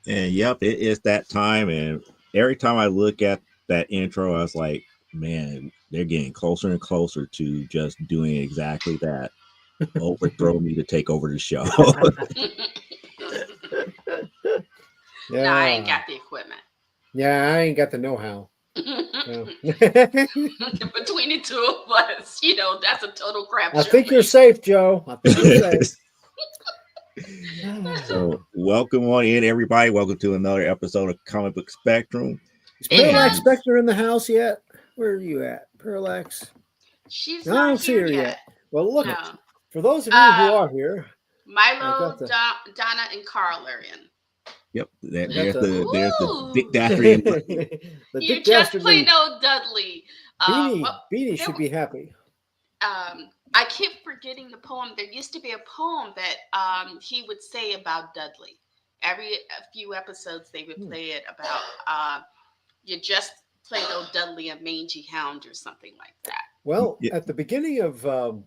And yep, it is that time. And every time I look at that intro, I was like, man, they're getting closer and closer to just doing exactly that. Overthrow me to take over the show. No, I ain't Yeah. got the equipment. Yeah, I ain't got the know-how. Between Yeah. the two of us, that's a total I crapshoot. think you're safe, Joe. I think you're safe. So, welcome on in, everybody. Welcome to another episode of Comic Book Spectrum. Is Parallax And Spectre in the house yet? Where are you at, Parallax? She's No, I not don't see here her yet. yet. Well, look, No. for those of you who Um, are here, I got Milo, the Donna, and Carl are in. yep, I got there's the Dick Ooh, Dastardly and the you Dick just plain Dastardly old Dudley. Beanie. Well, Beanie there. should be happy. I keep forgetting the poem. There used to be a poem that he would say about Dudley. Every a few episodes, they would Hmm. play it about you just played old Dudley, a mangy hound, or something like that. Well, yeah, at the beginning of um,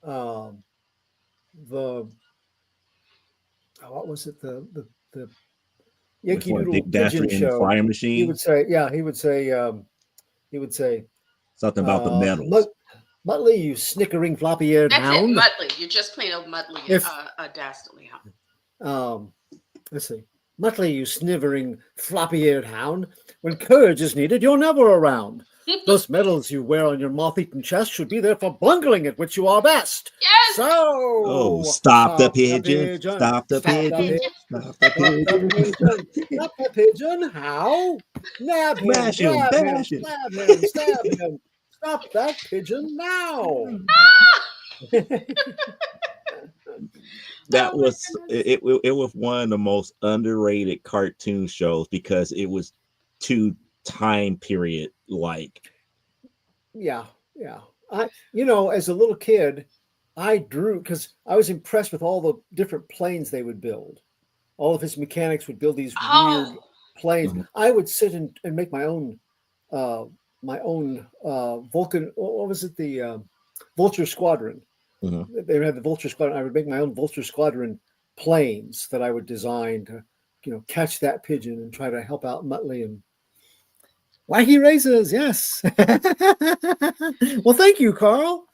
the what was it the which Yankee one? Doodle Dick Pigeon Dastardly and the show? Flying He Machine. would say, yeah, he would say, Something about the medals. Muttley, you snickering floppy-eared That's it, hound. Mudley. You're just plain old Mudley, If a dastardly hound. um, let's see, Muttley, you snivering floppy-eared hound. When courage is needed, you're never around. Those medals you wear on your moth-eaten chest should be there for bungling at which you are best. Yes, Oh, So stop the stop the pigeon! pigeon, Stop the stop the pigeon! pigeon, pigeon. Stop the stop the pigeon! pigeon, stop the pigeon. How? Nab him, Smash him! grab him, Bash him! slab him, stab him. Stop that pigeon now. That Oh my was goodness. it was one of the most underrated cartoon shows because it was too time period like. Yeah, yeah. As a little kid, I drew because I was impressed with all the different planes they would build. All of his mechanics would build these weird Oh, planes. Mhm, I would sit and make uh, Vulcan. What was it? The Vulture Squadron. mhm. They had the Vulture Squadron. I would make my own Vulture Squadron planes that I would design to, catch that pigeon and try to help out Muttley and wacky races. Yes. Well, thank you, Carl.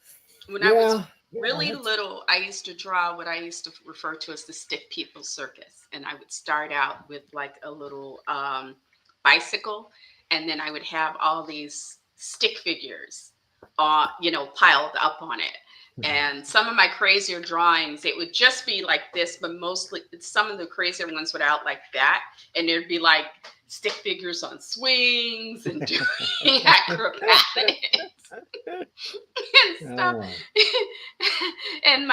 when I was Yeah, yeah. really little, I used to draw what I used to refer to as the stick people circus. And I would start out with like a little bicycle, and then I would have all these stick figures, piled up on it. And some of my crazier drawings, it would just be like this, but mostly some of the crazier ones would out like that. And there'd be like stick figures on swings and doing acrobatics and stuff. Oh. And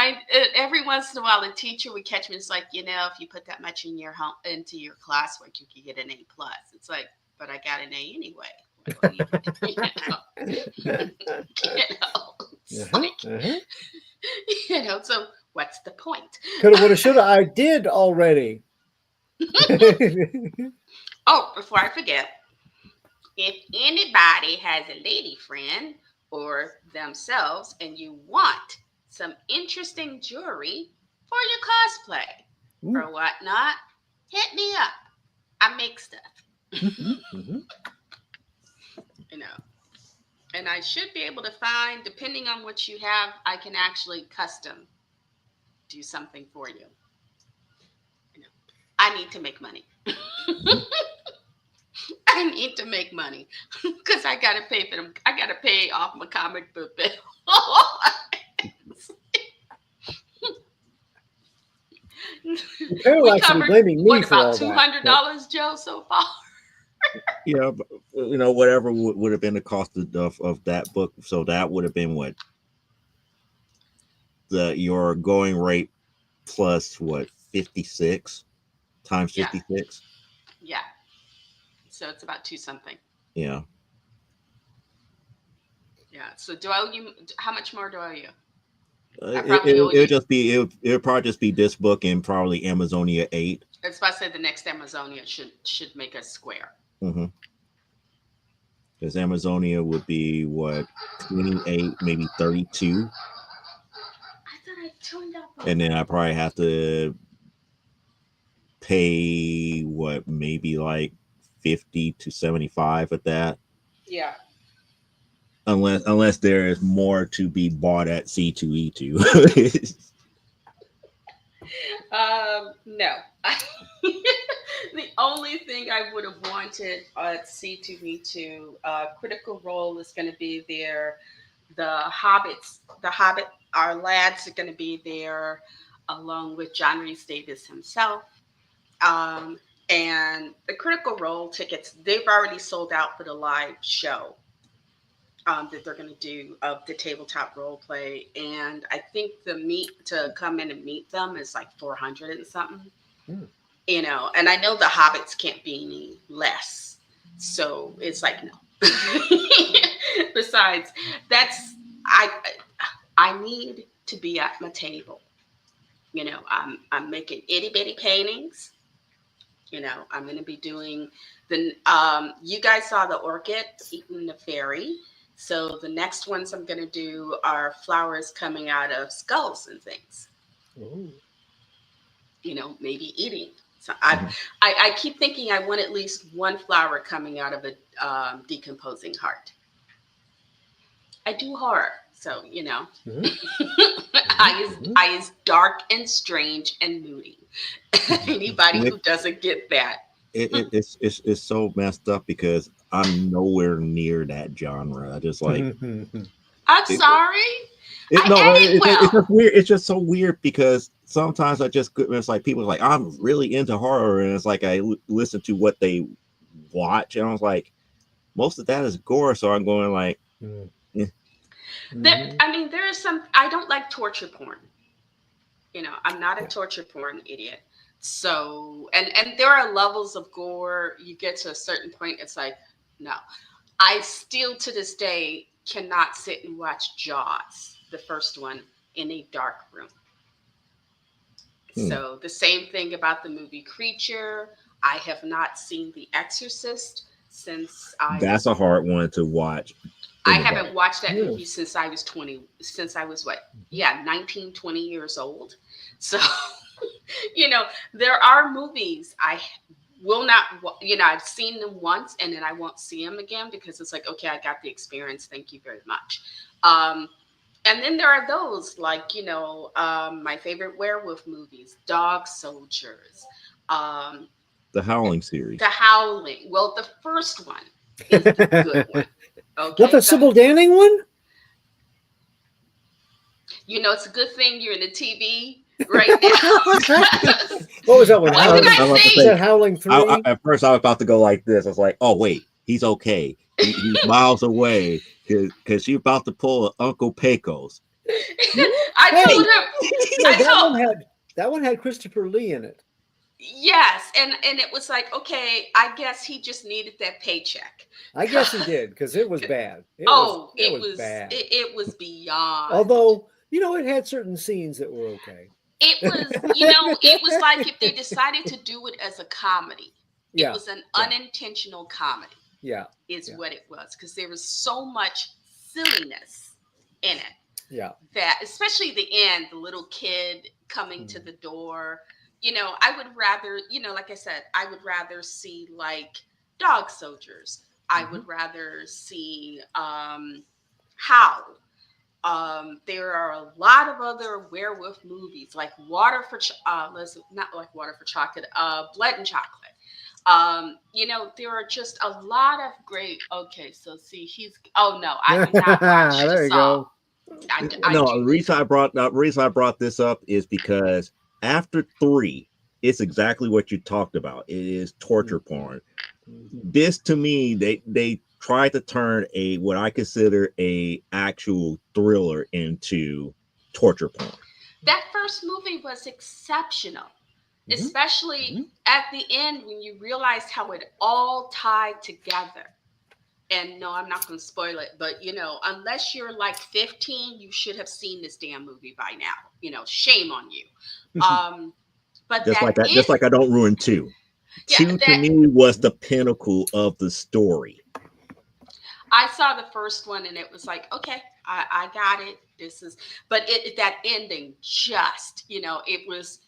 every once in a while, the teacher would catch me. It's like, if you put that much in your into your classwork, you could get an A plus. It's like, but I got an A anyway. What do you, it's Uh-huh, like, uh-huh. So what's the point? Coulda, woulda, shoulda. I did already. Oh, before I forget, if anybody has a lady friend or themselves and you want some interesting jewelry for your cosplay Mm, or whatnot, hit me up. I make stuff, mhm. you know. And I should be able to find, depending on what you have, I can actually custom do something for you. You know, I need to make money. Mhm. I need to make money because I gotta pay for them. I gotta pay off my comic book bill. We Parallax will be covered blaming me what for about all two that. hundred But dollars, Joe, so far? Yeah, but, whatever would have been the cost of that book. So that would have been what the your going rate plus what 56 times Yeah, 56. yeah. So it's about two something. Yeah, Yeah. So do I owe you? How much more do I owe you? I it, probably it owe it'll you. just be it'll probably just be this book and probably Amazonia 8. It's about to say the next Amazonia should make us square. Mm-hmm. Because Amazonia would be what 28, maybe 32, I thought I tuned up and then already. I probably have to pay what, maybe like 50 to 75 at that. Yeah. Unless there is more to be bought at C2E2. No. The only thing I would have wanted at C2V2, Critical Role is going to be there. Our lads are going to be there, along with John Rhys Davis himself. Um, and the Critical Role tickets, they've already sold out for the live show that they're going to do of the tabletop role play. And I think the meet to come in and meet them is like 400 and something, Hmm. and I know the hobbits can't be any less. So it's like, no. Besides, that's, I, I need to be at my table. I'm making itty bitty paintings. I'm going to be doing you guys saw the orchid eating the fairy. So the next ones I'm going to do are flowers coming out of skulls and things, Ooh. maybe eating. So I keep thinking I want at least one flower coming out of a decomposing heart. I do horror. So, Mhm. I is dark and strange and moody. Anybody who doesn't get that. It's so messed up because I'm nowhere near that genre. I just like I'm it, sorry. no, I edit it's well. just weird. It's just so weird because sometimes it's like people are like, I'm really into horror, and it's like listen to what they watch, and I was like, most of that is gore, so I'm going like, eh. There is some. I don't like torture porn. I'm not a torture porn idiot. So, and there are levels of gore. You get to a certain point, it's like, no. I still to this day cannot sit and watch Jaws, the first one, in a dark room. So the same thing about the movie Creature. I have not seen The Exorcist since That's a hard one to watch. I haven't watched that movie since I was 20, since I was what? Yeah, 19, 20 years old. So, there are movies I will not, I've seen them once and then I won't see them again because it's like, okay, I got the experience. Thank you very much. And then there are those like, my favorite werewolf movies, Dog Soldiers, The Howling series. The Howling. Well, the first one is the good one. Okay. What, the Sybil Danning one? It's a good thing you're in the TV right now. What was that one? What did I say? Was that Howling 3? At first, I was about to go like this. I was like, oh, wait, he's okay. He's miles away because she's about to pull Uncle Pecos. I told him. That one had Christopher Lee in it. Yes, and it was like, okay, I guess he just needed that paycheck. I guess he did because it was bad. It was bad. It was beyond. Although, it had certain scenes that were okay. It was, it was like if they decided to do it as a comedy. It was an unintentional comedy. Yeah. Is what it was, because there was so much silliness in it. Yeah. That, especially the end, the little kid coming to the door. I would rather, like I said, I would rather see like Dog Soldiers. I would rather see Howl. There are a lot of other werewolf movies, like Blood and Chocolate. There are just a lot of great. Okay, so see, oh no, I did not watch there you go. The reason I brought this up is because after 3, it's exactly what you talked about. It is torture porn. This, to me, they tried to turn what I consider a actual thriller into torture porn. That first movie was exceptional, especially at the end when you realized how it all tied together. And no, I'm not going to spoil it, but unless you're like 15, you should have seen this damn movie by now. Shame on you. But just like I don't ruin 2. 2 to me was the pinnacle of the story. I saw the first one and it was like, okay, I got it. But that ending just, it was.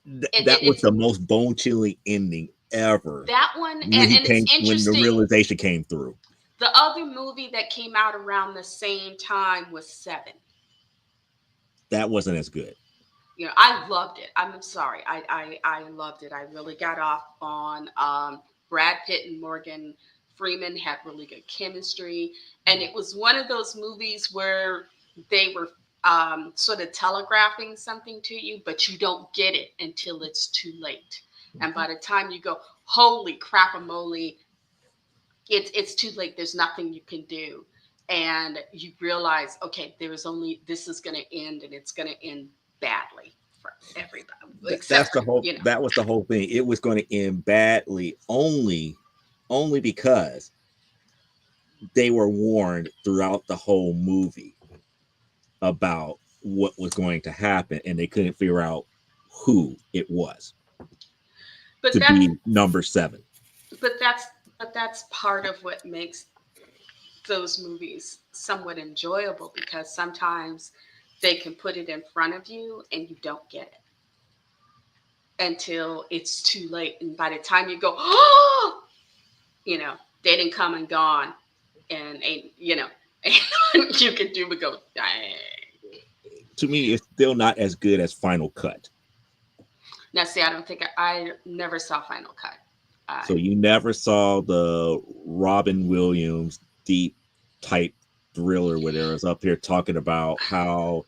That was the most bone chilling ending ever. That one, and When it's when the interesting. realization came through. The other movie that came out around the same time was Seven. That wasn't as good. You know, I loved it. I'm sorry, I loved it. I really got off on Brad Pitt and Morgan Freeman had really good chemistry, and it was one of those movies where they were sort of telegraphing something to you, but you don't get it until it's too late. And by the time you go, holy crap a moly, it's too late. There's nothing you can do. And you realize, okay, there's only this is going to end, and it's going to end badly for everybody, That's except the for whole. That was the whole thing. It was going to end badly only because they were warned throughout the whole movie about what was going to happen, and they couldn't figure out who it was but to that's be number 7. but that's but that's part of what makes those movies somewhat enjoyable, because sometimes they can put it in front of you and you don't get it until it's too late, and by the time you go, oh, you know, they didn't come and gone, and ain't, you know, ain't you can do but go, dang. To me, it's still not as good as Final Cut. Now, see, I don't think I never saw Final Cut. So you never saw the Robin Williams deep type thriller where there was up here talking about how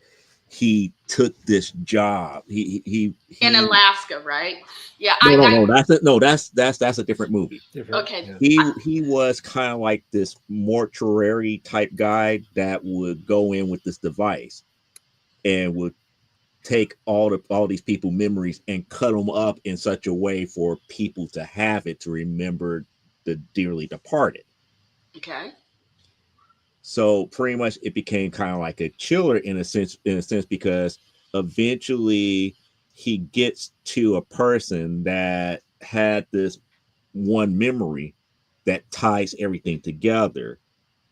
he took this job. He in Alaska, right? Yeah, no, that's it. No, that's a different movie. Okay. Yeah. He was kind of like this mortuary type guy that would go in with this device and would take all these people memories and cut them up in such a way for people to have it to remember the dearly departed. Okay. So pretty much it became kind of like a chiller in a sense because eventually he gets to a person that had this one memory that ties everything together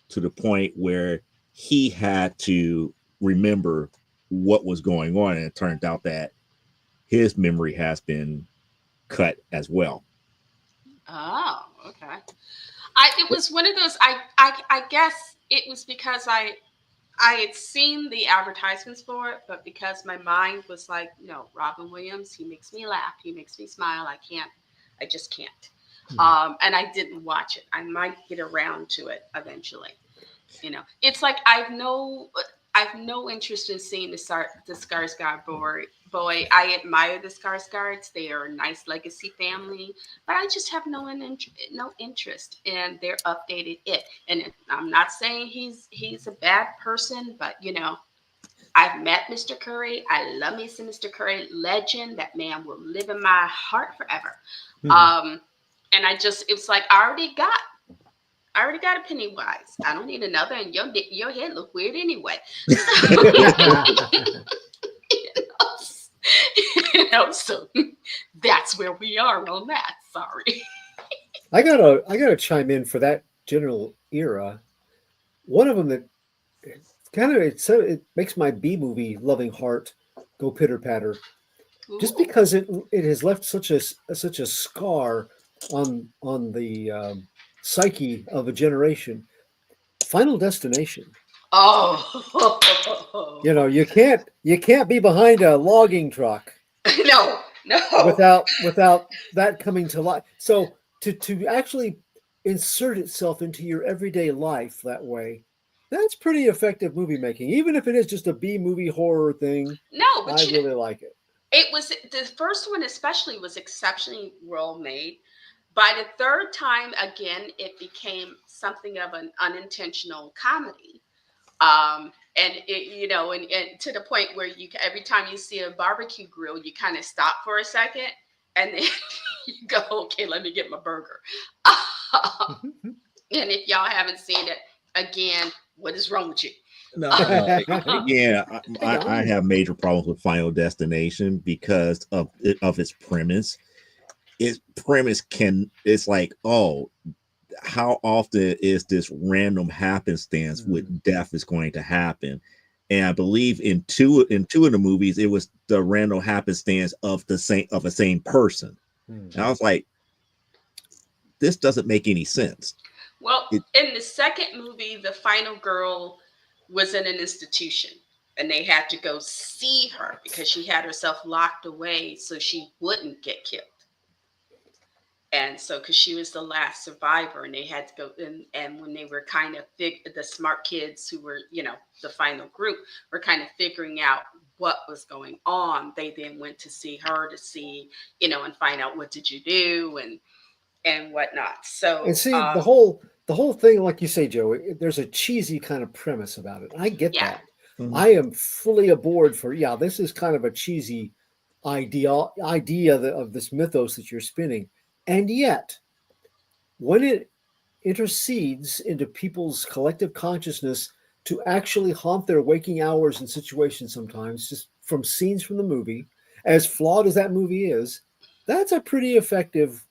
to the point where he had to remember what was going on, and it turned out that his memory has been cut as well. Oh, okay. It was one of those. I guess it was because I had seen the advertisements for it, but because my mind was like, no, Robin Williams, he makes me laugh, he makes me smile. I just can't. And I didn't watch it. I might get around to it eventually. You know, it's like I've no interest in seeing the Skarsgård boy. I admire the Skarsgårds. They are a nice legacy family, but I just have no interest in their updated it. And I'm not saying he's a bad person, but you know, I've met Mr. Curry. I love me some Mr. Curry, legend. That man will live in my heart forever. And it's like I already got a Pennywise. I don't need another, and your head look weird anyway. So that's where we are on that. Sorry. I gotta chime in for that general era. One of them that it makes my B movie loving heart go pitter patter, just because it has left such a scar on the psyche of a generation. Final Destination. Oh, You know, you can't be behind a logging truck no. without that coming to life. So to actually insert itself into your everyday life that way, that's pretty effective movie making, even if it is just a B movie horror thing. No, but I really like it. It was the first one, especially, was exceptionally well made. By the third time, again, it became something of an unintentional comedy. And it, you know, and to the point where every time you see a barbecue grill, you kind of stop for a second, and then you go, okay, let me get my burger. And if y'all haven't seen it, again, what is wrong with you? No, yeah, I have major problems with Final Destination because of its premise. Its premise it's like, oh, how often is this random happenstance with death is going to happen? And I believe in two of the movies, it was the random happenstance of a same person. And I was like, this doesn't make any sense. Well, It, in the second movie, the final girl was in an institution and they had to go see her because she had herself locked away so she wouldn't get killed. And so, because she was the last survivor, and they had to go in, and when they were kind of the smart kids who were, the final group were kind of figuring out what was going on, they then went to see her to see, and find out what did you do and whatnot. And So, see, the whole thing, like you say, Joe, there's a cheesy kind of premise about it. I get yeah, that. Mhm. I am fully aboard for, yeah, this is kind of a cheesy idea of this mythos that you're spinning. And yet, when it intercedes into people's collective consciousness to actually haunt their waking hours and situations sometimes, just from scenes from the movie, as flawed as that movie is, that's a pretty effective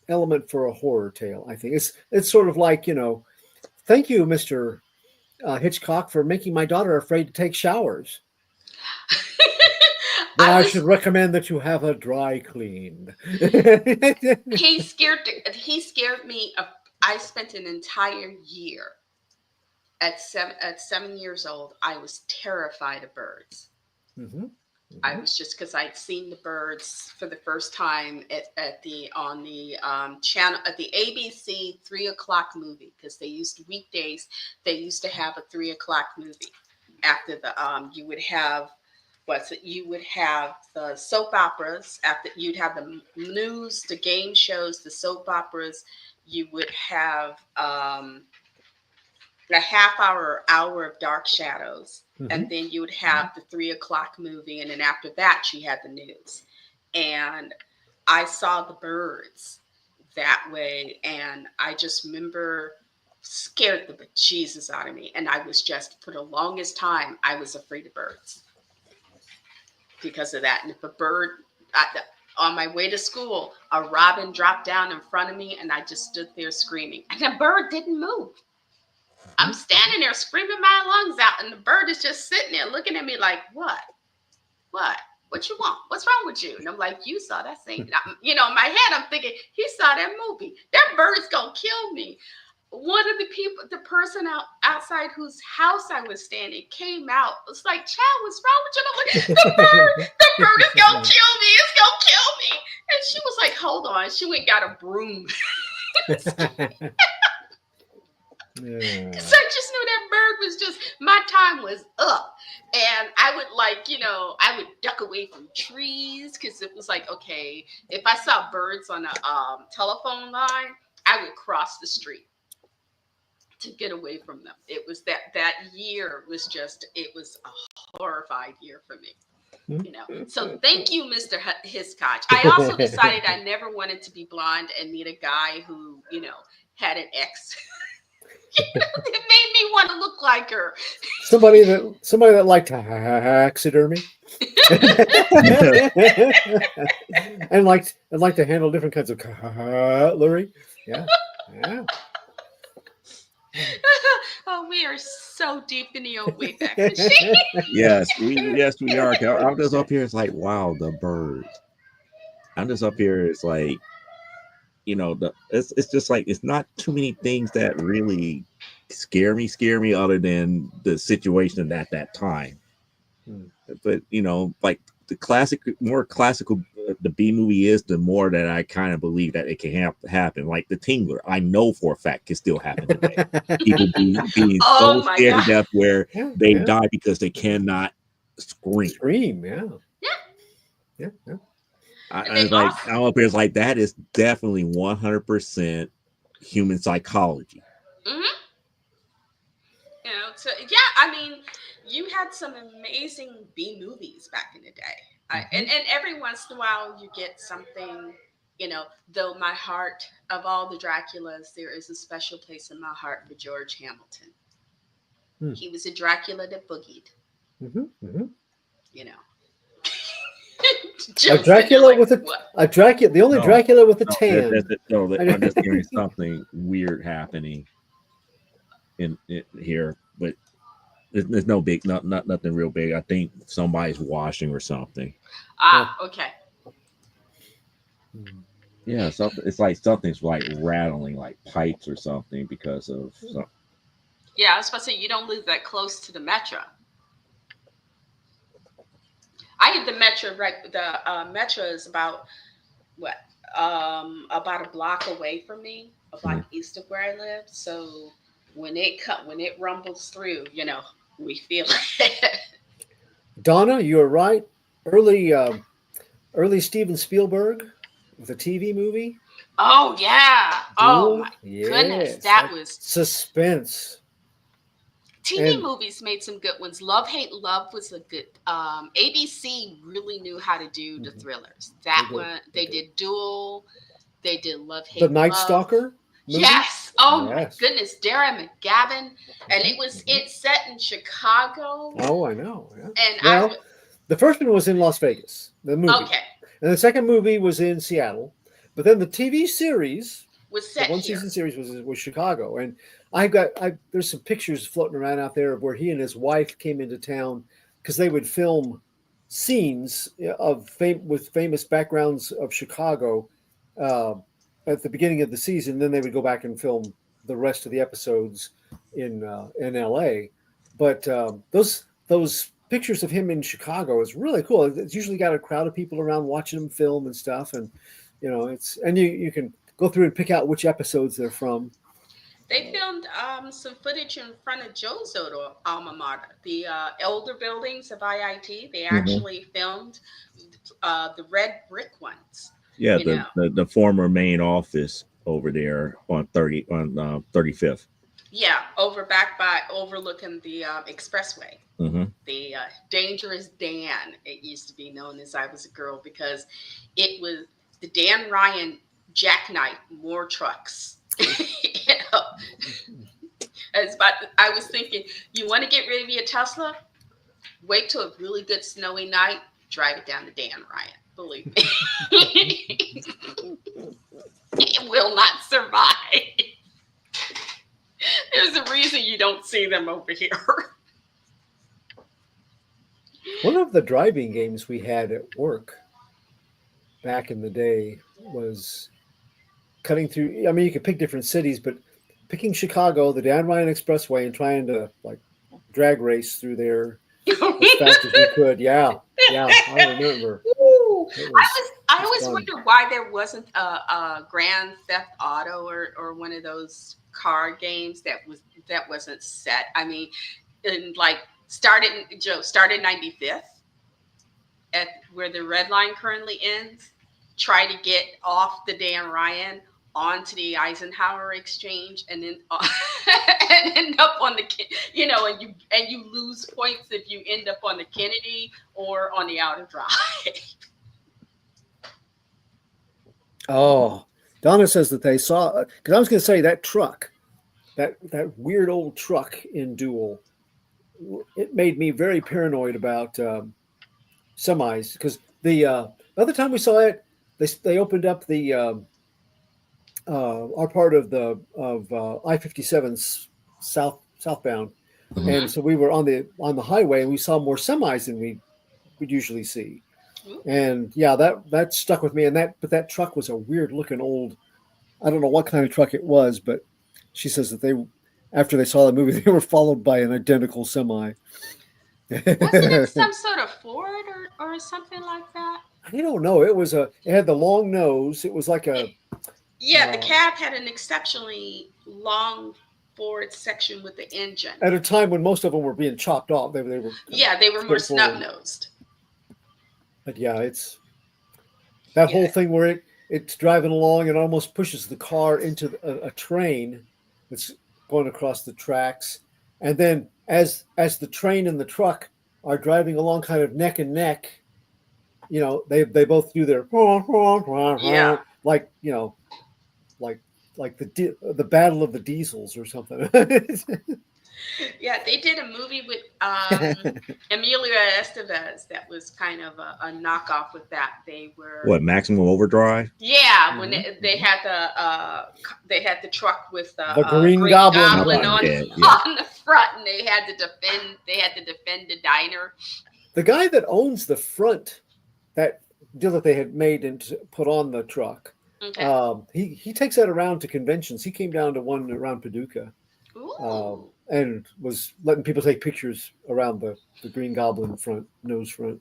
element for a horror tale. I think it's sort of like, thank you, Mr. Hitchcock, for making my daughter afraid to take showers. Then I I was should recommend that you have a dry cleaned. he scared me. I spent an entire year at 7 years old. I was terrified of birds. Mhm, I mhm. was just because I'd seen the birds for the first time at the on the channel at the ABC 3 o'clock movie because they used to have a 3 o'clock movie after the you would have what's it you would have the soap operas after you'd have the news, the game shows, the soap operas. You would have a half hour or hour of Dark Shadows, and Mhm. then you would have the 3 o'clock movie, and then after that you had the news. And I saw the birds that way, and I just remember scared the bejesus out of me, and I was just for the longest time I was afraid of birds because of that. And if a bird on my way to school, a robin dropped down in front of me, and I just stood there screaming, and the bird didn't move. I'm Mhm. standing there screaming my lungs out, and the bird is just sitting there looking at me like, "What? What? What you want? What's wrong with you?" And I'm like, "You saw that thing." In my head, I'm thinking, "He saw that movie. That bird's gonna kill me." One of the people, the person outside whose house I was standing, came out. Was like, "Child, what's wrong with you?" And I'm like, "The bird is gonna kill me. It's gonna kill me." And she was like, "Hold on." She went and got a broom. Because Yeah. I just knew that bird was just, my time was up. And I would I would duck away from trees because it was like, okay, if I saw birds on a telephone line, I would cross the street to get away from them. It was that year was just, it was a horrified year for me. So thank you, Mr. Hiscock. I also decided I never wanted to be blonde and meet a guy who, had an ex. It made me want to look like her. somebody that liked taxidermy and liked to handle different kinds of cutlery. Yeah, yeah. Oh, we are so deep in the old Wayback Machine. yes, we are. I'm just up here. It's like, wow, the birds. I'm just up here. It's like, it's just like it's not too many things that really scare me other than the situation at that time. Hmm. But like the more classical the B movie is, the more that I kind of believe that it can happen. Like the Tingler, I know for a fact can still happen today. People being so Oh my scared to God. death where Yeah, they yeah. die because they cannot scream. Scream. Yeah, Yeah. yeah, yeah. And I they was like, also, I'm up here. It's like that is definitely 100% human psychology. mhm, yeah, I mean, you had some amazing B movies back in the day. And, Mhm. and every once in a while you get something, though my heart, of all the Draculas, there is a special place in my heart for George Hamilton. Hmm. He was a Dracula that boogied, Mhm, mhm. you know. A Joe's sitting there Dracula like, with what? a Dracula, the only No, Dracula with a no, that's tan. it. No, I'm just hearing something weird happening in here, but there's no big, not nothing real big. I think somebody's washing or something. Oh. Okay. Hmm. Yeah, something. It's like something's like rattling, like pipes or something, because of some. Yeah, I was supposed to say you don't live that close to the metro. I get the metro right. The metro is about what about a block away from me, a block Mhm. east of where I live. So when it rumbles through, we feel it. Donna, you are right. Early early Steven Spielberg with a TV movie. Oh yeah. Oh my Duel. goodness, Yes. that That was suspense. TV And movies made some good ones. Love Hate Love was a good. ABC really knew how to do the mhm, thrillers. they That did. one They they did. did Duel. They did Love The Hate Night Love. Stalker movie. Yes. Oh my Yes. goodness, Darren McGavin, and Mhm, mhm. it set in Chicago, Oh, I know. Yeah. and Well, the first one was in Las Vegas, the movie, okay, and the second movie was in Seattle. But then the TV series, was the set one here. season series, was Chicago. And I there's some pictures floating around out there of where he and his wife came into town because they would film scenes with famous backgrounds of Chicago uh, at the beginning of the season. Then they would go back and film the rest of the episodes in LA. But those pictures of him in Chicago is really cool. It's usually got a crowd of people around watching him film and stuff, and it's and you can go through and pick out which episodes they're from. They filmed some footage in front of Joe's alma mater, the elder buildings of IIT. They Mhm. actually filmed the red brick ones. Yeah, You know, the former main office over there on 35th. yeah, over back by overlooking the expressway. Mm-hmm. The Dangerous Dan, it used to be known as I was a girl because it was the Dan Ryan jackknife more trucks. It's about, I was thinking, you want to get rid of your Tesla? Wait till a really good snowy night, drive it down to Dan Ryan. Believe me, it will not survive. There's a reason you don't see them over here. One of the driving games we had at work back in the day was cutting through. I mean, you could pick different cities, but picking Chicago, the Dan Ryan Expressway, and trying to like drag race through there as fast as we could. Yeah, yeah, I remember. Ooh, It was I it was always fun. wonder why there wasn't a Grand Theft Auto or one of those car games that wasn't set. I mean, and like started 95th at where the red line currently ends. Try to get off the Dan Ryan onto the Eisenhower Exchange, and then and end up on the and you lose points if you end up on the Kennedy or on the Outer Drive. Oh, Donna says that they saw because I was going to say that truck, that weird old truck in Duel. It made me very paranoid about semis because the other time we saw it, they opened up the our part of the of I-57 southbound, Mm-hmm. and so we were on the highway and we saw more semis than we would usually see. And yeah, that stuck with me. And that truck was a weird looking old. I don't know what kind of truck it was, but she says that they after they saw the movie they were followed by an identical semi. Wasn't it I some sort of Ford or something like that? don't know. It had the long nose. It was like a Yeah, the uh, cab had an exceptionally long forward section with the engine. at a time when most of them were being chopped off. They were kind of Yeah, they were more snub straightforward. nosed. But yeah, it's that Yeah. whole thing where it's driving along and almost pushes the car into a train that's going across the tracks, and then as the train and the truck are driving along kind of neck and neck, they both do their Yeah. like like like the battle of the diesels or something. Yeah, they did a movie with Emilio Estevez that was kind of a knockoff with that. They were What, Maximum Overdrive? yeah when Mhm, they mhm. had they had the truck with the The Green Green Goblin. Goblin Goblin, on yeah, yeah. on the front, and they had to defend the diner. The guy that owns the front, that deal that they had made and put on the truck, Okay. He takes that around to conventions. He came down to one around Paducah, Ooh. and was letting people take pictures around the Green Goblin nose front.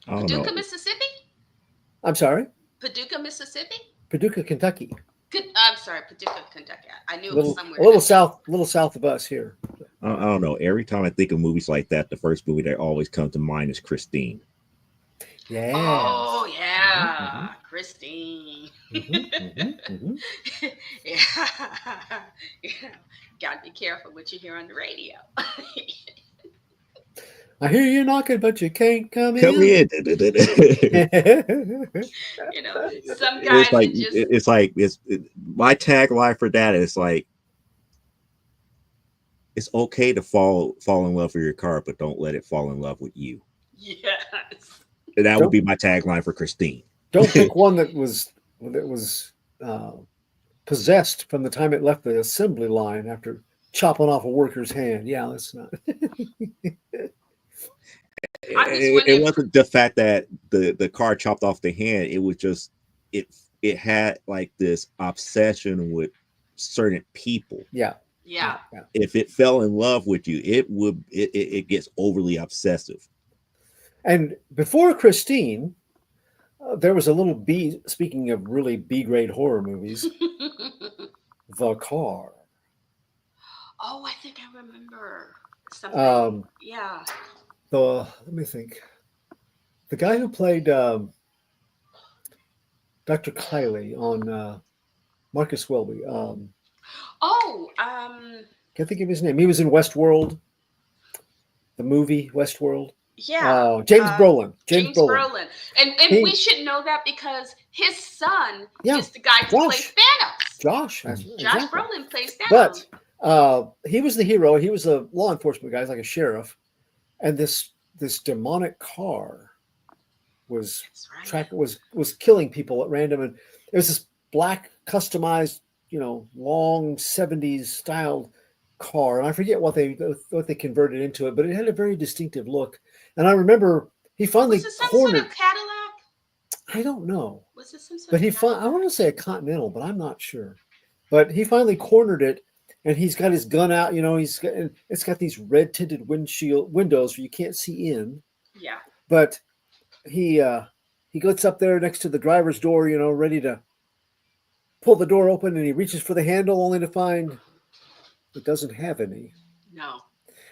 I don't Paducah, know. Mississippi? I'm sorry, Paducah, Mississippi? Paducah, Kentucky, Good. I'm sorry, Paducah, Kentucky. I knew it was a somewhere in the south. little south of us here. I don't know. Every time I think of movies like that, the first movie that always comes to mind is Christine. Yes. Oh Hmm. yeah, Christine. Hmm. Hmm. Hmm. Yeah, yeah. Gotta be careful what you hear on the radio. I hear you knocking, but you can't come Come in. in. You know, some It's guys like are just my tagline for that is like it's okay to fall in love with your car, but don't let it fall in love with you. yes. And that would don't be my tagline for Christine. don't pick one that was uh, possessed from the time it left the assembly line after chopping off a worker's hand. Yeah, that's not. I was It wondering. wasn't the fact that the car chopped off the hand. It was just it it had like this obsession with certain people. Yeah, yeah, Yeah. yeah. If it fell in love with you, it gets overly obsessive. And before Christine, there was a little B. Speaking of really B grade horror movies, The Car. Oh, I think I remember something. Um, Yeah. let me think. The guy who played Dr. Kiley on Marcus Welby. Oh, Can't think of his name. He was in Westworld, the movie Westworld. yeah. James Brolin. James James Brolin. Brolin, and He, we should know that because his son yeah, is the guy who plays Josh. Thanos. Josh. Josh Exactly. Brolin plays But Thanos. he was the hero. He was a law enforcement guy, like a sheriff, and this demonic car was That's right. was killing people at random, and it was this black customized, long '70s styled car, and I forget what they converted into it, but it had a very distinctive look. And I remember he Was finally it some sort cornered. of Cadillac? I don't know, Was it some sort but of I want Cadillac? to say a Continental, but I'm not sure. But he finally cornered it, and he's got his gun out. It's got these red tinted windows where you can't see in. Yeah. But he gets up there next to the driver's door, ready to pull the door open, and he reaches for the handle, only to find it doesn't have any. No.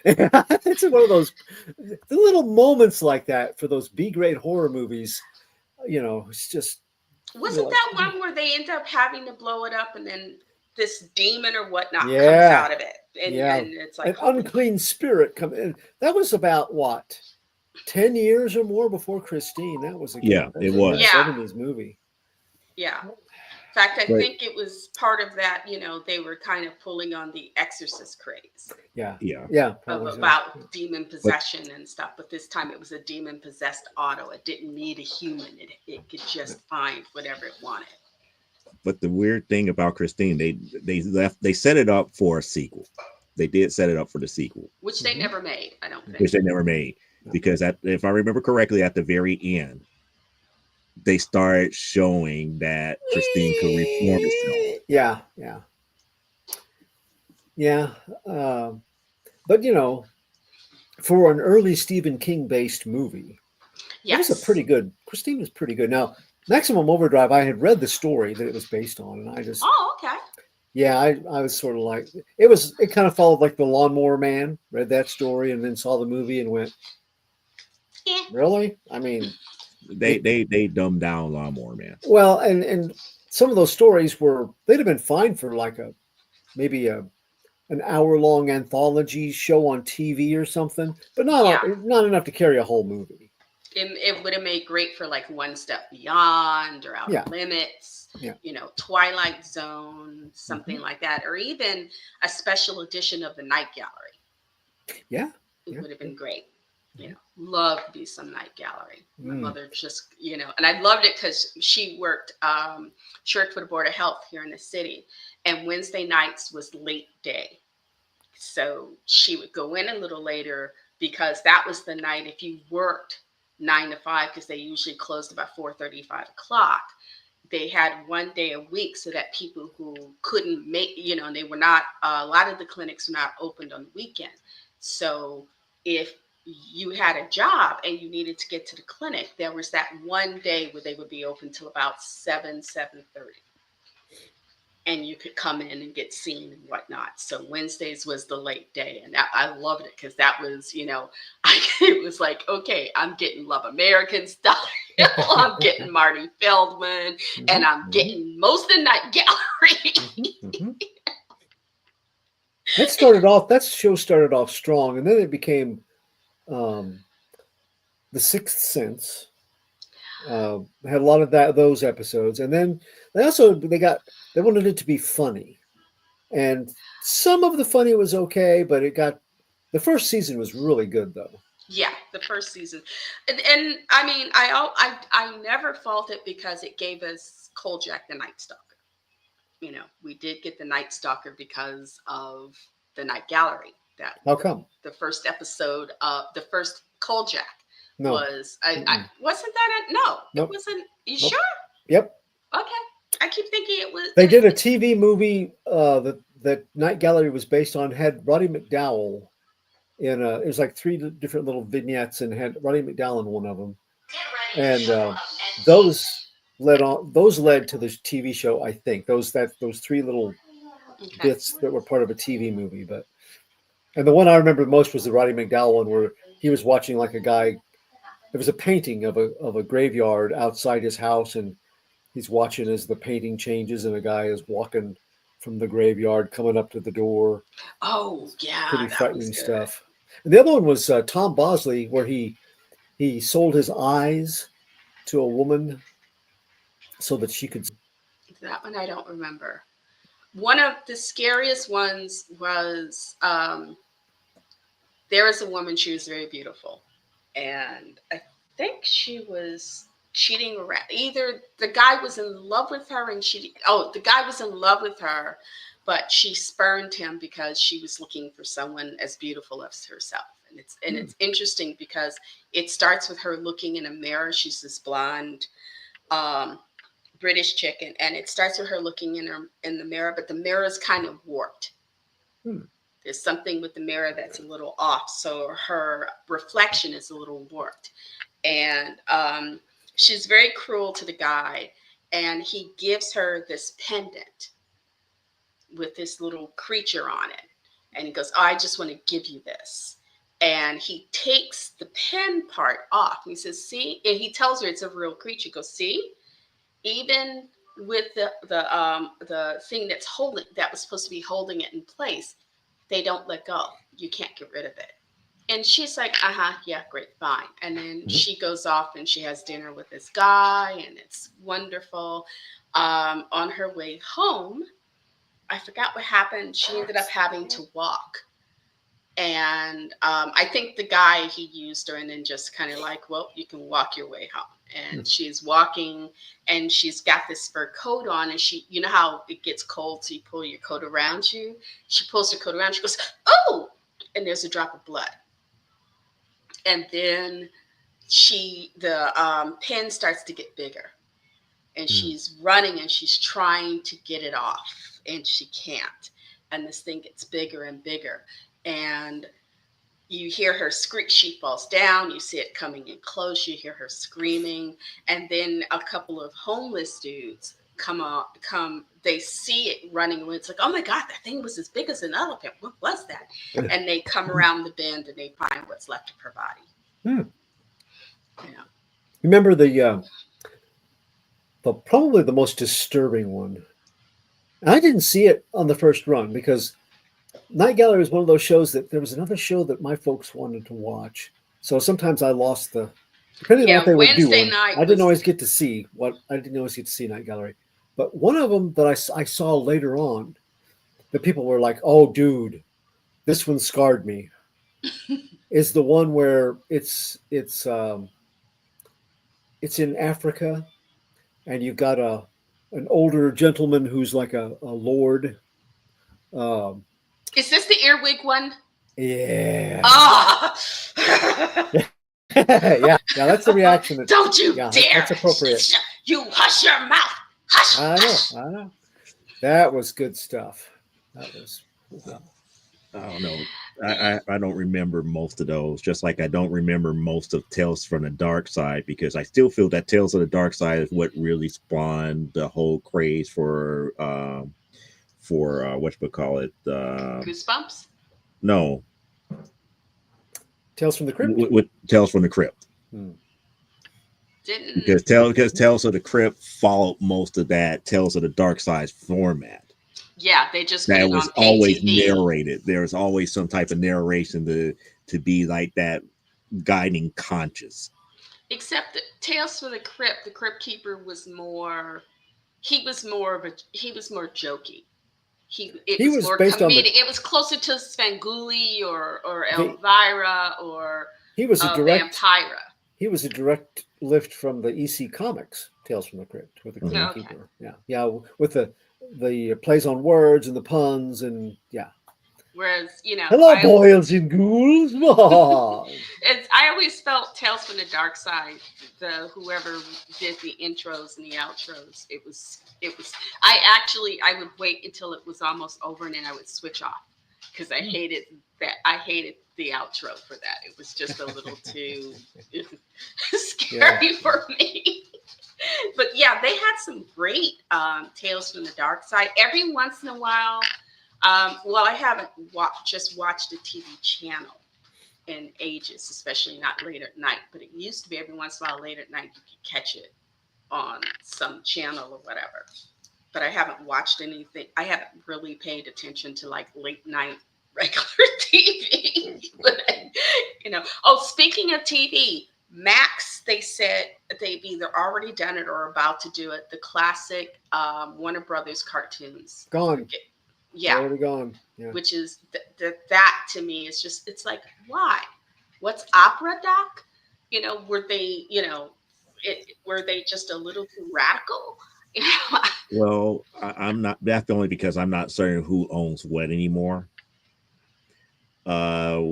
It's one of those the little moments like that for those B grade horror movies. It's just you're Wasn't like, that one where they end up having to blow it up and then this demon or whatnot comes yeah, out of it? And, yeah, and it's like, an holy. unclean spirit come in. That was about what 10 years or more before Christine. That was Yeah, that it was a mid was. Yeah. '70s movie. Yeah. In fact, I But think it was part of that, they were kind of pulling on the exorcist craze Yeah, yeah, yeah, of probably so. about demon but possession and stuff. But this time it was a demon possessed auto. It didn't need a human. It could just find whatever it wanted. the weird thing about Christine, they set it up for a sequel. They did set it up for the sequel, Which they Hmm. never made, I don't think. which they never made No. because if I remember correctly, at the very end, they started showing that Christine could reform herself. Yeah, yeah, yeah. Um, but for an early Stephen King based movie, it was a Yes. pretty good. Christine was pretty good. Now, Maximum Overdrive, I had read the story that it was based on, and I just, Oh, okay. yeah, I was sort of like, it kind of followed like the Lawnmower Man. Read that story and then saw the movie and went, Yeah. really? I mean, They it, they dumbed down Lawnmower Man. well, and some of those stories they'd have been fine for like maybe an hour-long anthology show on TV or something, but Yeah. not enough to carry a whole movie. It would have made great for like One Step Beyond or Outer Yeah, Limits, yeah, Twilight Zone, hmm, something like that, or even a special edition of the Night Gallery. yeah, It yeah. would have been great. Mhm. Love me some Night Gallery. My Mm. mother just, and I loved it because she worked, she worked for the Board of Health here in the city, and Wednesday nights was late day. So she would go in a little later because that was the night if you worked 9 to 5 because they usually closed about 4:30, 5 o'clock. they had 1 day a week so that people who couldn't make, they were not, a lot of the clinics were not opened on the weekend. So if you had a job and you needed to get to the clinic, there was that 1 day where they would be open till about 7:30, and you could come in and get seen and whatnot. So Wednesdays was the late day, and I loved it because that was, it was like, okay, I'm getting Love American style, I'm getting Marty Feldman, and I'm getting most of Night Gallery. That show started off strong, and then it became The Sixth Sense. Had a lot of those episodes, and then they wanted it to be funny, and some of the funny was okay, but the first season was really good though. Yeah, the first season, and I mean, I never faulted because it gave us Kojak the Night Stalker. We did get the Night Stalker because of the Night Gallery. How come? The first episode of the first Kojak. No. Wasn't that no? Nope. It wasn't. You nope. Sure? Yep. Okay. I keep thinking it was. They did a TV movie that Night Gallery was based on, had Roddy McDowell in it was like 3 different little vignettes, and had Roddy McDowell in one of them, and those led to the TV show. I think those 3 little bits that were part of a TV movie, and the one I remember most was the Roddy McDowell one, where he was watching like a guy. There was a painting of a graveyard outside his house, and he's watching as the painting changes, and a guy is walking from the graveyard coming up to the door. Oh, yeah. Pretty frightening stuff. And the other one was Tom Bosley, where he sold his eyes to a woman so that she could. That one I don't remember. One of the scariest ones was there was a woman, she was very beautiful. And I think she was cheating around. Either the guy was in love with her the guy was in love with her, but she spurned him because she was looking for someone as beautiful as herself. And it's interesting because it starts with her looking in a mirror. She's this blonde British chick, and it starts with her looking in the mirror, but the mirror is kind of warped. There's something with the mirror that's a little off, so her reflection is a little warped. And she's very cruel to the guy, and he gives her this pendant with this little creature on it. And he goes, oh, I just want to give you this. And he takes the pen part off. And he says, see? And he tells her it's a real creature. He goes, see? Even with the thing that was supposed to be holding it in place, they don't let go. You can't get rid of it. And she's like, yeah, great, fine. And then she goes off and she has dinner with this guy, and it's wonderful. On her way home, I forgot what happened. She ended up having to walk. And I think the guy, he used her and then just kind of like, well, you can walk your way home. And she's walking, and she's got this fur coat on, and she, you know how it gets cold, so you pull your coat around you. She pulls her coat around, she goes, oh, and there's a drop of blood. And then the pen starts to get bigger, and she's running, and she's trying to get it off, and she can't. And this thing gets bigger and bigger, and you hear her scream. She falls down. You see it coming in close. You hear her screaming. And then a couple of homeless dudes come. They see it running away. It's like, oh my God, that thing was as big as an elephant. What was that? And they come around the bend, and they find what's left of her body. Yeah. Remember the probably the most disturbing one. I didn't see it on the first run because Night Gallery was one of those shows that there was another show that my folks wanted to watch. So sometimes I lost depending on what they were doing. I didn't always get to see Night Gallery. But one of them that I saw later on, that people were like, oh, dude, this one scarred me, is the one where it's in Africa, and you've got an older gentleman who's like a lord. Is this the earwig one? Yeah. Ah! yeah, that's the reaction. Don't you dare! That's appropriate. You hush your mouth. Hush, I know, hush. I know. That was good stuff. That was, Uh, I don't know. I don't remember most of those, just like I don't remember most of Tales from the Dark Side, because I still feel that Tales of the Dark Side is what really spawned the whole craze for what you call it. Goosebumps. No, Tales from the Crypt. with Tales from the Crypt, Hmm. Didn't. because Tales of the Crypt followed most of that Tales of the Dark Side format. Yeah, they just put That it was on pay always TV. narrated. There was always some type of narration to be like that guiding conscious. Except that Tales from the Crypt Keeper was more. He was more of a. He was more jokey. It He was was more based on comedic. It was closer to Svengoolie or the Elvira or he was a direct Vampira. he was a direct lift from the EC Comics Tales from the Crypt with the Mhm. Crypt Okay. Keeper. Yeah, yeah, with the plays on words and the puns and yeah. Whereas Hello, boys and ghouls. I always felt Tales from the Dark Side. The whoever did the intros and the outros, it was. I would wait until it was almost over and then I would switch off because I hated that. I hated the outro for that. It was just a little too Yeah. scary for me. But yeah, they had some great Tales from the Dark Side. Every once in a while, well, I haven't just watched a TV channel in ages, especially not late at night. But it used to be every once in a while, late at night, you could catch it on some channel or whatever. But I haven't watched anything. I haven't really paid attention to like late night regular TV. Oh, speaking of TV, Max, they said they've either already done it or about to do it. The classic Warner Brothers cartoons. Gone. Yeah, Already gone. Yeah. which is that to me is just, it's like, why? What's opera doc? Were they, were they just a little too radical? You know, Well, I'm not. That's only because I'm not certain who owns what anymore. Uh,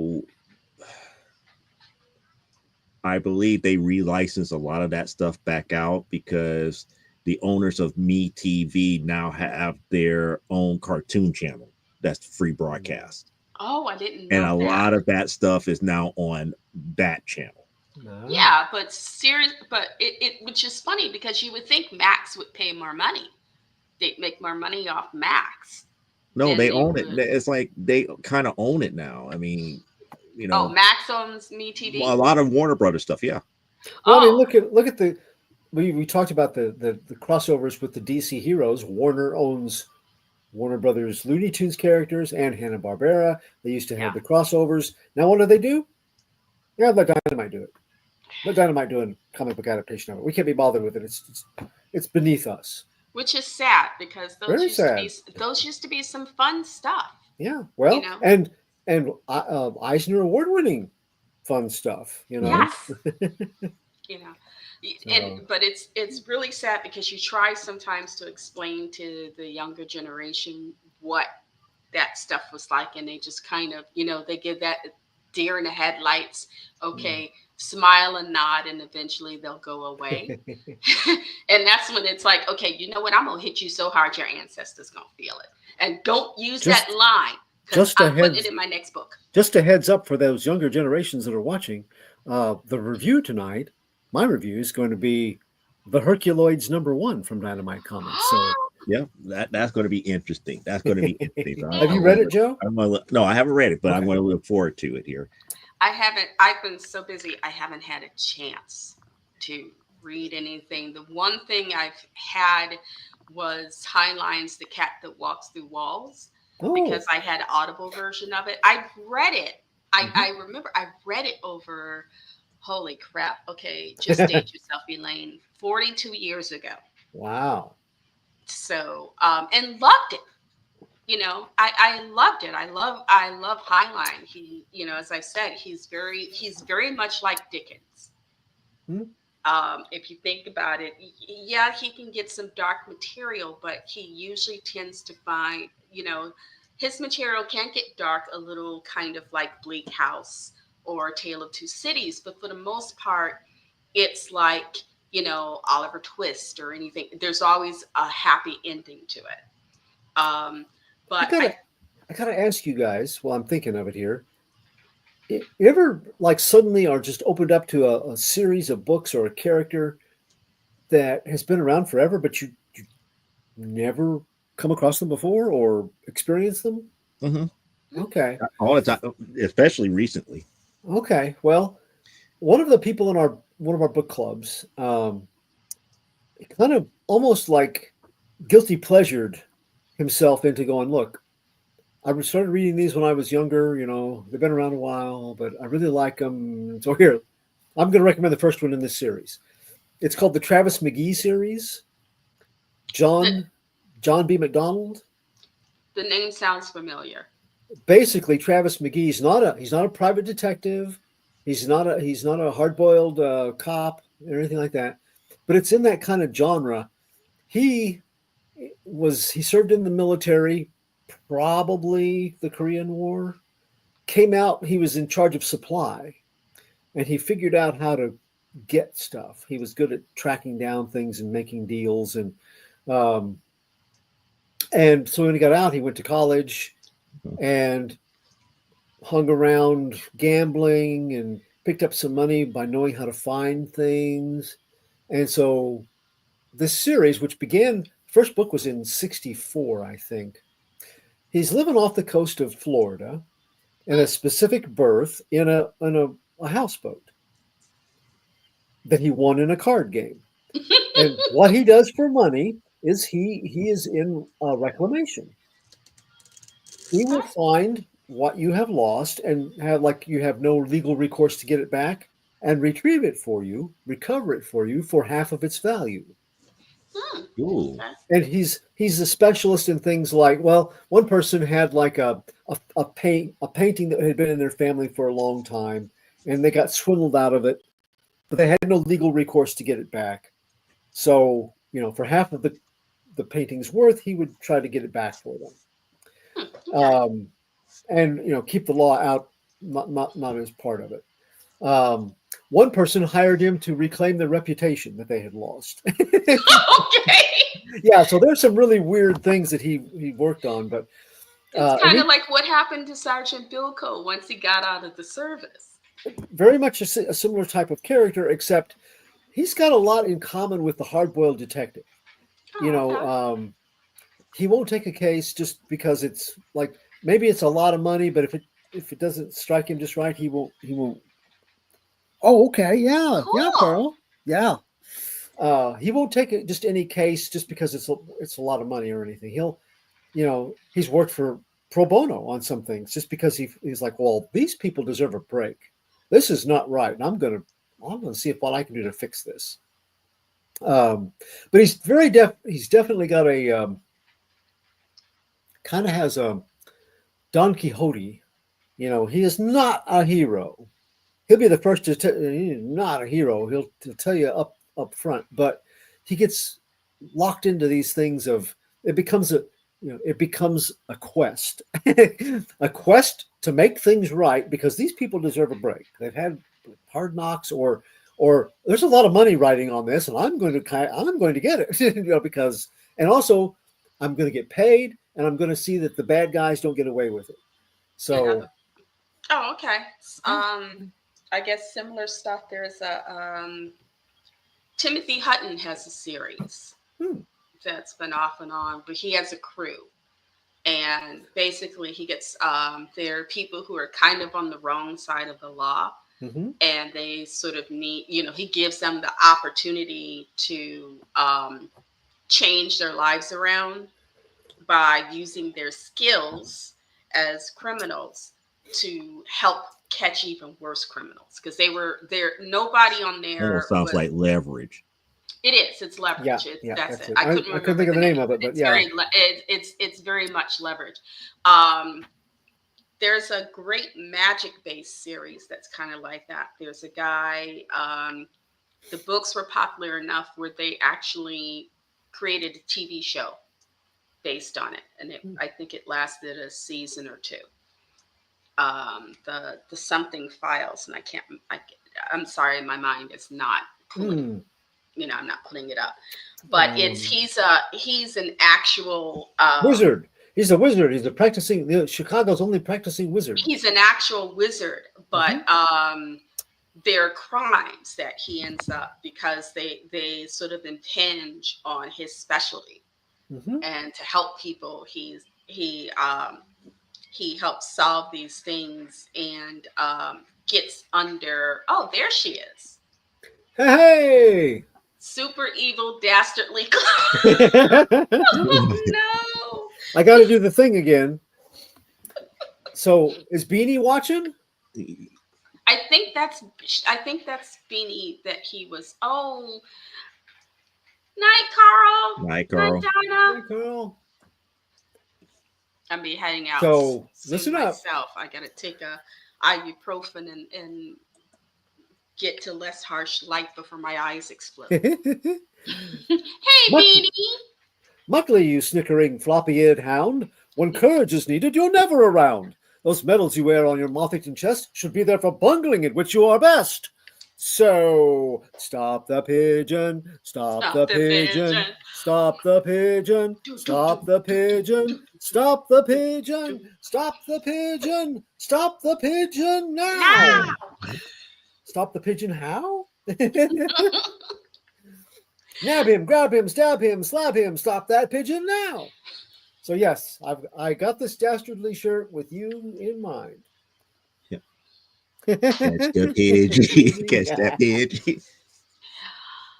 I believe they relicensed a lot of that stuff back out because the owners of Me TV now have their own cartoon channel that's free broadcast, oh, I didn't and know a that. lot of that stuff is now on that channel. No. Yeah, but serious, but which is funny because you would think Max would pay more money. They'd make more money off Max No, than they they own it. would. It's like they kind of own it now. I mean, you Oh, know, Max owns Me a TV. lot of Warner Brothers stuff. Yeah. Well, I mean, Oh, look at the we talked about the crossovers with the DC heroes. Warner owns Warner Brothers Looney Tunes characters and Hanna Barbera. They used to yeah. have the crossovers. Now what do? Yeah, let Dynamite do it. Let Dynamite do a comic book adaptation of it. We can't be bothered with it. It's beneath us. Which is sad because Very sad. those used to be some fun stuff. Yeah. You Well, know. and Eisner Award winning fun stuff. You know. Yes. You know. And So, but it's really sad because you try sometimes to explain to the younger generation what that stuff was like, and they just kind of, they give that deer in the headlights. yeah. Okay, smile and nod, and eventually they'll go away. And that's when it's like, okay, you know what? I'm gonna hit you so hard your ancestors gonna feel it. And don't use that just line because just a I'm putting it heads in my next book. just a heads up for those younger generations that are watching. The review tonight, my review is going to be the Herculoids #1 from Dynamite Comics. So, Yeah, that's going to be interesting. That's going to be interesting. So have you read it, Joe? no, I haven't read it, but I'm Okay. going to look forward to it here. I haven't. I've been so busy. I haven't had a chance to read anything. The one thing I've had was Heinlein's The Cat That Walks Through Walls Oh, because I had an Audible version of it. I've read it. I, Mhm. I remember I read it over. Holy crap! Okay, just date yourself, Elaine. 42 years ago. wow. So and loved it. I loved it. I love Highline. He, as I said, he's very much like Dickens. Hmm. If you think about it, yeah, he can get some dark material, but he usually tends to find, his material can get dark a little, kind of like Bleak House or Tale of Two Cities, but for the most part, it's like, Oliver Twist or anything. There's always a happy ending to it. I But I gotta, I gotta ask you guys while I'm thinking of it here. You ever like suddenly are just opened up to a series of books or a character that has been around forever, but you never come across them before or experienced them? Hmm. Okay, All the time, especially recently. okay. Well, one of the people in our one of our book clubs, kind of almost like guilty pleasured himself into going, look, I started reading these when I was younger. They've been around a while, but I really like them. So here, I'm going to recommend the first one in this series. It's called the Travis McGee series. the, John B. McDonald. the name sounds familiar. Basically, Travis McGee's not a private detective. He's not a hard boiled cop or anything like that. But it's in that kind of genre. He he served in the military, probably the Korean War. Came out. He was in charge of supply, and he figured out how to get stuff. He was good at tracking down things and making deals, um, and so when he got out, he went to college and hung around gambling and picked up some money by knowing how to find things. And so this series, which began, first book was in '64, I think. He's living off the coast of Florida in a specific berth in a houseboat that he won in a card game. And what he does for money is he is in reclamation. He will find what you have lost and have like you have no legal recourse to get it back and retrieve it for you, recover it for you for half of its value. Hmm. Ooh. Okay. And he's a specialist in things like, well, one person had like a painting that had been in their family for a long time and they got swindled out of it, but they had no legal recourse to get it back. So, for half of the painting's worth, he would try to get it back for them. Hmm. Okay. Um, and keep the law out, not as part of it. One person hired him to reclaim the reputation that they had lost. Okay. Yeah, so there's some really weird things that he worked on, but It's and kind he of like what happened to Sergeant Bilko once he got out of the service. very much a similar type of character, except he's got a lot in common with the hard-boiled detective. You Oh, know, okay. he won't take a case just because it's like maybe it's a lot of money, but if it doesn't strike him just right, he won't. Oh, okay, yeah, yeah, Cool. Carl, yeah. He won't take just any case just because it's a lot of money or anything. He's worked for pro bono on some things just because he's like, well, these people deserve a break. This is not right, and I'm gonna see if what I can do to fix this. Um, but he's definitely got a kind of has a Don Quixote. He is not a hero. He'll be the first to tell he's not a hero. He'll tell you up front, but he gets locked into these things of it becomes a quest, a quest to make things right because these people deserve a break. They've had hard knocks, or there's a lot of money riding on this, and I'm going to get it, because and also I'm going to get paid, and I'm going to see that the bad guys don't get away with it. And So oh, okay. yeah. I guess similar stuff. There's a Timothy Hutton has a series Hmm. that's been off and on, but he has a crew. And basically, he gets there are people who are kind of on the wrong side of the law, Mm-hmm. and they sort of need, he gives them the opportunity to change their lives around by using their skills as criminals to help catch even worse criminals because they were there. Nobody on there Almost sounds was. like leverage. It is. It's Yeah, leverage. yeah, That's that's it. it. I I, couldn't I couldn't remember think of the the name name, of but it, but it's yeah. it's very much leverage. Um, there's a great magic based series that's kind of like that. There's a guy. The books were popular enough where they actually created a TV show based on it, and I think it lasted a season or two. The something files, and I'm sorry, my mind is not pulling Mm. I'm not putting it up, but he's an actual wizard. He's a wizard. He's a practicing. Chicago's only practicing wizard. He's an actual wizard, but there are crimes that he ends up because they sort of impinge on his specialty, and to help people, he helps solve these things and gets under. Oh, there she is. Hey. Super evil, dastardly. Oh, no. I got to do the thing again. So is Beanie watching? I think that's Beanie that he was. Oh, night, Carl. Night, Carl. Night, Donna. Hey, Carl. I'm be heading out. So soon listen up. myself. I gotta take a ibuprofen and get to less harsh light before my eyes explode. Hey, Beanie. Muckley, you snickering floppy-eared hound. When courage is needed, you're never around. Those medals you wear on your moth-eaten chest should be there for bungling, at which you are best. So, stop the pigeon, stop the pigeon, stop the pigeon, stop the pigeon, stop the pigeon, stop the pigeon, stop the pigeon now. Stop the pigeon how? Nab him, grab him, stab him, slap him, stop that pigeon now. So yes, I got this dastardly shirt with you in mind. Yep. Catch the pigeon. Catch that pigeon.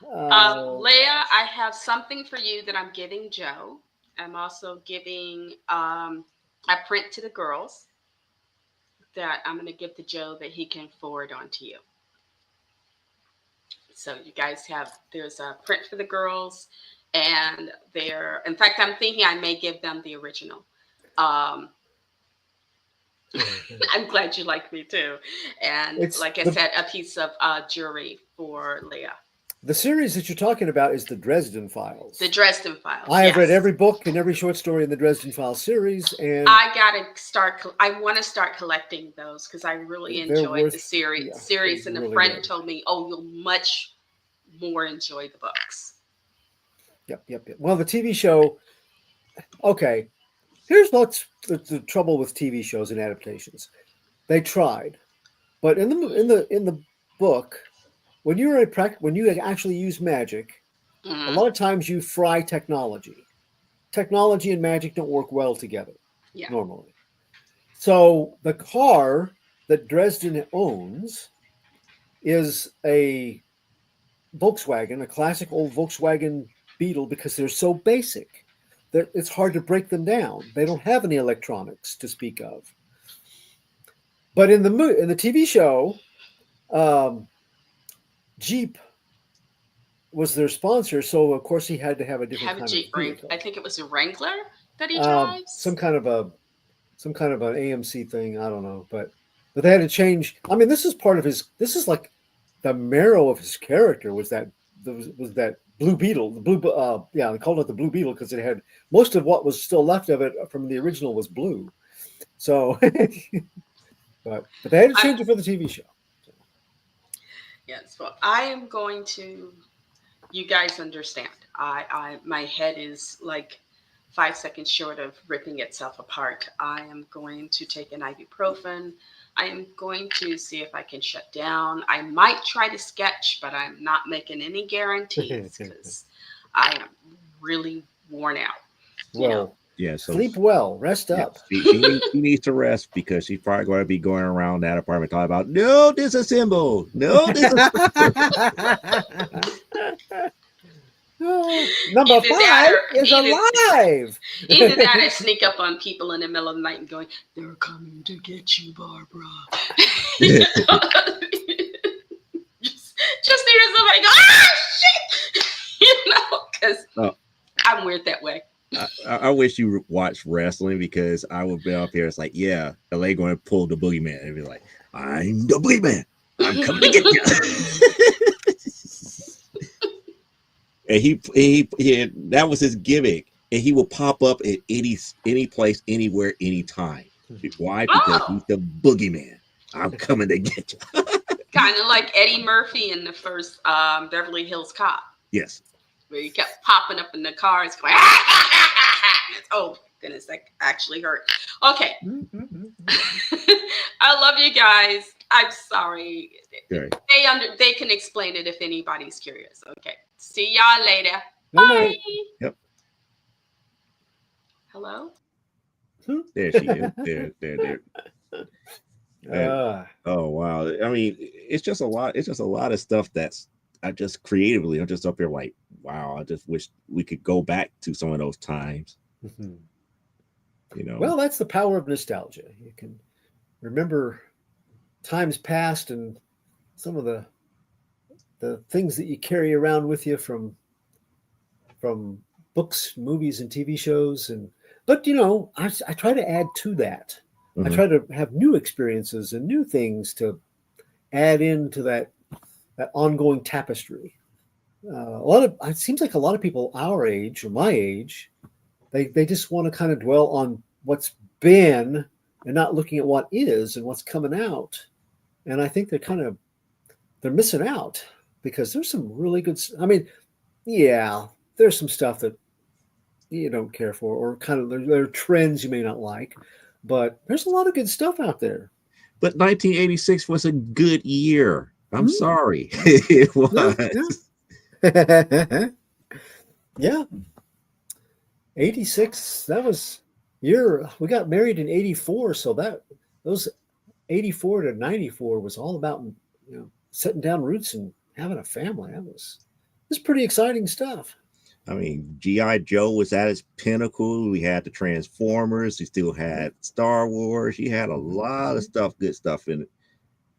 Leah, I have something for you that I'm giving Joe. I'm also giving a print to the girls that I'm going to give to Joe that he can forward on to you. So you guys there's a print for the girls, and in fact, I'm thinking I may give them the original. I'm glad you like me too. And like I said, a piece of jewelry for Leah. The series that you're talking about is the Dresden Files. The Dresden Files. I have read every book and every short story in the Dresden Files series, and I want to start collecting those because I really enjoyed the series, and a friend told me, "Oh, you'll much more enjoy the books." Yep. Well, the TV show. Okay, here's what's the trouble with TV shows and adaptations. They tried, but in the book. When you actually use magic, a lot of times you fry technology. Technology and magic don't work well together normally. So the car that Dresden owns is a Volkswagen, a classic old Volkswagen Beetle, because they're so basic. It's hard to break them down. They don't have any electronics to speak of. But in the TV show, Jeep was their sponsor, so of course he had to have a different kind of vehicle. I think it was a Wrangler that he drives. Some kind of an AMC thing. I don't know, but they had to change. I mean, this is part of his. This is like the marrow of his character. Was that Blue Beetle? The blue. They called it the Blue Beetle because it had most of what was still left of it from the original was blue. So, but they had to change it for the TV show. Yes, well, I am going to. You guys understand. My head is like 5 seconds short of ripping itself apart. I am going to take an ibuprofen. I am going to see if I can shut down. I might try to sketch, but I'm not making any guarantees because I am really worn out. Well, yeah. So sleep well, rest up. She needs to rest because she's probably going to be going around that apartment talking about no disassemble, no disassemble. Number 5 is alive. Either that or sneak up on people in the middle of the night and going, "They're coming to get you, Barbara." just hear somebody go, "Ah, shit!" Because I'm weird that way. I wish you watched wrestling because I would be up here. It's like, yeah, LA going to pull the boogeyman and be like, "I'm the boogeyman. I'm coming to get you." And he that was his gimmick, and he will pop up at any place, anywhere, anytime. Why? Because he's the boogeyman. I'm coming to get you. Kind of like Eddie Murphy in the first Beverly Hills Cop. Yes. where you kept popping up in the cars going, oh goodness, that actually hurt. Okay. I love you guys. I'm sorry. Okay. They can explain it if anybody's curious. Okay. See y'all later. Night Bye. night. Yep. Hello? There she is. There. And, Ah, oh wow. I mean, it's just a lot. It's just a lot of stuff that's I just creatively. I'm just up here like, wow. I just wish we could go back to some of those times. mhm. You know. Well, that's the power of nostalgia. You can remember times past and some of the things that you carry around with you from books, movies, and TV shows. And but I try to add to that. I Mhm. try to have new experiences and new things to add into that ongoing tapestry. It seems like a lot of people our age or my age, they just want to kind of dwell on what's been and not looking at what is and what's coming out. And I think they're missing out because there's some really good. I mean, yeah, there's some stuff that you don't care for, or kind of there are trends you may not like, but there's a lot of good stuff out there. But 1986 was a good year. I'm Mm, sorry. It yeah, was. yeah, yeah. 86. That was year we got married in 84, so those 84 to 94 was all about setting down roots and having a family. It was pretty exciting stuff. I mean, G.I. Joe was at its pinnacle. We had the Transformers. We still had Star Wars. You had a lot of stuff, good stuff in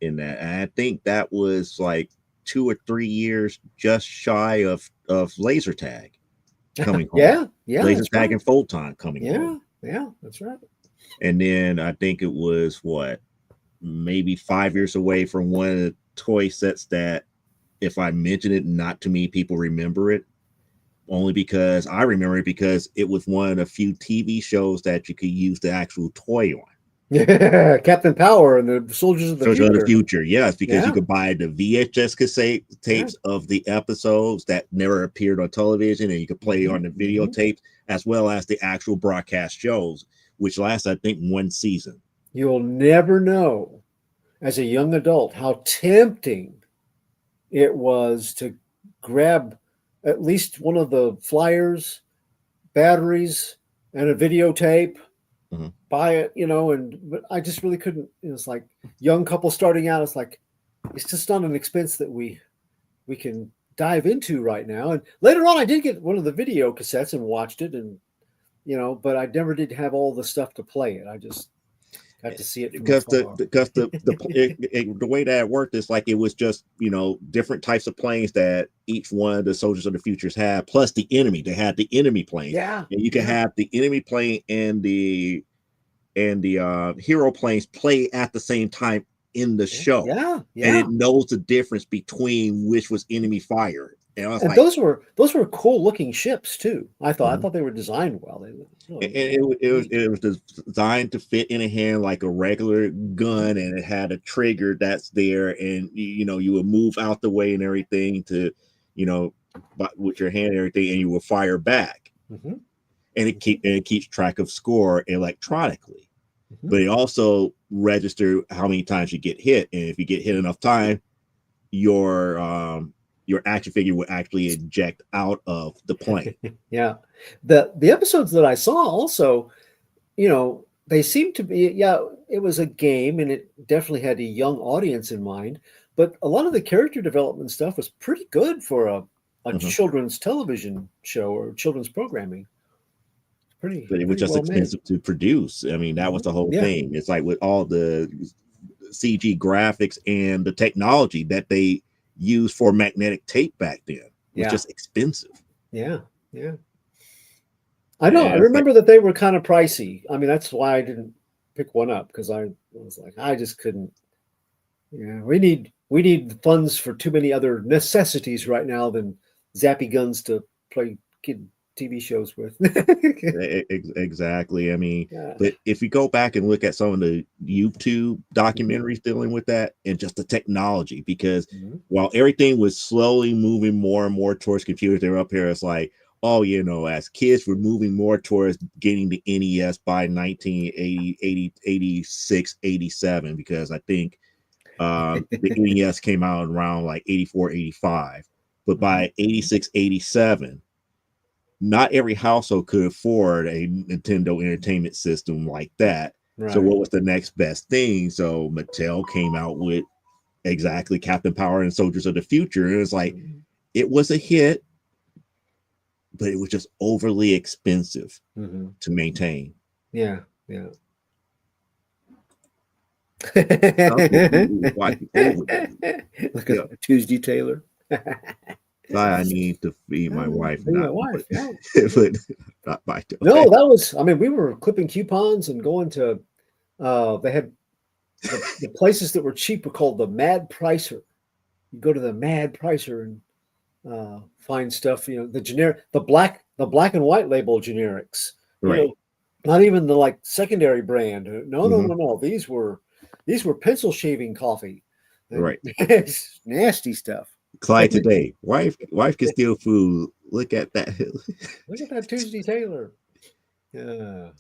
that. And I think that was like 2 or 3 years just shy of laser tag coming home. Yeah, Laser that's tag right. and photon coming Yeah, home. yeah, that's right. And then I think it was what, maybe 5 years away from one of the toy sets that if I mention it, not too many people remember it. Only because I remember it because it was one of the few TV shows that you could use the actual toy on. Yeah, Captain Power and the Soldiers of the Soldier of the Future. Future, yes, because you Yeah, could buy the VHS cassette yeah. tapes of the episodes that never appeared on television, and you could play on the Mhm. videotape as well as the actual broadcast shows, which lasts, I think, one season. You'll never know as a young adult how tempting it was to grab at least one of the flyers, batteries, and a videotape, Mhm. buy it, but I just really couldn't. It's like young couple starting out. It's like it's just not an expense that we can dive into right now. And later on, I did get one of the video cassettes and watched it, and but I never did have all the stuff to play it. I just got to see it from Because afar. the way that it worked is like it was just different types of planes that each one of the Soldiers of the Futures had, plus the enemy. They had the enemy planes, Yeah, and you can yeah, have the enemy plane and the hero planes play at the same time in the show, yeah, and yeah. it knows the difference between which was enemy fire. And I was And like, those were cool looking ships too. I mhm. thought they were designed well. They looked And really it was neat. it was designed to fit in a hand like a regular gun, and it had a trigger that's there, and you would move out the way and everything to, you know, but with your hand and everything, and you will fire back, Mhm, and it keeps track of score electronically. mhm. But it also registers how many times you get hit, and if you get hit enough time, your your action figure will actually eject out of the plane. Yeah, the episodes that I saw also, they seemed to be, yeah, it was a game and it definitely had a young audience in mind, but a lot of the character development stuff was pretty good for a Mhm. children's television show or children's programming. Pretty But it was pretty just well made. expensive to produce. I mean, that was the whole Yeah, thing. It's like with all the CG graphics and the technology that they used for magnetic tape back then was yeah, just expensive. yeah, yeah. I know. I And it's like, remember that they were kind of pricey. I mean, that's why I didn't pick one up because I was like, I just couldn't. Yeah, we need funds for too many other necessities right now than zappy guns to play kid TV shows with. Exactly. I mean, Yeah. but if you go back and look at some of the YouTube Mm-hmm. documentaries dealing with that and just the technology, because Mhm. while everything was slowly moving more and more towards computers, they were up here. It's like, oh, as kids, we're moving more towards getting the NES by 1980, 86, 87, because I think the NES came out around like 84, 85. But by 86, 87, not every household could afford a Nintendo Entertainment System like that. So Right. what was the next best thing? So Mattel came out with exactly Captain Power and Soldiers of the Future. And it's like Mhm. it was a hit, but it was just overly expensive Mhm. to maintain. Yeah. Yeah. Something we were watching overdue. Look Yeah, at Tuesday Taylor. I need to feed my wife, Be my not wife. but, Yeah. but not by the No, way. that was. I mean, we were clipping coupons and going to. They had the places that were cheap were called the Mad Pricer. You go to the Mad Pricer and find stuff. The generic, the black and white label generics. You Right. know, not even the like secondary brand. No, no, Mm-hmm. no, no. These were pencil shaving coffee, and Right. it's nasty stuff. Clyde today. Wife can steal food. Look at that. Look at that Tuesday Taylor. Yeah,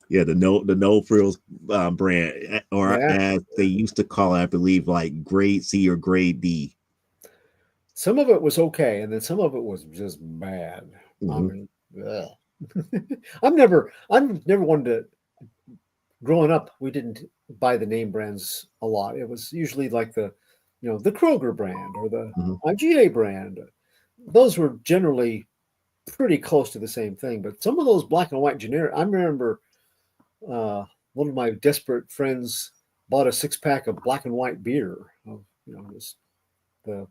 Yeah, the no frills brand, or yeah. as they used to call it, I believe, like grade C or grade D. Some of it was okay, and then some of it was just bad. I Mm-hmm. mean, ugh. I've never wanted to. Growing up, we didn't buy the name brands a lot. It was usually like the Kroger brand or the Mm-hmm. IGA brand. Those were generally pretty close to the same thing. But some of those black and white generic, I remember uh, one of my desperate friends bought a 6-pack of black and white beer. Just the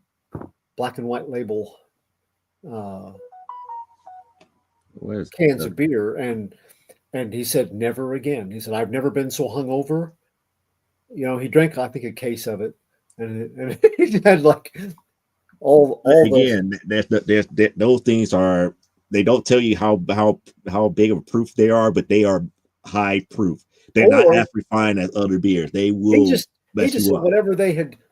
black and white label uh, Where's cans the of beer, and he said never again. He said I've never been so hungover. He drank I think a case of it, and he had like all the again? Those things are, they don't tell you how big of a proof they are, but they are high proof. They're not or as refined as other beers. They he will just he mess just you said up.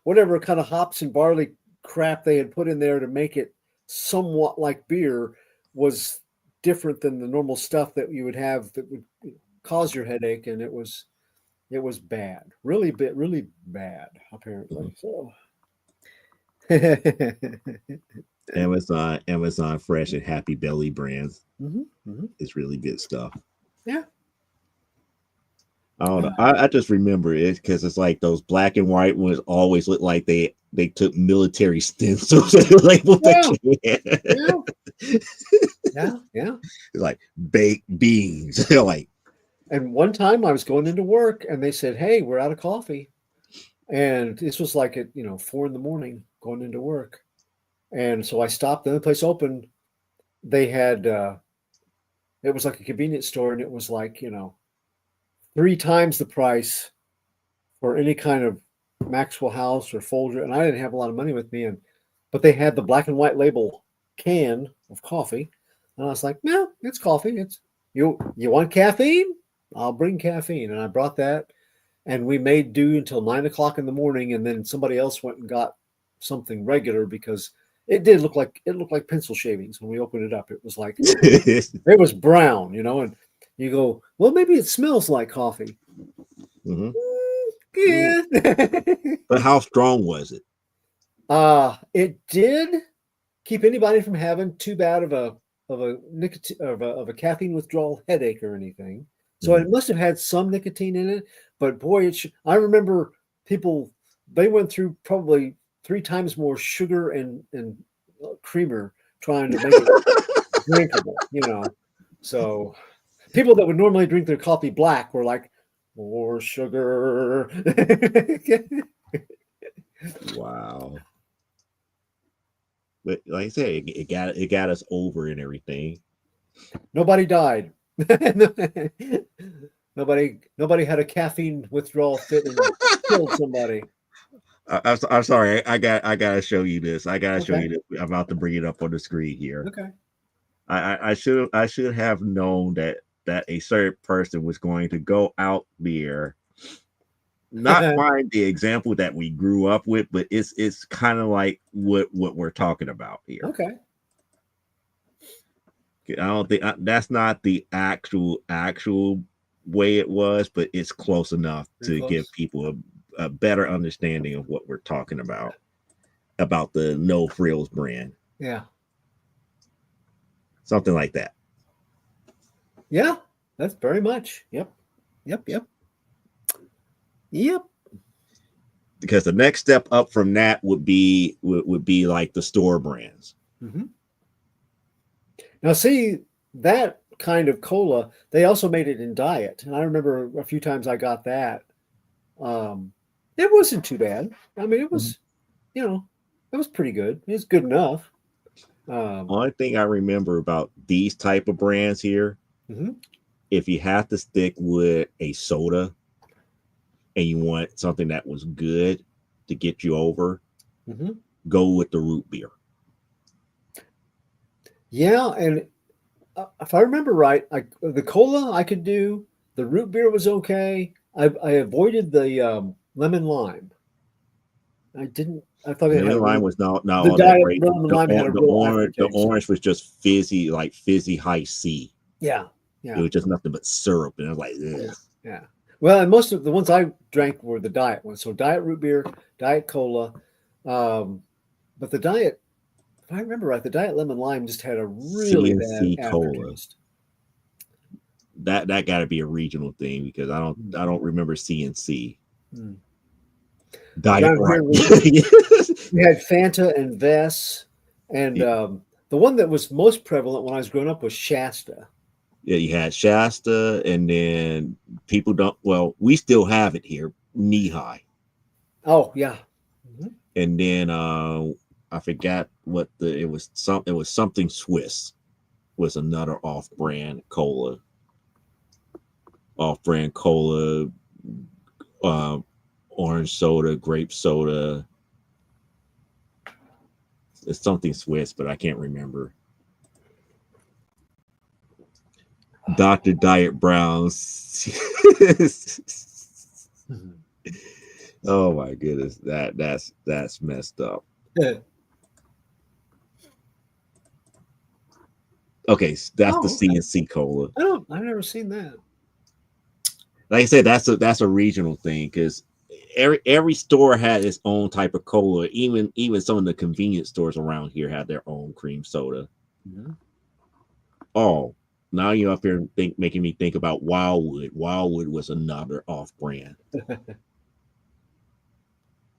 whatever kind of hops and barley crap they had put in there to make it somewhat like beer was different than the normal stuff that you would have that would cause your headache, and it was bad, really bad apparently. Mhm. So Amazon Fresh and Happy Belly brands hmm hmm is really good stuff. yeah. I don't know. I just remember it because it's like those black and white ones always look like they took military stencils and labeled the Yeah, can. yeah, yeah, yeah. It's like baked beans. They're like, And one time I was going into work and they said, "Hey, we're out of coffee." And this was like at 4 in the morning going into work. And so I stopped. The only place open, they had it was like a convenience store, and it was like 3 times the price for any kind of Maxwell House or Folger. And I didn't have a lot of money with me, but they had the black and white label can of coffee, and I was like, "No, it's coffee. It's you want caffeine? I'll bring caffeine." And I brought that, and we made do until 9 o'clock in the morning, and then somebody else went and got something regular because it looked like pencil shavings when we opened it up. It was like it was brown, and you go, well, maybe it smells like coffee. mhm. Yeah. But how strong was it? It did keep anybody from having too bad of a nicotine of a caffeine withdrawal headache or anything. So Mhm. it must have had some nicotine in it, but boy, I remember people they went through probably 3 times more sugar and creamer trying to make it drinkable. So people that would normally drink their coffee black were like, more sugar. Wow. But like I said, it got us over and everything. Nobody died. Nobody had a caffeine withdrawal fit and killed somebody. I'm sorry. I gotta show you this. I gotta show Okay. you this. I'm about to bring it up on the screen here. Okay. I should have known that a certain person was going to go out there, not find the example that we grew up with, but it's kind of like what we're talking about here. Okay. I don't think that's not the actual way it was, but it's close enough Pretty to give close. people a better understanding of what we're talking about the No Frills brand, Yeah. something like that. Yeah. That's very much. Yep. Yep. Yep. Yep. Because the next step up from that would be like the store brands. Mm-hmm. Now, see, that kind of cola, they also made it in diet. And I remember a few times I got that. It wasn't too bad. I mean, it was, you know, it was pretty good. It was good enough. Only thing I remember about these type of brands here, Mm-hmm. if you have to stick with a soda and you want something that was good to get you over, Mm-hmm. go with the root beer. Yeah, and if I remember right, the cola I could do. The root beer was okay. I avoided the lemon lime. I didn't. I thought it had a Lemon lime really, was not the all that diet great. lemon lime had a real The aftertaste. orange was just fizzy, like fizzy high C. Yeah, It yeah, was just nothing but syrup, and I was like, yeah, ugh. yeah. Well, and most of the ones I drank were the diet ones. So diet root beer, diet cola, but the diet, if I remember right, the diet lemon lime just had a really bad CNC cola. aftertaste. That got to be a regional thing because I don't remember CNC. Hmm. Diet Around right. here, we had Fanta and Vess, and the one that was most prevalent when I was growing up was Shasta. Yeah, you had Shasta, and then people don't. Well, we still have it here, knee high, Oh yeah. Mhm. and then I forgot what it was. It was something Swiss was another off-brand cola. Off-brand cola, orange soda, grape soda. It's something Swiss, but I can't remember. Dr. Diet Brown's. Mhm. Oh my goodness, that's messed up. Okay, so that's the Oh, okay. CNC cola. I've never seen that. Like I said, that's a regional thing because every store had its own type of cola. Even some of the convenience stores around here had their own cream soda. Mhm. Oh, now you're up here making me think about Wildwood. Wildwood was another off-brand,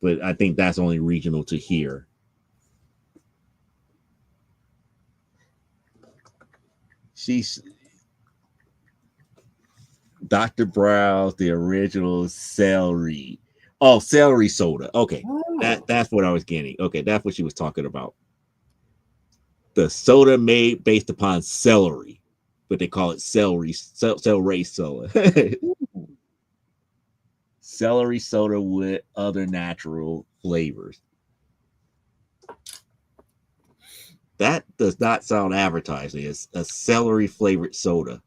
but I think that's only regional to here. She's Dr. Brown's, the original celery. Oh, celery soda. Okay, Oh, that's what I was getting. Okay, that's what she was talking about. The soda made based upon celery, but they call it celery soda. Celery soda with other natural flavors. That does not sound advertising. It's a celery flavored soda.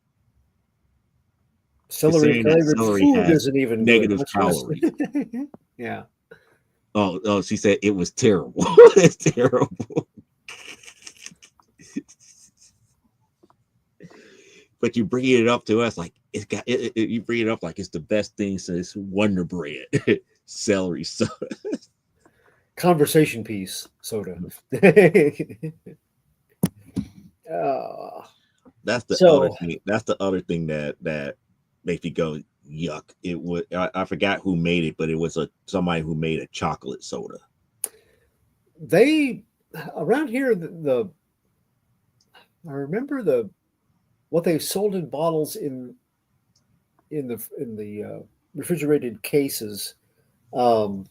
celery Considering that flavored celery food has isn't even good, negative much less. calories. Yeah. Oh, she said it was terrible. It's terrible. But you bring it up to us like it's got you bring it up like it's the best thing since Wonder Bread. Celery soda. Conversation piece soda. uh, That's the other so thing. That's the other thing that makes me go yuck. It was I forgot who made it, but it was somebody who made a chocolate soda. they around here I remember what they sold in bottles in the refrigerated cases. I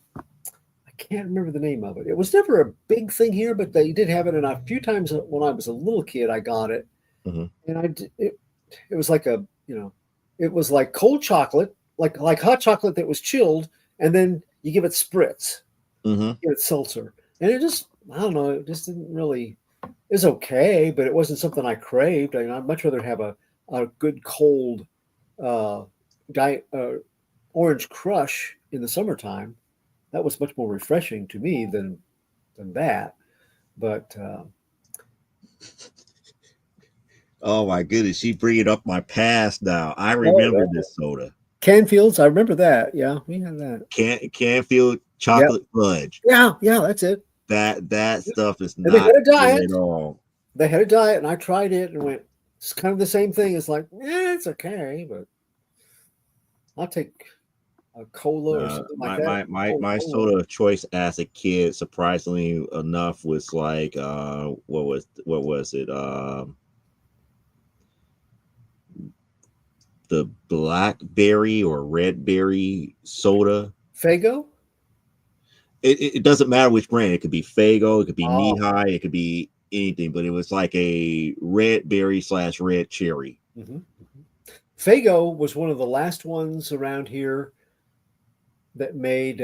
can't remember the name of it. It was never a big thing here, but they did have it, and a few times when I was a little kid, I got it, Mm-hmm. and it was like it was like cold chocolate, like hot chocolate that was chilled, and then you give it spritz, Mm-hmm. give it seltzer, and it just I don't know, it just didn't really. is okay, but it wasn't something I craved. I mean, I'd much rather have a good cold uh, diet orange crush in the summertime. That was much more refreshing to me than that. But Oh my goodness, she bringing up my past now. I oh, remember this soda. Canfields, I remember that. Yeah, we had that. Canfield Yep. chocolate fudge. Yeah, yeah, that's it. That stuff is And they not had a good diet. at all. They had a diet, and I tried it and went, it's kind of the same thing. It's like, it's okay, but I'll take a cola or something like My, that. my my Cola, my cola. soda of choice as a kid, surprisingly enough, was like what was it? The blackberry or red berry soda. Fago? It doesn't matter which brand. It could be Fago, it could be Knee Oh. High, it could be anything, but it was like a red berry slash red cherry. Mm-hmm. Fago was one of the last ones around here that made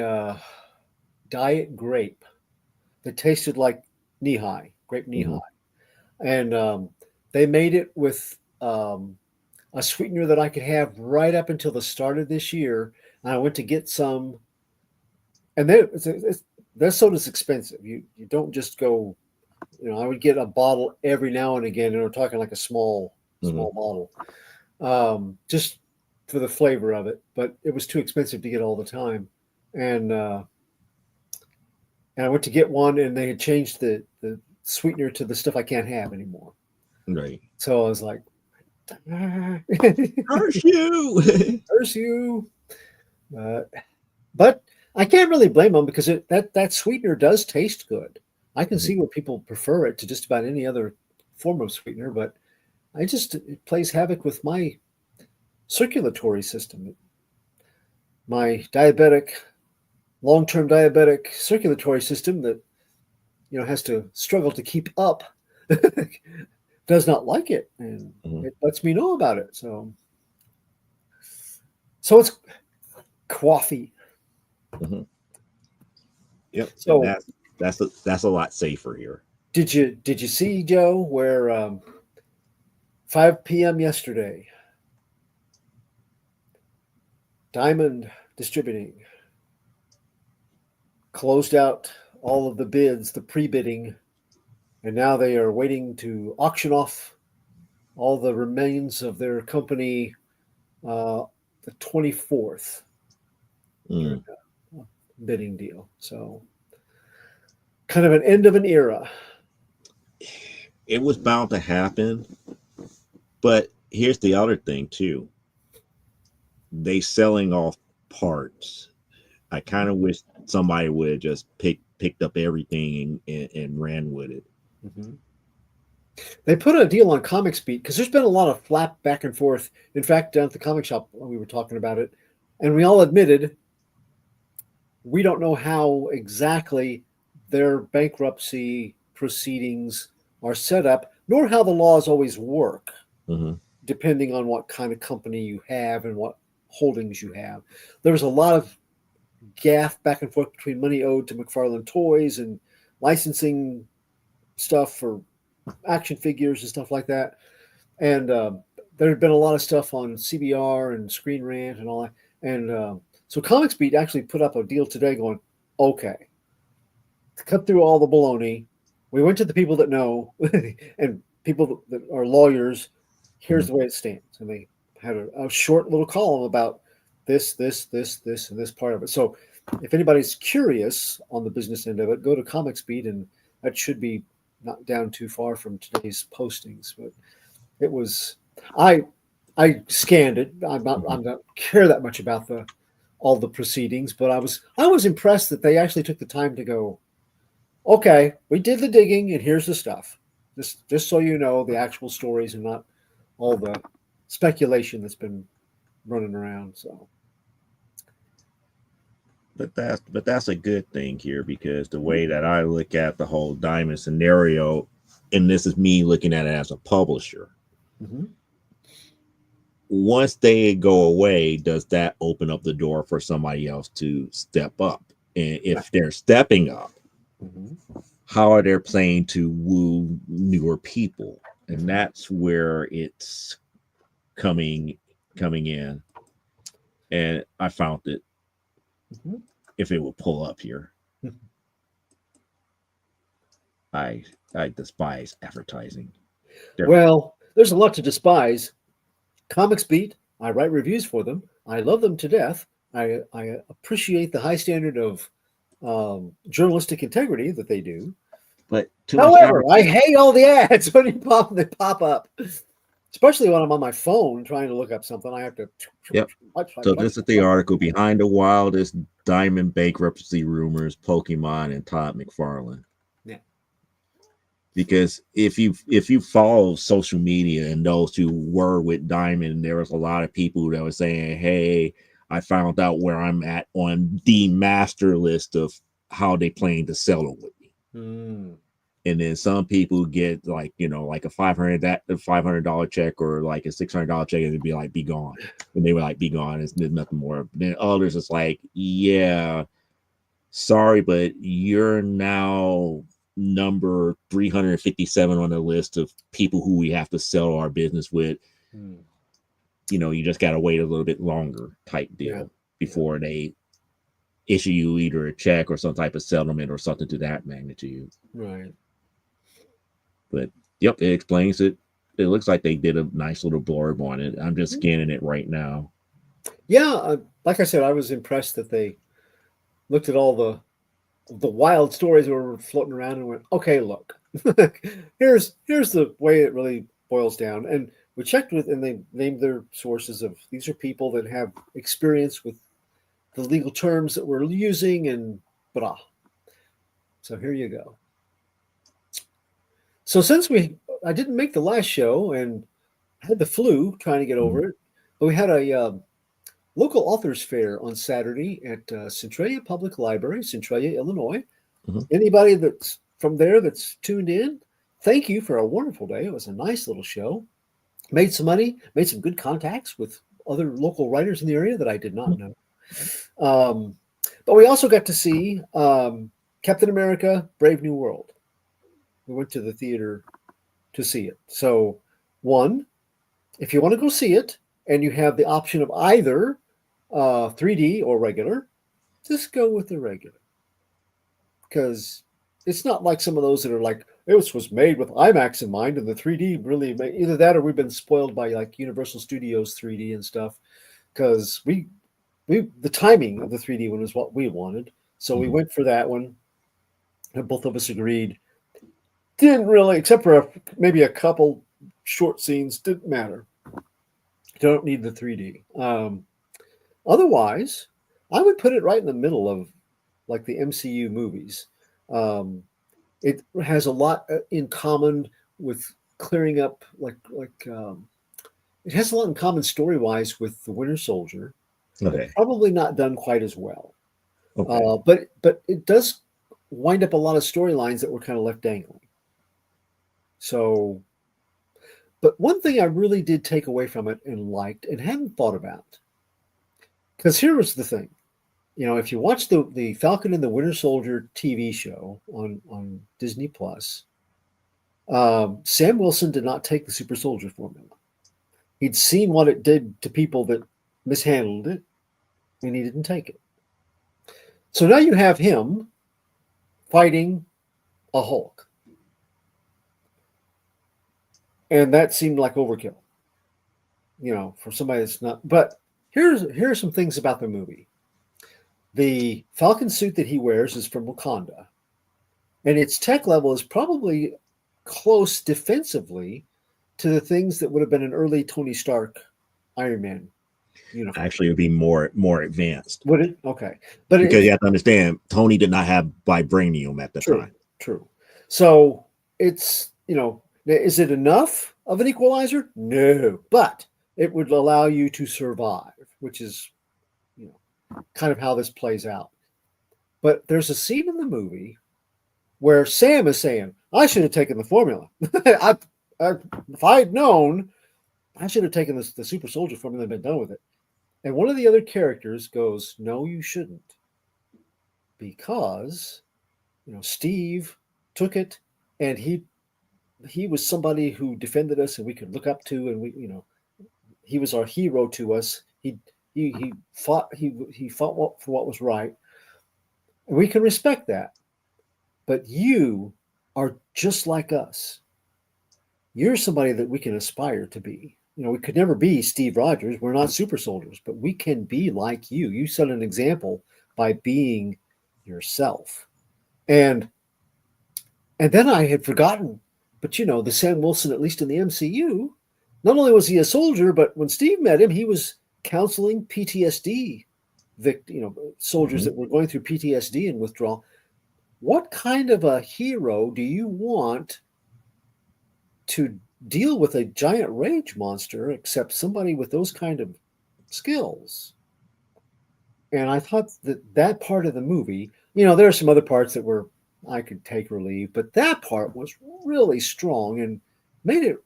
diet grape that tasted like knee high, grape knee Hmm. high. And they made it with a sweetener that I could have right up until the start of this year. And I went to get some, and then their soda's expensive. You don't just go, I would get a bottle every now and again, and we're talking like a small Hmm. bottle, just for the flavor of it. But it was too expensive to get all the time, and and I went to get one, and they had changed the sweetener to the stuff I can't have anymore. Right. So I was like, Curse you. "Curse you!" Uh, but I can't really blame them because that sweetener does taste good. I can Mhm. see where people prefer it to just about any other form of sweetener, but it plays havoc with my circulatory system. My long-term diabetic circulatory system that has to struggle to keep up does not like it, and Mhm. it lets me know about it. So it's coffee. Mhm. Yep, and So that's a lot safer here. did you see, Joe, where 5 p.m. yesterday, Diamond Distributing closed out all of the bids, the pre-bidding, and now they are waiting to auction off all the remains of their company uh, the 24th during Mm. the bidding deal. So kind of an end of an era. It was bound to happen, but here's the other thing too. They selling off parts. I kind of wish somebody would have just picked up everything and ran with it. Mm-hmm. They put a deal on Comics Beat because there's been a lot of flap back and forth. In fact, down at the comic shop, we were talking about it, and we all admitted we don't know how exactly their bankruptcy proceedings are set up, nor how the laws always work, Hmm. depending on what kind of company you have and what holdings you have. There was a lot of gaff back and forth between money owed to McFarlane Toys and licensing stuff for action figures and stuff like that. And there had been a lot of stuff on CBR and Screen Rant and all that. And so Comics Beat actually put up a deal today going, okay, to cut through all the baloney, we went to the people that know and people that are lawyers. Here's Hmm. the way it stands. And they had a short little column about this, and this part of it. So if anybody's curious on the business end of it, go to Comics Beat, and that should be not down too far from today's postings. But it was I I scanned it. Hmm. I'm not care that much about the all the proceedings, but I was impressed that they actually took the time to go, okay, we did the digging and here's the stuff. Just so you know, the actual stories and not all the speculation that's been running around. So But that's a good thing here because the way that I look at the whole diamond scenario, and this is me looking at it as a publisher. mm-hmm. Once they go away, does that open up the door for somebody else to step up? And Yeah. if they're stepping up, Mm-hmm. how are they playing to woo newer people, and that's where it's coming coming in. And I found it, Mhm. if it will pull up here, I I despise advertising. There we go. Well, there's a lot to despise. Comics Beat, I write reviews for them. I love them to death. I appreciate the high standard of journalistic integrity that they do. But too much However, I advertising. hate all the ads when they pop up, especially when I'm on my phone trying to look up something. I have to Yep. swipe, swipe, So swipe, this is the swipe. article behind the wildest diamond bankruptcy rumors, Pokemon and Todd McFarlane. Yeah. Because if you follow social media and those who were with Diamond, there was a lot of people that were saying, "Hey, I found out where I'm at on the master list of how they plan to settle with me." Mm, And then some people get like, like a $500 check or like a $600 check, and it'd be like, "Be gone," and they were like, "Be gone." There's nothing more. Then others is like, "Yeah, sorry, but you're now number 357 on the list of people who we have to sell our business with. mm, You just got to wait a little bit longer," type yeah, deal yeah, before they issue you either a check or some type of settlement or something to that magnitude. right. But yep, it explains it. It looks like they did a nice little blurb on it. I'm just Mm. scanning it right now. Yeah, like I said, I was impressed that they looked at all the wild stories that were floating around and went, okay, look, here's the way it really boils down. And we checked with, and they named their sources of these are people that have experience with the legal terms that we're using, and blah. So here you go. So since I didn't make the last show and had the flu trying to get Mhm. over it, but we had a local authors fair on Saturday at Centralia Public Library, Centralia, Illinois. Mhm. Anybody that's from there that's tuned in, thank you for a wonderful day. It was a nice little show. Made some money, made some good contacts with other local writers in the area that I did not know. Um, but we also got to see Captain America: Brave New World. We went to the theater to see it. So, one, if you want to go see it and you have the option of either 3D or regular, just go with the regular because it's not like some of those that are like it was made with IMAX in mind and the 3D really made, either that or we've been spoiled by like Universal Studios 3D and stuff because we the timing of the 3D one was what we wanted, so we Mhm. went for that one and both of us agreed. Didn't really, except for maybe a couple short scenes, didn't matter. Don't need the 3D. Otherwise, I would put it right in the middle of like the MCU movies. Um, it has a lot in common with clearing up it has a lot in common story wise with the Winter Soldier, but Okay. probably not done quite as well. Okay. But it does wind up a lot of storylines that were kind of left dangling. So, but one thing I really did take away from it and liked and hadn't thought about, because here was the thing. If you watch the Falcon and the Winter Soldier TV show on Disney Plus, Sam Wilson did not take the super soldier formula. He'd seen what it did to people that mishandled it, and he didn't take it. So now you have him fighting a Hulk, and that seemed like overkill. For somebody that's not. But here are some things about the movie. The Falcon suit that he wears is from Wakanda, and its tech level is probably close defensively to the things that would have been an early Tony Stark Iron Man uniform. Actually, it would be more advanced, Would it? Okay, but because it's you have to understand Tony did not have vibranium at the true, time. true. So it's is it enough of an equalizer? No, but it would allow you to survive, which is kind of how this plays out. But there's a scene in the movie where Sam is saying, "I should have taken the formula. I, if I had known, I should have taken the super soldier formula and been done with it." And one of the other characters goes, "No, you shouldn't, because Steve took it, and he was somebody who defended us and we could look up to, and he was our hero to us. He fought for what was right, and we can respect that. But you are just like us. You're somebody that we can aspire to be. We could never be Steve Rogers. We're not super soldiers, but we can be like you. You set an example by being yourself. And then I had forgotten, but the Sam Wilson, at least in the MCU, not only was he a soldier, but when Steve met him, he was counseling PTSD soldiers that were going through PTSD and withdrawal. What kind of a hero do you want to deal with a giant rage monster except somebody with those kind of skills? And I thought that part of the movie, there are some other parts that were I could take or leave, but that part was really strong and made it,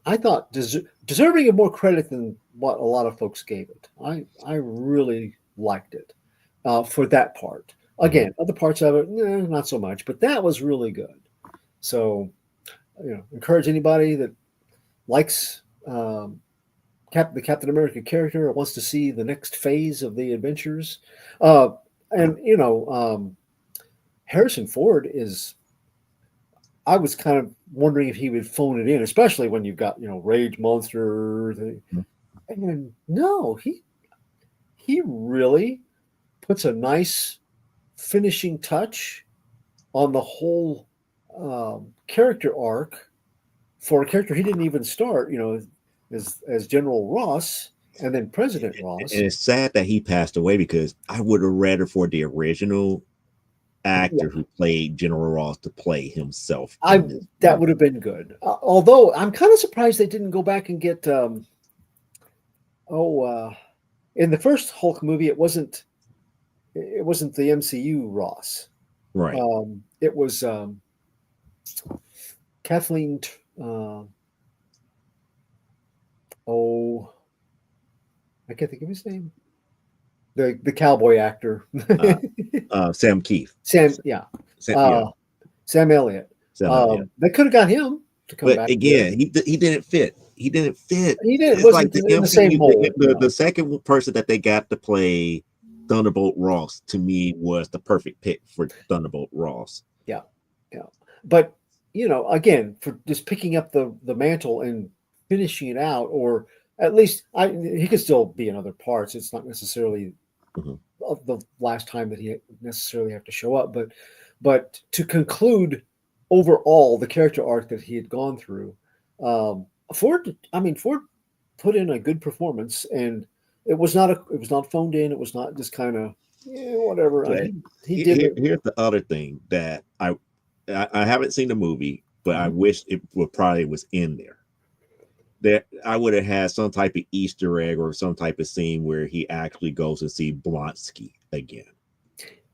I thought deserving of more credit than what a lot of folks gave it. I really liked it for that part. Again, other parts of it, not so much, but that was really good. So, encourage anybody that likes the Captain America character or wants to see the next phase of the adventures. Harrison Ford is. I was kind of wondering if he would phone it in, especially when you've got Rage Monster, and no, he really puts a nice finishing touch on the whole character arc for a character he didn't even start, as General Ross and then President Ross. And it's sad that he passed away because I would have rather for the original actor who played General Ross to play himself. That would have been good. Although I'm kind of surprised they didn't go back and get in the first Hulk movie it wasn't the MCU Ross. Right. It was Kathleen I can't think of his name. The cowboy actor. Sam Keith. Sam Elliott. Elliott. They could have got him to come back. But again, he didn't fit. He didn't fit. He didn't. It's like the same mold. The second person that they got to play Thunderbolt Ross to me was the perfect pick for Thunderbolt Ross. Yeah. But again, for just picking up the mantle and finishing it out, or at least he could still be in other parts. It's not necessarily the last time that he necessarily have to show up, but to conclude overall the character arc that he had gone through, Ford put in a good performance, and it was not phoned in. It was not just kind of whatever. He did. Here's the other thing that I haven't seen the movie, but I wish it probably was in there. That I would have had some type of Easter egg or some type of scene where he actually goes and see Blonsky again.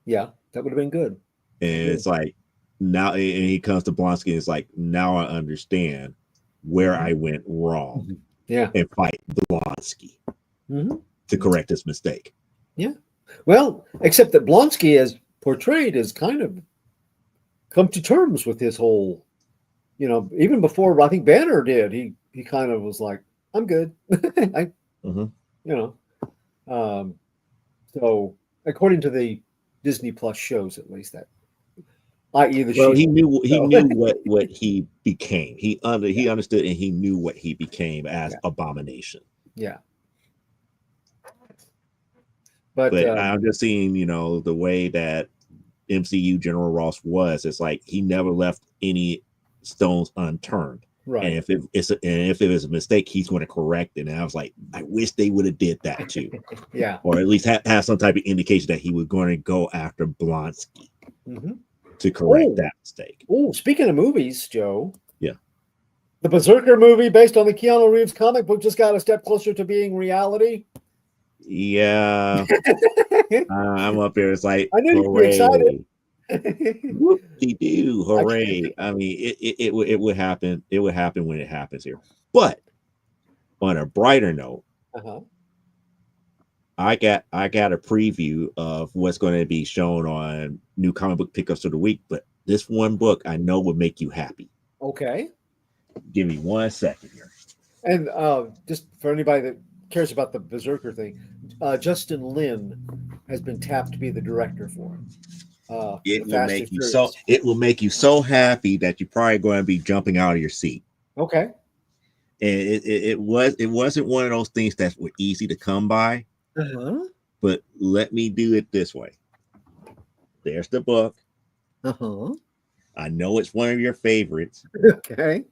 Yeah, that would have been good. And it's like now, and he comes to Blonsky and it's like, now I understand where I went wrong. Yeah. And fight Blonsky to correct his mistake. Yeah. Well, except that Blonsky, as portrayed, has kind of come to terms with his whole, even before I think Banner did, he kind of was like, I'm good. So according to the Disney Plus shows, at least that, i.e. the show. He knew what he became. He understood and he knew what he became as Abomination. Yeah. But I'm just seeing, the way that MCU General Ross was. It's like he never left any stones unturned. Right. And if it was a mistake, he's going to correct it. And I was like, I wish they would have did that too. Yeah. Or at least have some type of indication that he was going to go after Blonsky to correct that mistake. Oh, speaking of movies, Joe. Yeah. The Berserker movie based on the Keanu Reeves comic book just got a step closer to being reality. Yeah. I'm up there. It's like, I knew you'd be excited. Whoop-de-doo, hooray. I mean, it would happen. It would happen when it happens here. But on a brighter note, I got a preview of what's going to be shown on new comic book pickups of the week, but this one book I know will make you happy. Okay. Give me 1 second here. And just for anybody that cares about the Berserker thing, Justin Lin has been tapped to be the director for it. The Fast and Furious. It will make you so happy that you're probably going to be jumping out of your seat. Okay. And it wasn't one of those things that were easy to come by. Uh-huh. But let me do it this way. There's the book. Uh-huh. I know it's one of your favorites. Okay.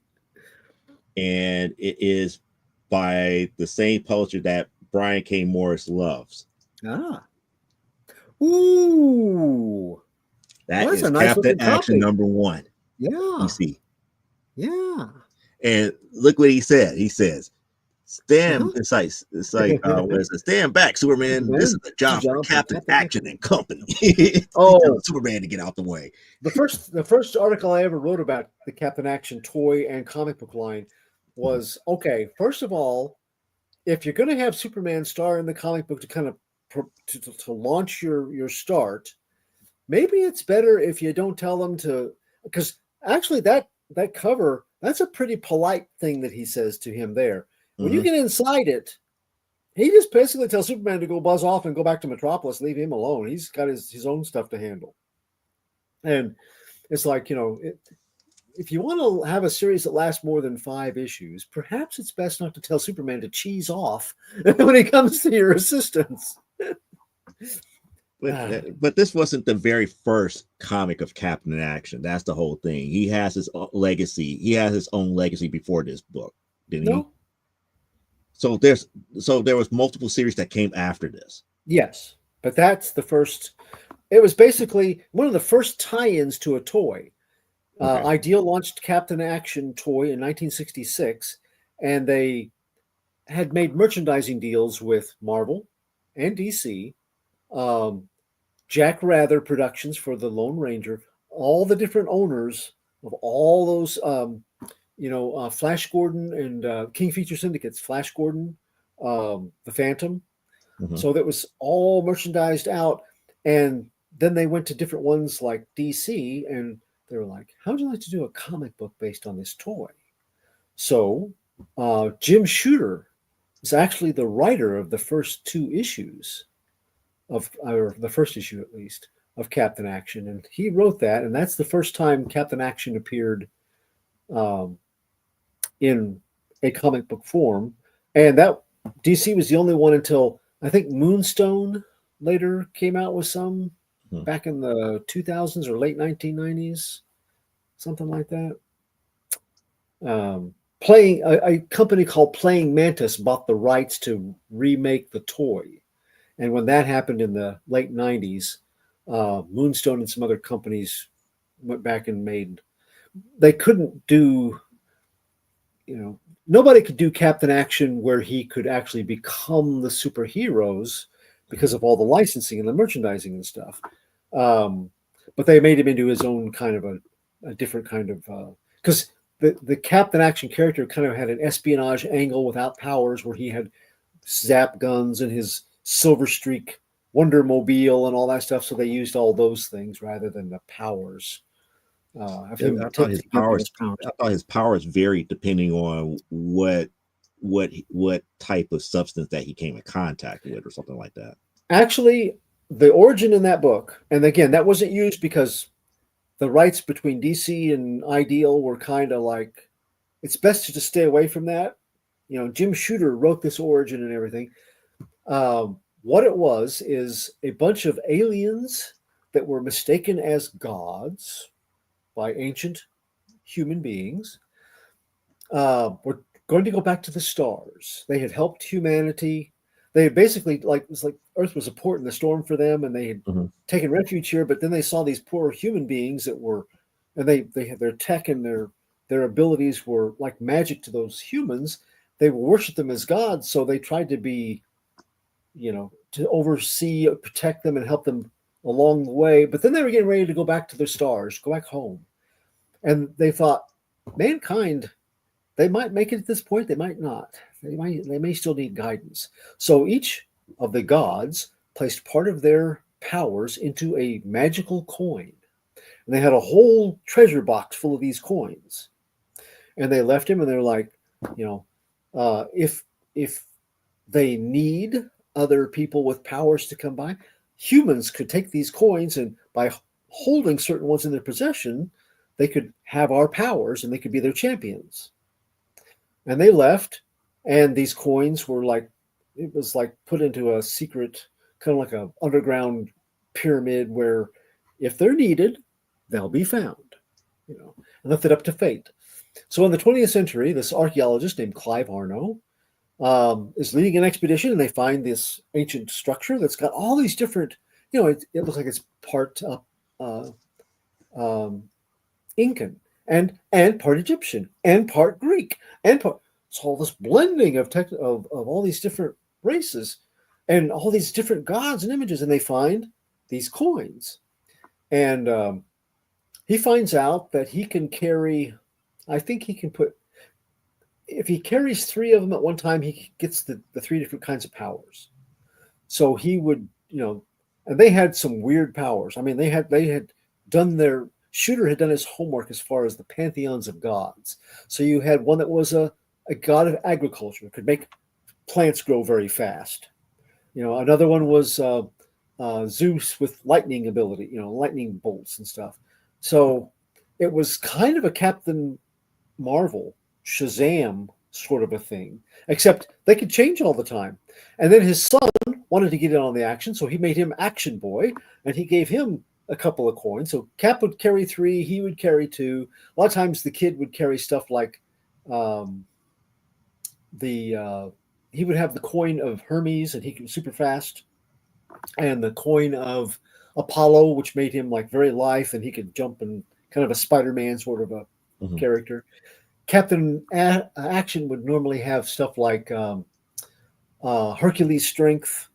And it is by the same publisher that Brian K. Morris loves. Ah. Ooh. That That's is a nice Captain looking Action copy. #1. Yeah. You see. Yeah. And look what he said. He says, Uh-huh. it's like what is it? Stand back, Superman. This is Superman, the this is job for John from Captain Captain Action Action. and Company. Oh, Superman to get out the way. the first article I ever wrote about the Captain Action toy and comic book line was okay. First of all, if you're going to have Superman star in the comic book to kind of to launch your start, maybe it's better if you don't tell them to, because actually that cover, that's a pretty polite thing that he says to him there. When you Mhm. get inside it, he just basically tells Superman to go buzz off and go back to Metropolis, leave him alone. He's got his own stuff to handle. And it's like, if you want to have a series that lasts more than 5 issues, perhaps it's best not to tell Superman to cheese off when he comes to your assistance. But this wasn't the very first comic of Captain Action. That's the whole thing. He has his own legacy. He has his own legacy before this book, didn't he? No? So there was multiple series that came after this. Yes. But that's the first. It was basically one of the first tie-ins to a toy. Okay. Ideal launched Captain Action toy in 1966, and they had made merchandising deals with Marvel and DC, Jack Rather Productions for the Lone Ranger, all the different owners of all those, Flash Gordon and King Feature Syndicates, Flash Gordon, the Phantom. Mhm. So that was all merchandised out. And then they went to different ones like DC, and they were like, how would you like to do a comic book based on this toy? So Jim Shooter is actually the writer of the first 2 issues or the first issue at least, of Captain Action. And he wrote that, and that's the first time Captain Action appeared in a comic book form. And that DC was the only one until I think Moonstone later came out with some back in the 2000s or late 1990s, something like that. Playing a company called Playing Mantis bought the rights to remake the toy. And when that happened in the late 90s, Moonstone and some other companies went back and made. They couldn't do, nobody could do Captain Action where he could actually become the superheroes because of all the licensing and the merchandising and stuff. But they made him into his own kind of a different kind of, because the Captain Action character kind of had an espionage angle without powers, where he had zap guns and his Silver Streak Wondermobile and all that stuff. So they used all those things rather than the powers. I thought his powers varied depending on what type of substance that he came in contact with, or something like that. Actually, the origin in that book, and again, that wasn't used because the rights between DC and Ideal were kind of like, it's best to just stay away from that. Jim Shooter wrote this origin and everything. What it was is a bunch of aliens that were mistaken as gods by ancient human beings. Were going to go back to the stars. They had helped humanity. They had basically, it was like Earth was a port in the storm for them, and they had taken refuge here. But then they saw these poor human beings that were, and they had their tech and their abilities were like magic to those humans. They worshipped them as gods, so they tried to be, to oversee, protect them, and help them along the way. But then they were getting ready to go back to their stars, go back home. And they thought, mankind, they might make it at this point, they might not. They may still need guidance. So each of the gods placed part of their powers into a magical coin. And they had a whole treasure box full of these coins. And they left him, and they're like, you know, if they need other people with powers to come by, humans could take these coins, and by holding certain ones in their possession, they could have our powers and they could be their champions. And they left, and these coins were like, it was like put into a secret, kind of like a underground pyramid where if they're needed, they'll be found, and left it up to fate. So in the 20th century, this archaeologist named Clive Arno is leading an expedition, and they find this ancient structure that's got all these different, it looks like it's part uh, um, Incan and part Egyptian and part Greek and part. It's all this blending of all these different races and all these different gods and images, and they find these coins, and he finds out that he can carry. I think he can put. If he carries three of them at one time, he gets the three different kinds of powers. So he would, and they had some weird powers. I mean, they had done their Shooter had done his homework as far as the pantheons of gods. So you had one that was a god of agriculture, could make plants grow very fast. Another one was Zeus with lightning ability, lightning bolts and stuff. So it was kind of a Captain Marvel, Shazam sort of a thing, except they could change all the time. And then his son wanted to get in on the action, so he made him Action Boy, and he gave him a couple of coins. So Cap would carry three, he would carry two. A lot of times the kid would carry stuff like he would have the coin of Hermes, and he was super fast, and the coin of Apollo, which made him like very lithe, and he could jump, and kind of a Spider-Man sort of a character. Captain Action would normally have stuff like Hercules' strength,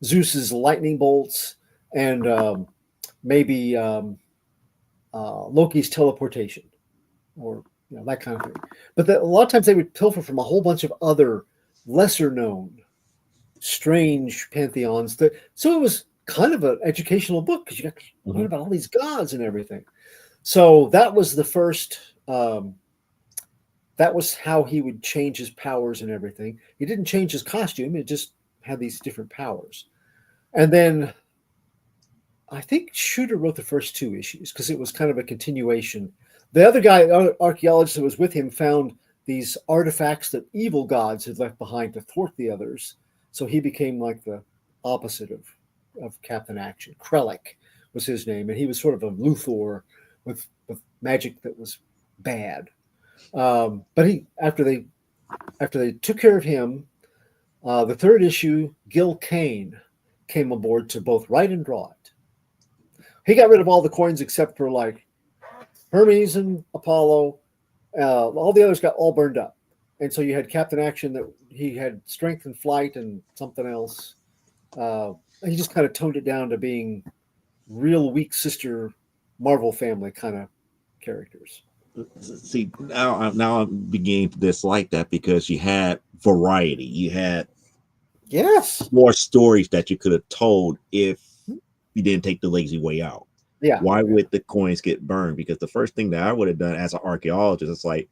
Zeus's lightning bolts, and maybe Loki's teleportation, or that kind of thing. But a lot of times they would pilfer from a whole bunch of other lesser-known, strange pantheons. So it was kind of an educational book, because you got to learn about all these gods and everything. So that was the first. That was how he would change his powers and everything. He didn't change his costume; it just had these different powers. And then I think Shooter wrote the first two issues because it was kind of a continuation. The other guy, archaeologist that was with him, found these artifacts that evil gods had left behind to thwart the others. So he became like the opposite of Captain Action. Krellick was his name, and he was sort of a Luthor with magic that was bad. But after they took care of him, the third issue, Gil Kane came aboard to both write and draw it. He got rid of all the coins except for like Hermes and Apollo. All the others got all burned up. And so you had Captain Action, that he had strength and flight and something else. He just kind of toned it down to being real weak sister Marvel family kind of characters. See, now I'm beginning to dislike that, because you had variety. You had more stories that you could have told if you didn't take the lazy way out. Yeah. Why would the coins get burned? Because the first thing that I would have done as an archaeologist is like,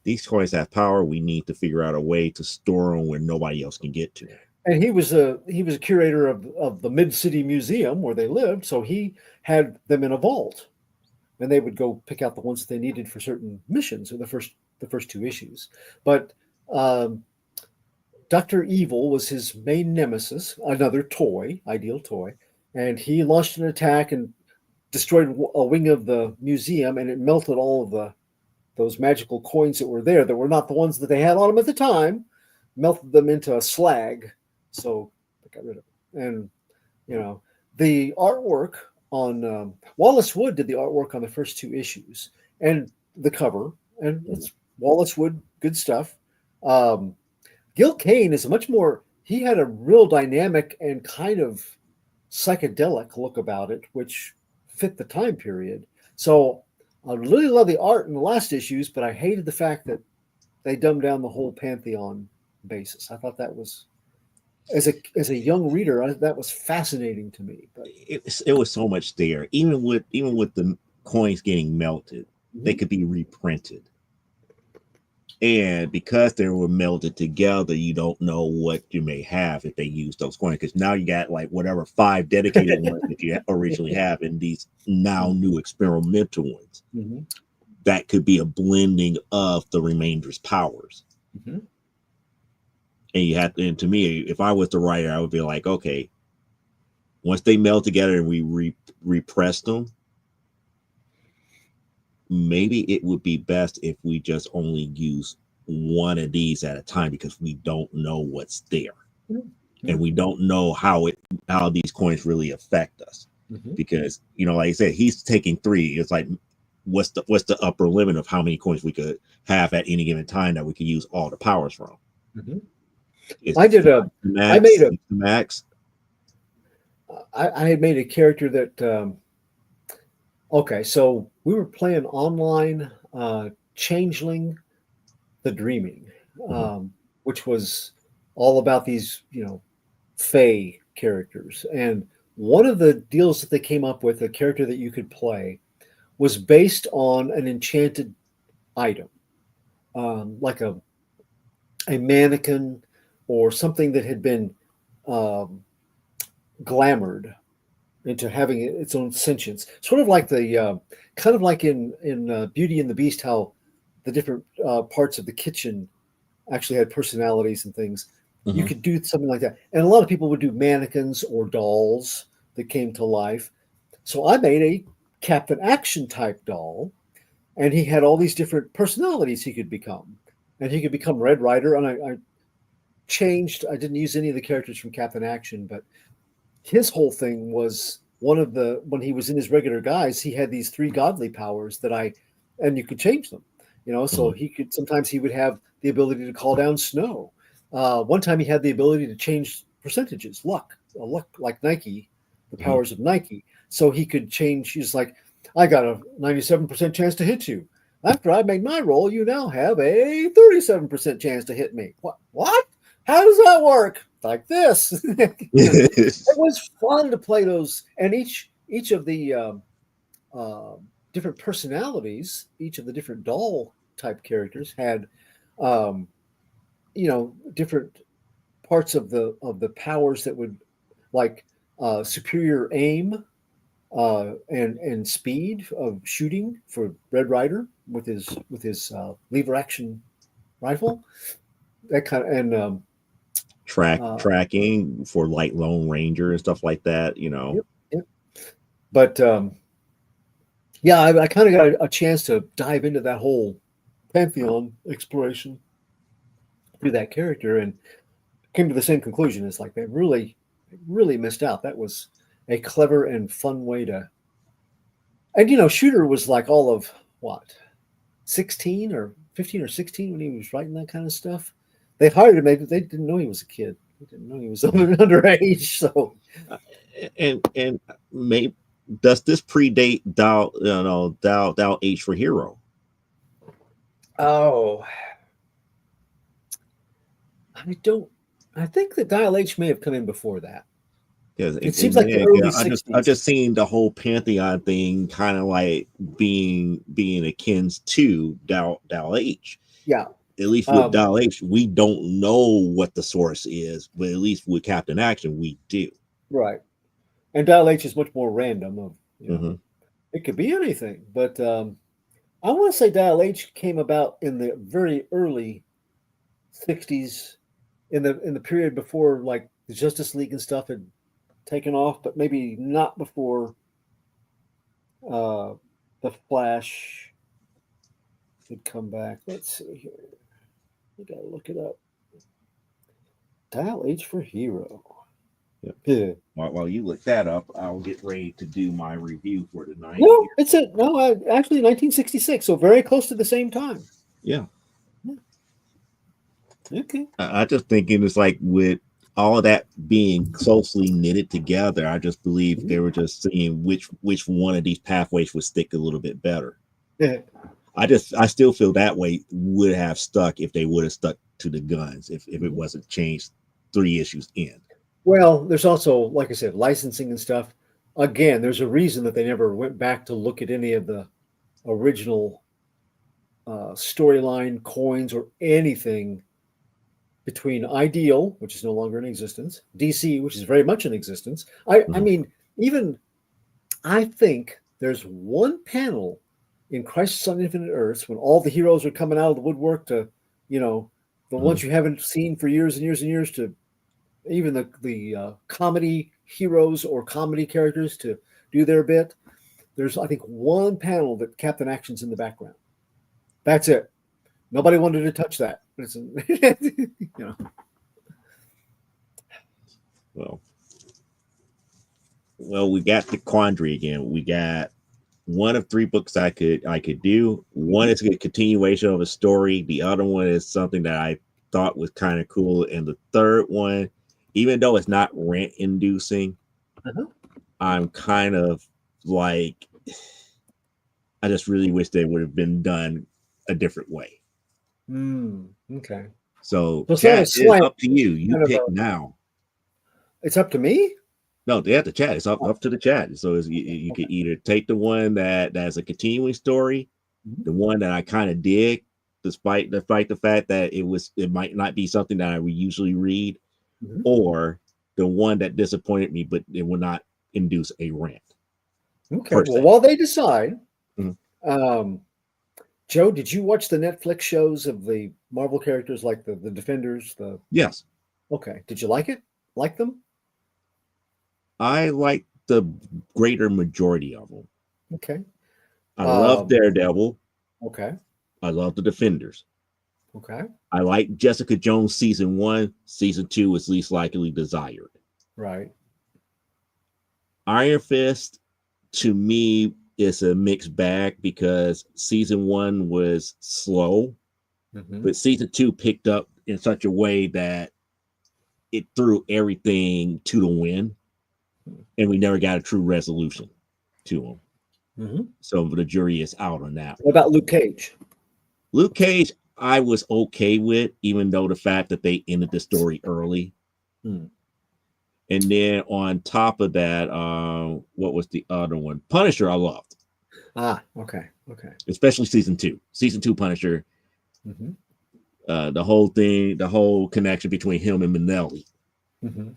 these coins have power. We need to figure out a way to store them where nobody else can get to. And he was a curator of the Mid-City Museum where they lived, so he had them in a vault, and they would go pick out the ones that they needed for certain missions in the first two issues. But Dr. Evil was his main nemesis, another ideal toy, and he launched an attack and destroyed a wing of the museum, and it melted all of those magical coins that were there, that were not the ones that they had on them at the time, melted them into a slag. So they got rid of it. And, the artwork on Wallace Wood did the artwork on the first two issues and the cover, and it's Wallace Wood, good stuff. Gil Kane is he had a real dynamic and kind of psychedelic look about it, which fit the time period. So I really love the art in the last issues, but I hated the fact that they dumbed down the whole pantheon basis. I thought that was as a young reader, that was fascinating to me. But it was so much there. Even with the coins getting melted, they could be reprinted. And because they were melted together, you don't know what you may have if they use those coins. Because now you got like whatever 5 dedicated ones that you originally have, and these now new experimental ones. That could be a blending of the remainder's powers. And you have to, and to me, if I was the writer, I would be like, okay, once they meld together and we repress them, maybe it would be best if we just only use one of these at a time, because we don't know what's there. And we don't know how these coins really affect us. Because, you know, like I said, he's taking 3. It's like, what's the upper limit of how many coins we could have at any given time that we could use all the powers from? I had made a character that okay, so we were playing online Changeling the Dreaming, which was all about these, you know, Fae characters. And one of the deals that they came up with, a character that you could play, was based on an enchanted item, like a mannequin or something that had been glamored into having its own sentience, sort of like the kind of like in Beauty and the Beast, how the different parts of the kitchen actually had personalities and things. You could do something like that, and a lot of people would do mannequins or dolls that came to life. So I made a Captain Action type doll, and he had all these different personalities he could become, and he could become Red Rider. And I changed. I didn't use any of the characters from Captain Action, but his whole thing was when he was in his regular guise, he had these 3 godly powers and you could change them, you know, so sometimes he would have the ability to call down snow. One time he had the ability to change percentages, luck like Nike, the powers of Nike. So he could change. He's like, I got a 97% chance to hit you. After I made my roll, you now have a 37% chance to hit me. What? How does that work? Like this. It was fun to play those, and each of the different personalities, each of the different doll type characters had, you know, different parts of the powers that would, like superior aim and speed of shooting for Red Rider with his lever action rifle, that kind of, and tracking for like Lone Ranger and stuff like that, you know. Yep. But yeah, I kind of got a chance to dive into that whole Pantheon exploration through that character, and came to the same conclusion. It's like they really missed out. That was a clever and fun way to. And you know, Shooter was like all of what, 16 or 15 or 16 when he was writing that kind of stuff. They hired him. They didn't know he was a kid. They didn't know he was underage. So, and maybe does this predate Dial H for Hero? Oh, I think that Dial H may have come in before that. Because it seems like the early 60s. I just seen the whole Pantheon thing kind of like being akin to Dial H. Yeah. At least with Dial H, we don't know what the source is, but at least with Captain Action, we do. Right. And Dial H is much more random. It could be anything. But I want to say Dial H came about in the very early 60s, in the period before like the Justice League and stuff had taken off, but maybe not before the Flash had come back. Let's see here. I gotta look it up. Dial H for Hero. Yep. Yeah. While you look that up, I'll get ready to do my review for tonight. No, actually 1966, so very close to the same time. Yeah. Okay. I just thinking it's like with all of that being closely knitted together, I just believe they were just seeing which one of these pathways would stick a little bit better. Yeah. I still feel that way would have stuck if they would have stuck to the guns if it wasn't changed 3 issues in. Well, there's also, like I said, licensing and stuff. Again, there's a reason that they never went back to look at any of the original storyline coins or anything between Ideal, which is no longer in existence, DC, which is very much in existence. I mean, even I think there's one panel in Crisis on Infinite Earths when all the heroes are coming out of the woodwork to, the ones you haven't seen for years and years and years, to even the comedy heroes or comedy characters to do their bit. There's, I think, one panel that Captain Action's in the background. That's it. Nobody wanted to touch that. It's, Well, we got the quandary again. We got one of 3 books I could do. One is a continuation of a story. The other one is something that I thought was kind of cool. And the third one, even though it's not rent inducing, I'm kind of like, I just really wish they would have been done a different way. Okay. So, So chat is up to you. You pick now. It's up to me? No, they have to chat. It's up to the chat. So you can either take the one that's a continuing story, the one that I kind of dig, despite the fact that it might not be something that I would usually read, or the one that disappointed me, but it will not induce a rant. Okay. Well, while they decide, Joe, did you watch the Netflix shows of the Marvel characters, like the Defenders? Yes. Okay. Did you like it? Like them? I like the greater majority of them. Okay. I love Daredevil. Okay. I love the Defenders. Okay. I like Jessica Jones season 1. Season 2 is least likely desired. Right. Iron Fist, to me, is a mixed bag because season 1 was slow, but season 2 picked up in such a way that it threw everything to the wind, and we never got a true resolution to them. So the jury is out on that. What about Luke Cage? Luke Cage, I was okay with, even though the fact that they ended the story early. And then on top of that, what was the other one? Punisher, I loved. Okay. Especially season 2. Season 2 Punisher. The whole thing, the whole connection between him and Manelli. And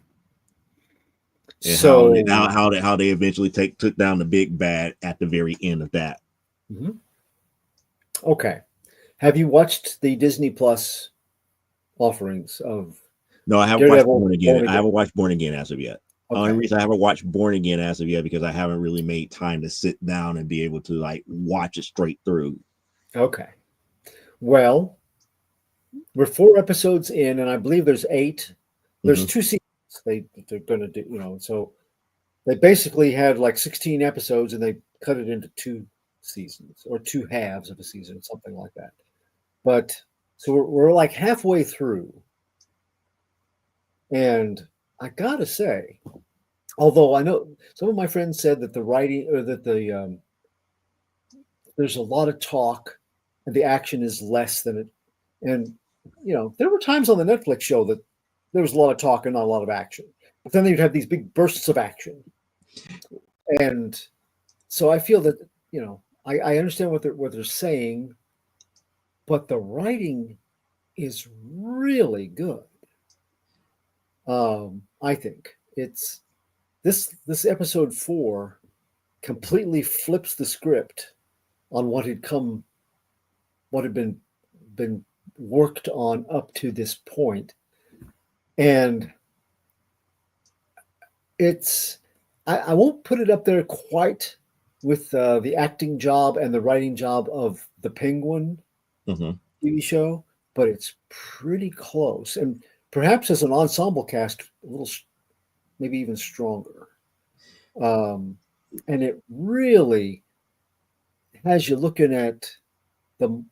so how they eventually took down the big bad at the very end of that. Okay. Have you watched the Disney Plus offerings of? No, I haven't watched Born Again. I haven't watched Born Again as of yet. The only reason I haven't watched Born Again as of yet because I haven't really made time to sit down and be able to like watch it straight through. Okay. Well, we're 4 episodes in, and I believe there's 8. There's 2 seasons they're going to do, so they basically had like 16 episodes and they cut it into 2 seasons or 2 halves of a season, something like that. But so we're like halfway through. And I gotta say, although I know some of my friends said that the writing or that there's a lot of talk and the action is less than it. And, there were times on the Netflix show that there was a lot of talk and not a lot of action. But then they'd have these big bursts of action. And so I feel that, I understand what they're saying, but the writing is really good. I think it's this episode 4 completely flips the script on what had been worked on up to this point. And it's I won't put it up there quite with the acting job and the writing job of the Penguin TV show, but it's pretty close. And perhaps as an ensemble cast, a little, maybe even stronger. And it really has you looking at the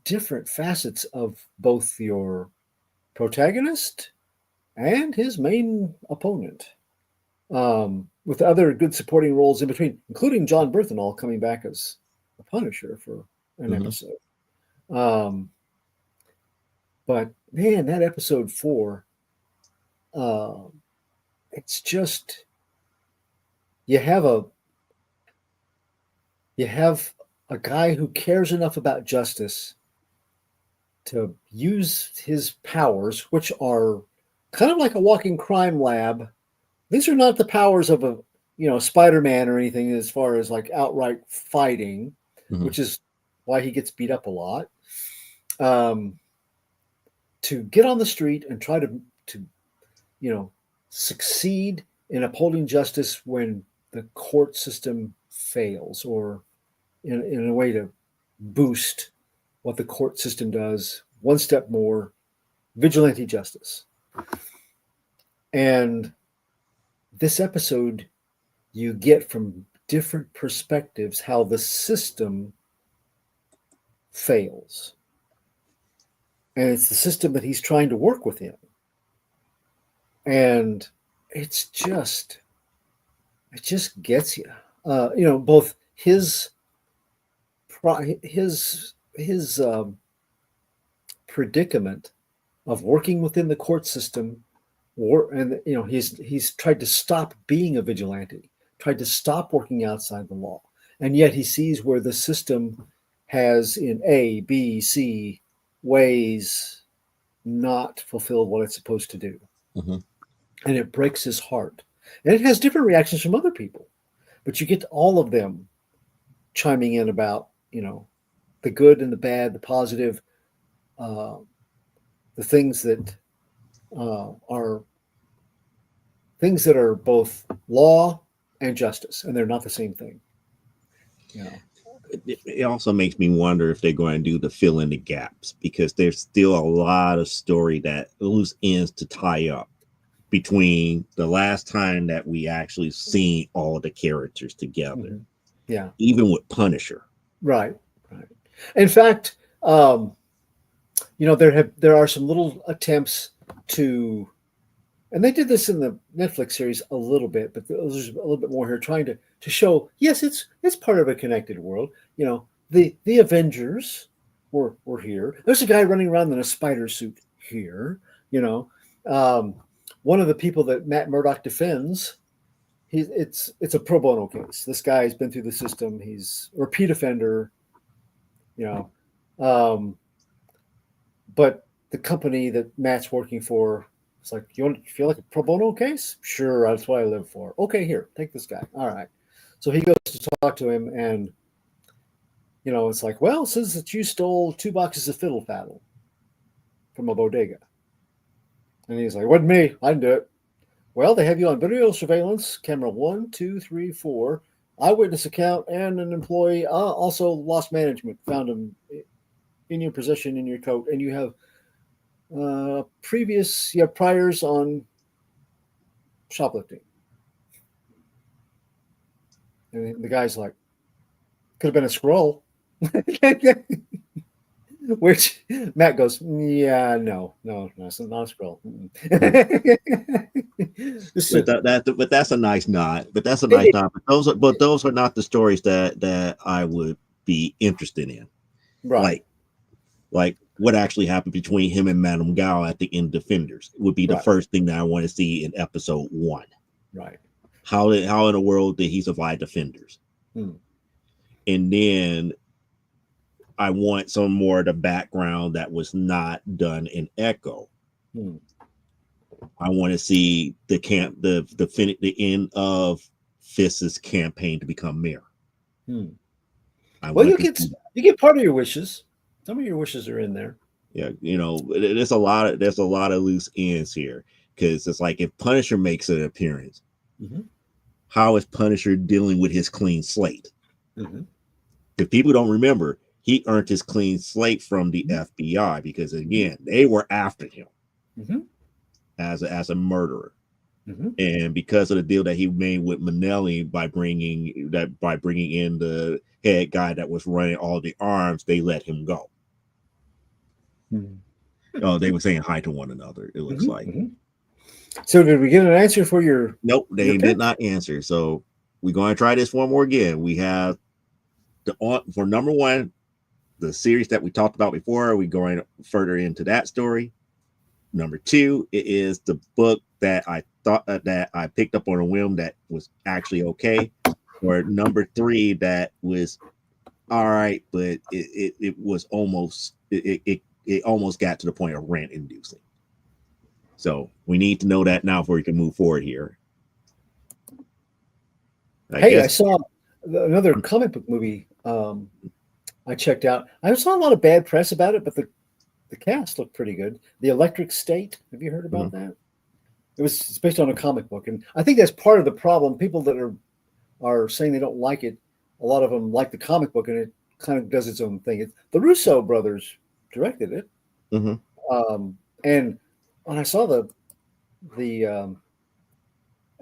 different facets of both your protagonist and his main opponent, with other good supporting roles in between, including John Berthenol coming back as a Punisher for an episode. But man, that episode 4, uh, it's just you have a you have a guy who cares enough about justice to use his powers, which are kind of like a walking crime lab. These are not the powers of a Spider-Man or anything as far as like outright fighting, Mhm. which is why he gets beat up a lot. To get on the street and try to succeed in upholding justice when the court system fails, or in a way to boost what the court system does one step more, vigilante justice. And this episode, you get from different perspectives how the system fails. And it's the system that he's trying to work within. And it just gets you. Both his predicament of working within the court system, and he's tried to stop being a vigilante, tried to stop working outside the law, and yet he sees where the system has in A, B, C ways not fulfilled what it's supposed to do. Mhm. And it breaks his heart. And it has different reactions from other people, but you get all of them chiming in about the good and the bad, the positive, the things that are things that are both law and justice, and they're not the same thing. It also makes me wonder if they're going to do the fill in the gaps, because there's still a lot of story that loose ends to tie up between the last time that we actually seen all the characters together. Mm-hmm. Yeah, even with Punisher. Right. In fact, there are some little attempts to, and they did this in the Netflix series a little bit, but there's a little bit more here, trying to show, yes, it's part of a connected world. The Avengers were here. There's a guy running around in a spider suit here. One of the people that Matt Murdock defends, it's a pro bono case. This guy's been through the system. He's a repeat offender. But the company that Matt's working for, it's like, you feel like a pro bono case? Sure, that's what I live for. Okay, here, take this guy. All right. So he goes to talk to him, and it's like, well, it says that you stole 2 boxes of fiddle faddle from a bodega. And he's like, wasn't me. I didn't do it. Well, they have you on video surveillance, camera 1, 2, 3, 4, eyewitness account, and an employee also lost management, found him in your possession, in your coat, and you have priors on shoplifting. And the guy's like, could have been a scroll. Which Matt goes, yeah, no, it's not a scroll. But that's a nice nod. But those are not the stories that I would be interested in. Right. Like what actually happened between him and Madame Gao at the end of Defenders would be the first thing that I want to see in episode 1. Right. How in the world did he survive Defenders? And then I want some more of the background that was not done in Echo. I want to see the end of Fist's campaign to become mayor. Well, you get part of your wishes. Some of your wishes are in there. Yeah, there's a lot of loose ends here, because it's like, if Punisher makes an appearance, how is Punisher dealing with his clean slate? If people don't remember, he earned his clean slate from the FBI, because again, they were after him as a murderer. And because of the deal that he made with Manelli by bringing in the head guy that was running all the arms, they let him go. Oh, they were saying hi to one another, it looks like. So did we get an answer for your? Nope, they did not answer. So we're going to try this one more again. We have for number 1, the series that we talked about before. We're going further into that story. Number 2, it is the book that I thought that I picked up on a whim that was actually okay, or number three that was all right, but it was almost it almost got to the point of rant inducing. So we need to know that now before we can move forward here. I saw another comic book movie I checked out. I saw a lot of bad press about it, but the cast looked pretty good. The Electric State. Have you heard about that? It's based on a comic book, and I think that's part of the problem. People that are saying they don't like it, a lot of them like the comic book, and it kind of does its own thing. The Russo brothers directed it, and when I saw the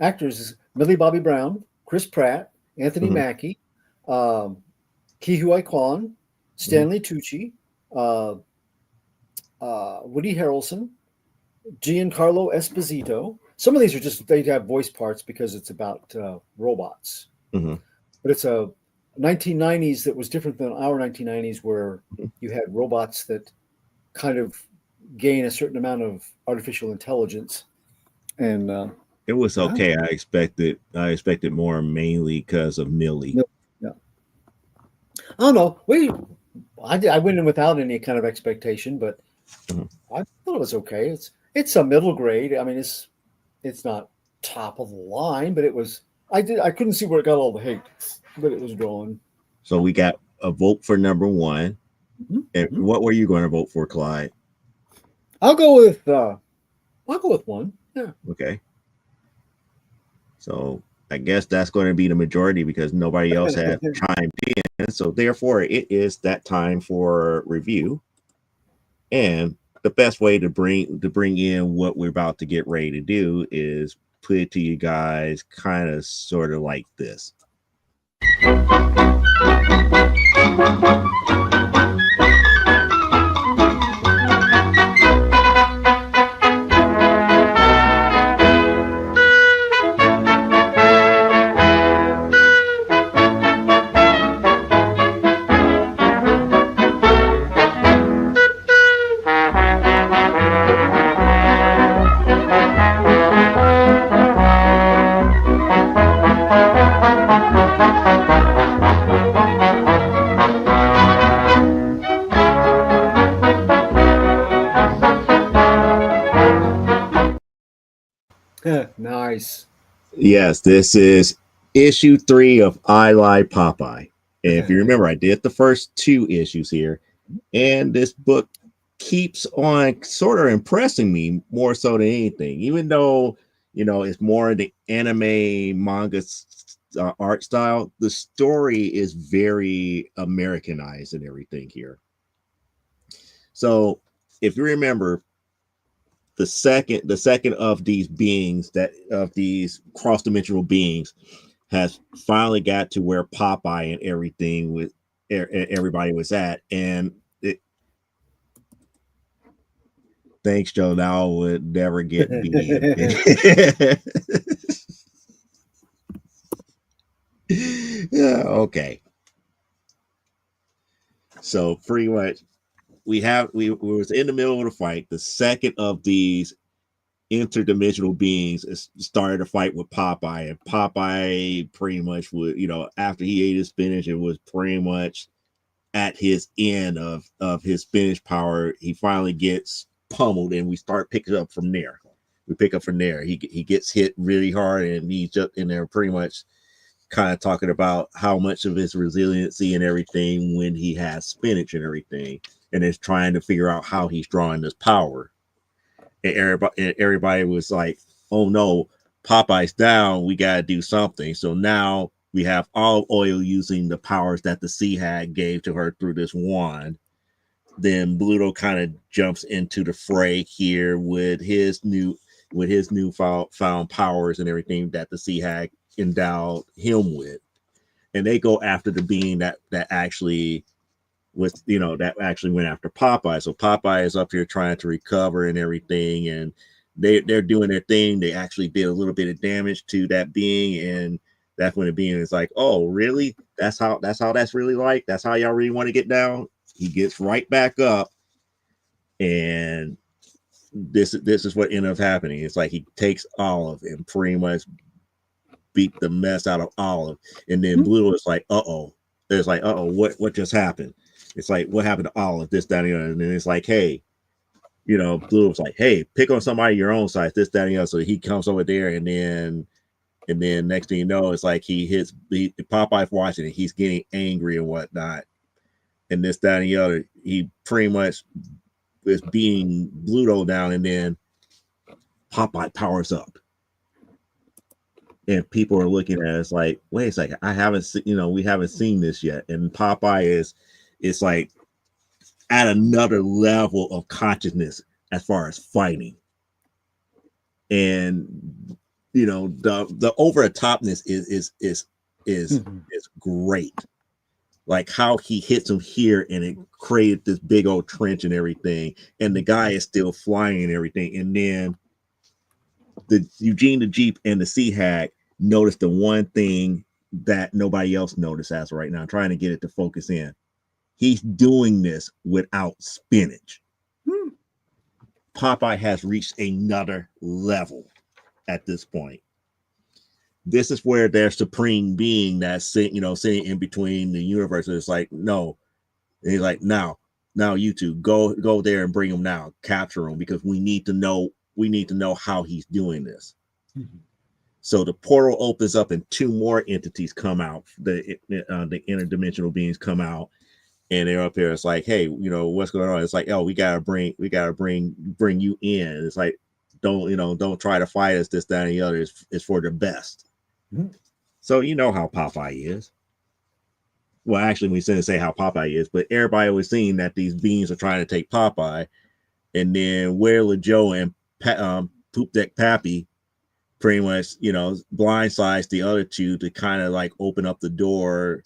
actors, Millie Bobby Brown, Chris Pratt, Anthony Mackie, Ke Huy Quan, Stanley Tucci, Woody Harrelson, Giancarlo Esposito. Some of these are just they have voice parts because it's about robots. But it's a 1990s that was different than our 1990s, where you had robots that kind of gain a certain amount of artificial intelligence. And it was okay. I expected more, mainly because of Millie. Yeah. I don't know. I went in without any kind of expectation, but I thought it was okay. It's a middle grade. I mean, it's not top of the line, but it was. I couldn't see where it got all the hate, but it was drawn. So we got a vote for number one. And what were you going to vote for, Clyde? I'll go with one. Yeah. Okay. So I guess that's going to be the majority because nobody else had chimed in. So therefore, it is that time for review. And the best way to bring in what we're about to get ready to do is put it to you guys kind of sort of like this. Nice. Yes, this is issue 3 of I Lie Popeye. And if you remember, I did the first 2 issues here. And this book keeps on sort of impressing me more so than anything. Even though, it's more the anime manga art style, the story is very Americanized and everything here. So if you remember, the second of these beings, of these cross-dimensional beings, has finally got to where Popeye and everything everybody was at, and thanks, Joe. Now would never get beat. Yeah, okay. So pretty much we was in the middle of the fight. The second of these interdimensional beings started a fight with Popeye, and Popeye pretty much would, after he ate his spinach, it was pretty much at his end of his spinach power. He finally gets pummeled, and we start picking up from there. We pick up from there. He gets hit really hard, and he's just in there pretty much kind of talking about how much of his resiliency and everything when he has spinach and everything, and is trying to figure out how he's drawing this power. And everybody was like, oh no, Popeye's down, we got to do something. So now we have Olive Oil using the powers that the Sea Hag gave to her through this wand. Then Bluto kind of jumps into the fray here with his newfound powers and everything that the Sea Hag endowed him with. And they go after the being that actually was, that actually went after Popeye. So Popeye is up here trying to recover and everything, and they're doing their thing. They actually did a little bit of damage to that being, and that's when the being is like, oh really, that's how that's really like, that's how y'all really want to get down. He gets right back up, and this is what ended up happening. It's like he takes Olive and pretty much beat the mess out of Olive, and then Blue is like, "Uh-oh." It's like, "Uh-oh, what just happened?" It's like, "What happened to Olive?" This, that, and the other. And then it's like, "Hey," Blue was like, "Hey, pick on somebody your own size." This, that, and the other. So he comes over there, and then next thing you know, it's like Popeye's watching it. He's getting angry and whatnot, and this, that, and the other. He pretty much is beating Bluto down, and then Popeye powers up. And people are looking at us like, wait a second, I haven't seen, we haven't seen this yet. And Popeye is like at another level of consciousness as far as fighting. And the over the topness is great. Like how he hits him here and it created this big old trench and everything. And the guy is still flying and everything. And then the Eugene the Jeep and the Sea Hag noticed the one thing that nobody else noticed as of right now, trying to get it to focus in. He's doing this without spinach. Popeye has reached another level at this point. This is where their supreme being that's sitting in between the universe. It's like, no. And he's like, now you two go there and bring him now, capture him, because we need to know how he's doing this. So the portal opens up and two more entities come out. The interdimensional beings come out, and they're up here. It's like, hey, what's going on? It's like, oh, we gotta bring you in. It's like, don't try to fight us. This, that, and the other. It's for the best. So you know how Popeye is. Well, actually, we shouldn't say how Popeye is, but everybody was seeing that these beings are trying to take Popeye, and then Where Joe and Poop Deck Pappy pretty much, blindsides the other two to kind of like open up the door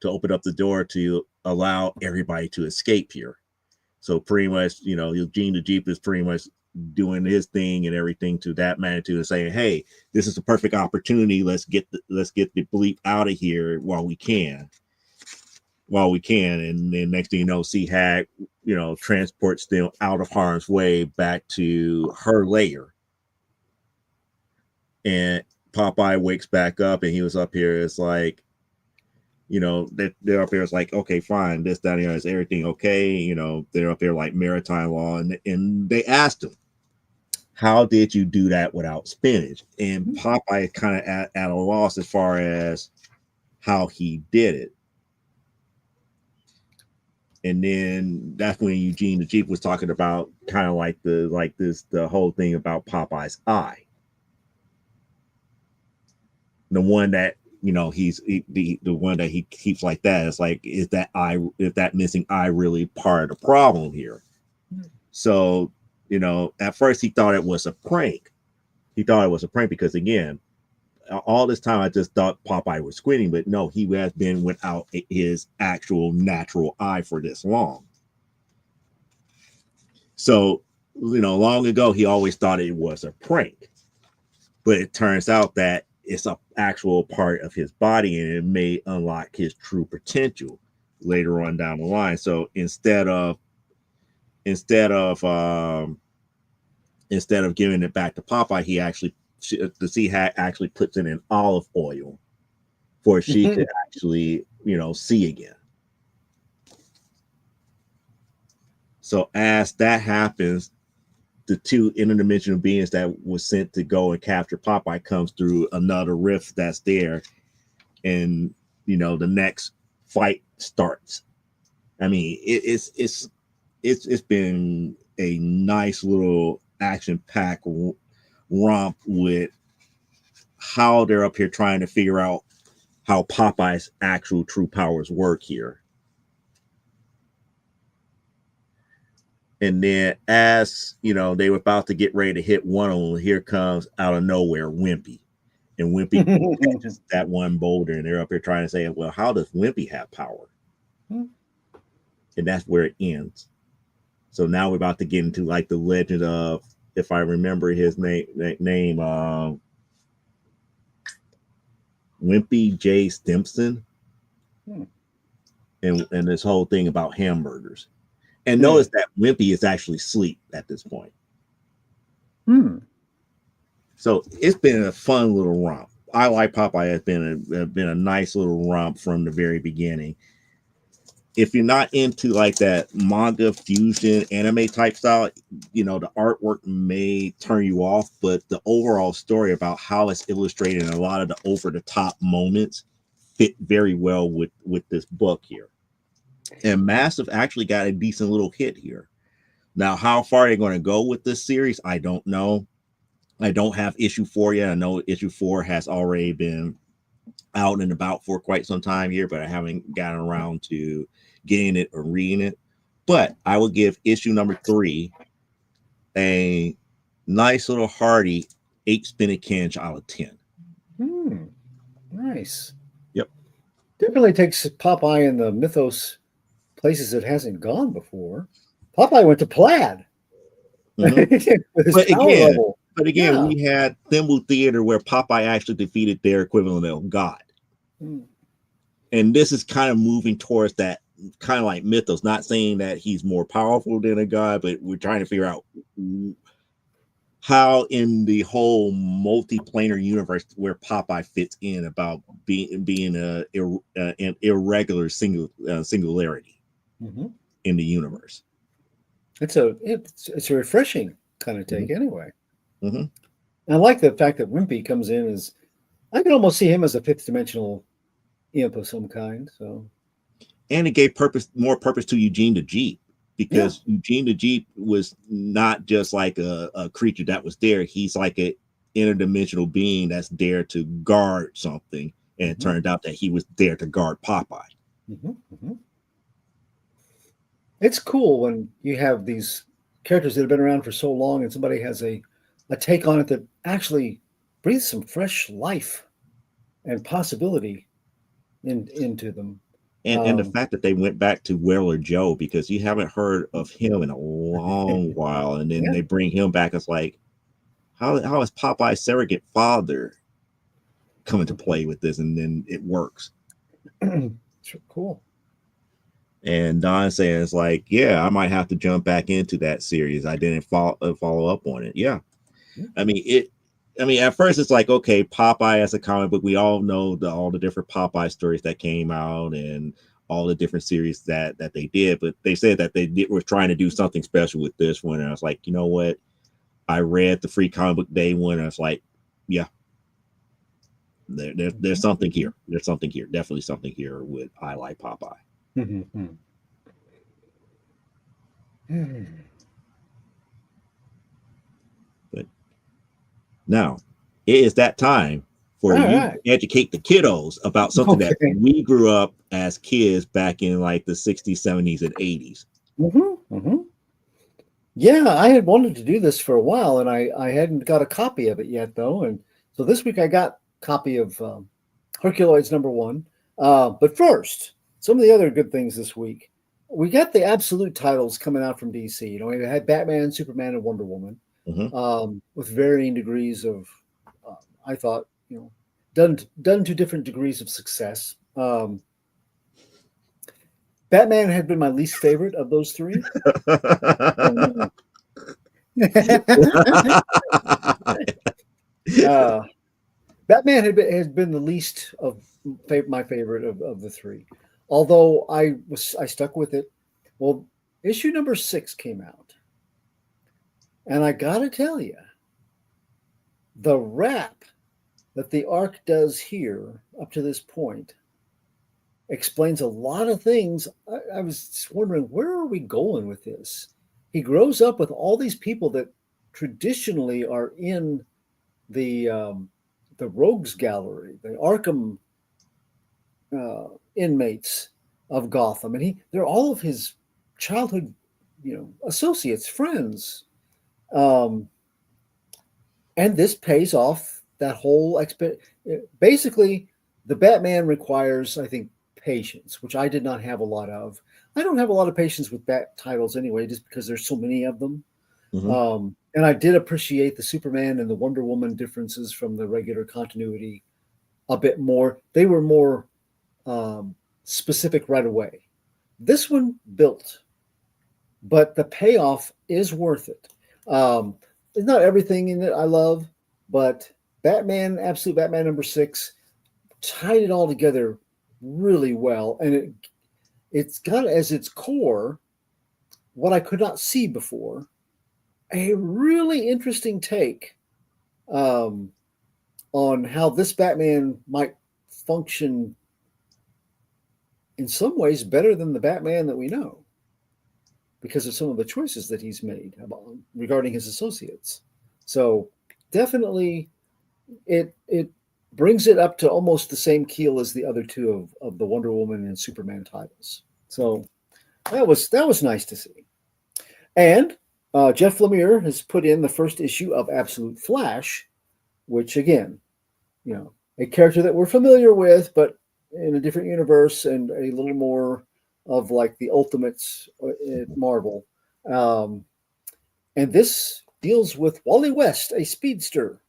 to allow everybody to escape here. So pretty much, Eugene the Jeep is pretty much doing his thing and everything to that magnitude and saying, hey, this is a perfect opportunity. Let's get the bleep out of here while we can. And then next thing you know, Sea Hag, transports them out of harm's way back to her lair. And Popeye wakes back up, and he was up here. It's like, they're up here. It's like, okay, fine. This, that, and the other, is everything okay? They're up there like maritime law, and they asked him, how did you do that without spinach? And Popeye is kind of at a loss as far as how he did it. And then that's when Eugene the Jeep was talking about kind of like the whole thing about Popeye's eye. The one that he's the one that he keeps like that. It's like, is that missing eye really part of the problem here? So at first he thought it was a prank. Because again, all this time I just thought Popeye was squinting, but no, he has been without his actual natural eye for this long. So long ago he always thought it was a prank, but it turns out that it's an actual part of his body, and it may unlock his true potential later on down the line. So instead of giving it back to Popeye, the Sea Hag actually puts it in olive oil for she could actually see again. So as that happens, the two interdimensional beings that was sent to go and capture Popeye comes through another rift that's there, and the next fight starts. I mean, it's been a nice little action-packed romp with how they're up here trying to figure out how Popeye's actual true powers work here. And then as, they were about to get ready to hit one of them, here comes out of nowhere Wimpy. And Wimpy catches that one boulder, and they're up here trying to say, well, how does Wimpy have power? And that's where it ends. So now we're about to get into like the legend of, if I remember his name, Wimpy J. Stimpson. And this whole thing about hamburgers. And notice that Wimpy is actually asleep at this point. Hmm. So it's been a fun little romp. I Like Popeye has been a nice little romp from the very beginning. If you're not into like that manga fusion anime type style, the artwork may turn you off, but the overall story about how it's illustrated and a lot of the over the top moments fit very well with this book here. And Massive actually got a decent little hit here. Now, how far they're going to go with this series, I don't know. I don't have issue 4 yet. I know issue 4 has already been out and about for quite some time here, but I haven't gotten around to getting it or reading it. But I will give issue number 3 a nice little hearty 8 spinach cans out of 10. Hmm. Nice. Yep. Definitely takes Popeye in the mythos places it hasn't gone before. Popeye went to Plaid Mm-hmm. with his But power again, level. but again, Yeah. we had Thimble Theater where Popeye actually defeated their equivalent of God. Hmm. And this is kind of moving towards that kind of like mythos, not saying that he's more powerful than a god, but we're trying to figure out how in the whole multiplanar universe where Popeye fits in about being an irregular singularity Mm-hmm. in the universe. It's a refreshing kind of take Mm-hmm. anyway. Mm-hmm. I like the fact that Wimpy comes in as I can almost see him as a fifth dimensional imp of some kind. So And it gave more purpose to Eugene the Jeep, yeah. because Eugene the Jeep was not just like a creature that was there. He's like an interdimensional being that's there to guard something. And it Mm-hmm. turned out that he was there to guard Popeye. Mm-hmm. Mm-hmm. It's cool when you have these characters that have been around for so long and somebody has a take on it that actually breathes some fresh life and possibility into them. And the Um, fact that they went back to Whaler Joe, because you haven't heard of him in a long while, and then yeah, they bring him back. It's like, how is Popeye's surrogate father coming to play with this? And then it works. it's cool. And Don says, like, yeah, I might have to jump back into that series. I didn't follow up on it. Yeah, Yeah. I mean it. I mean, at first it's like, okay, Popeye as a comic book. We all know all the different Popeye stories that came out and all the different series that they did. But they said that were trying to do something special with this one. And I was like, you know what? I read the Free Comic Book Day one. And I was like, yeah, there's something here. There's something here. Definitely something here with I Like Popeye. Mm-hmm. But now it is that time for All you right. to educate the kiddos about something that Okay. we grew up as kids back in like the 60s, 70s, and 80s. Mm-hmm. Mm-hmm. Yeah, I had wanted to do this for a while, and I hadn't got a copy of it yet, though. And so this week I got a copy of Herculoids #1. But first, some of the other good things this week. We got the absolute titles coming out from DC. You know, we had Batman, Superman, and Wonder Woman, Mm-hmm. with varying degrees of, uh, I thought, done to different degrees of success. Batman had been my least favorite of those three. uh, Batman has been the least of my favorite of the three, although I stuck with it. Well, issue #6 came out, and I gotta tell you, the rap that the arc does here up to this point explains a lot of things. I was just wondering, where are we going with this? He grows up with all these people that traditionally are in the Rogues Gallery, the Arkham inmates of Gotham, and they're all of his childhood, associates, friends, um, and this pays off that whole basically, the Batman requires, I think, patience, which I did not have a lot of. I don't have a lot of patience with Bat titles anyway, just because there's so many of them. Mm-hmm. And I did appreciate the Superman and the Wonder Woman differences from the regular continuity a bit more. They were more specific right away. This one built, but the payoff is worth it. it's not everything in it I love, but Batman, Absolute Batman #6, tied it all together really well, and it's got as its core what I could not see before, a really interesting take um, on how this Batman might function in some ways better than the Batman that we know because of some of the choices that he's made regarding his associates. So definitely it brings it up to almost the same keel as the other two of the Wonder Woman and Superman titles. So that was nice to see. And Jeff Lemire has put in the first issue of Absolute Flash, which again, a character that we're familiar with, but in a different universe and a little more of like the Ultimates at Marvel. And this deals with Wally West, a speedster.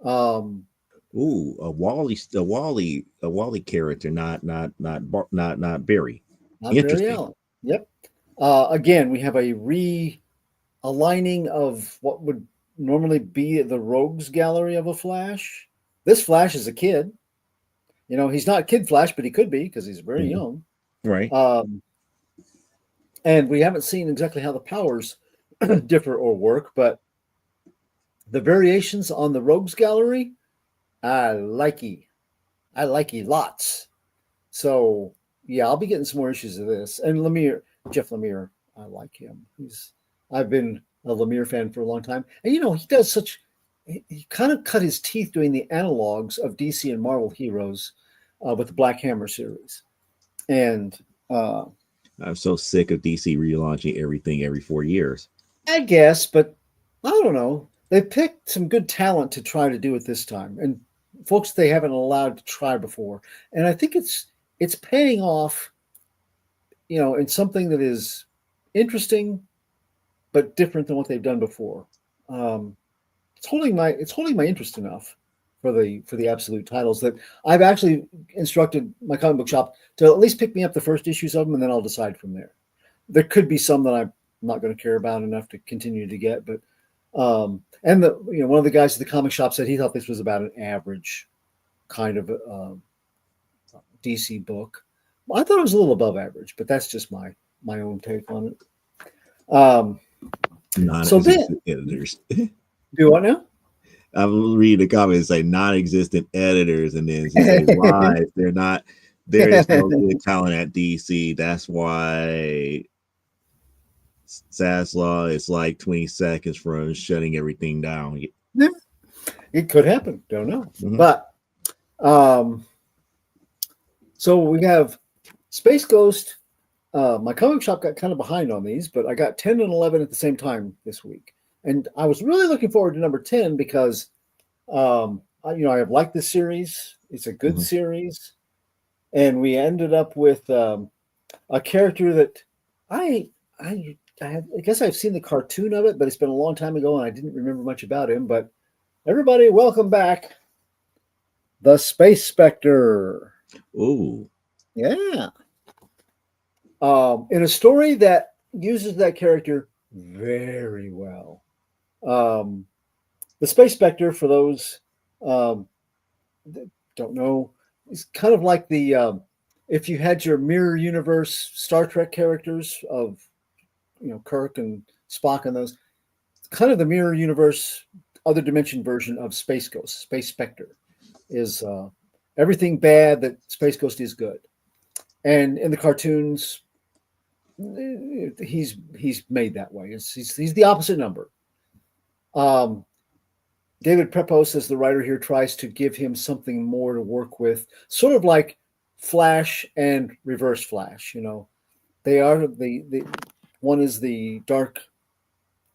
Ooh, a Wally character, not Barry. Not Barry Interesting. Allen. Yep. Again, we have a realigning of what would normally be the rogues gallery of a Flash. This Flash is a kid. He's not Kid Flash, but he could be because he's very young. Right. And we haven't seen exactly how the powers differ or work, but the variations on the rogues gallery, I like lots. So yeah, I'll be getting some more issues of this. And Jeff Lemire, I like him. I've been a Lemire fan for a long time, and he does he kind of cut his teeth doing the analogs of DC and Marvel heroes with the Black Hammer series. And I'm so sick of DC relaunching everything every 4 years. I guess, but I don't know. They picked some good talent to try to do it this time, and folks they haven't allowed to try before. And I think it's paying off, in something that is interesting, but different than what they've done before. It's holding my interest enough for the absolute titles that I've actually instructed my comic book shop to at least pick me up the first issues of them, and then I'll decide from there. There could be some that I'm not going to care about enough to continue to get, but and one of the guys at the comic shop said he thought this was about an average kind of DC book. I thought it was a little above average, but that's just my own take on it. Non-existent editors. Do what now? I'm reading the comments say non-existent editors, and then she say why they're not. There is no good talent at DC. That's why Zaslav is like 20 seconds from shutting everything down. Yeah, it could happen. Don't know. Mm-hmm. But so we have Space Ghost. My comic shop got kind of behind on these, but I got 10 and 11 at the same time this week. And I was really looking forward to number 10 because, I have liked this series. It's a good series. And we ended up with a character that I guess I've seen the cartoon of it, but it's been a long time ago and I didn't remember much about him. But everybody, welcome back. The Space Spectre. Ooh. Yeah. In a story that uses that character very well. The Space Spectre, for those that don't know, is kind of like the if you had your mirror universe Star Trek characters of Kirk and Spock and those, kind of the mirror universe other dimension version of Space Ghost. Space Spectre is everything bad that Space Ghost is good, and in the cartoons he's made that way. He's the opposite number. David Prepos, as the writer here, tries to give him something more to work with, sort of like Flash and Reverse Flash. They are the one is the dark,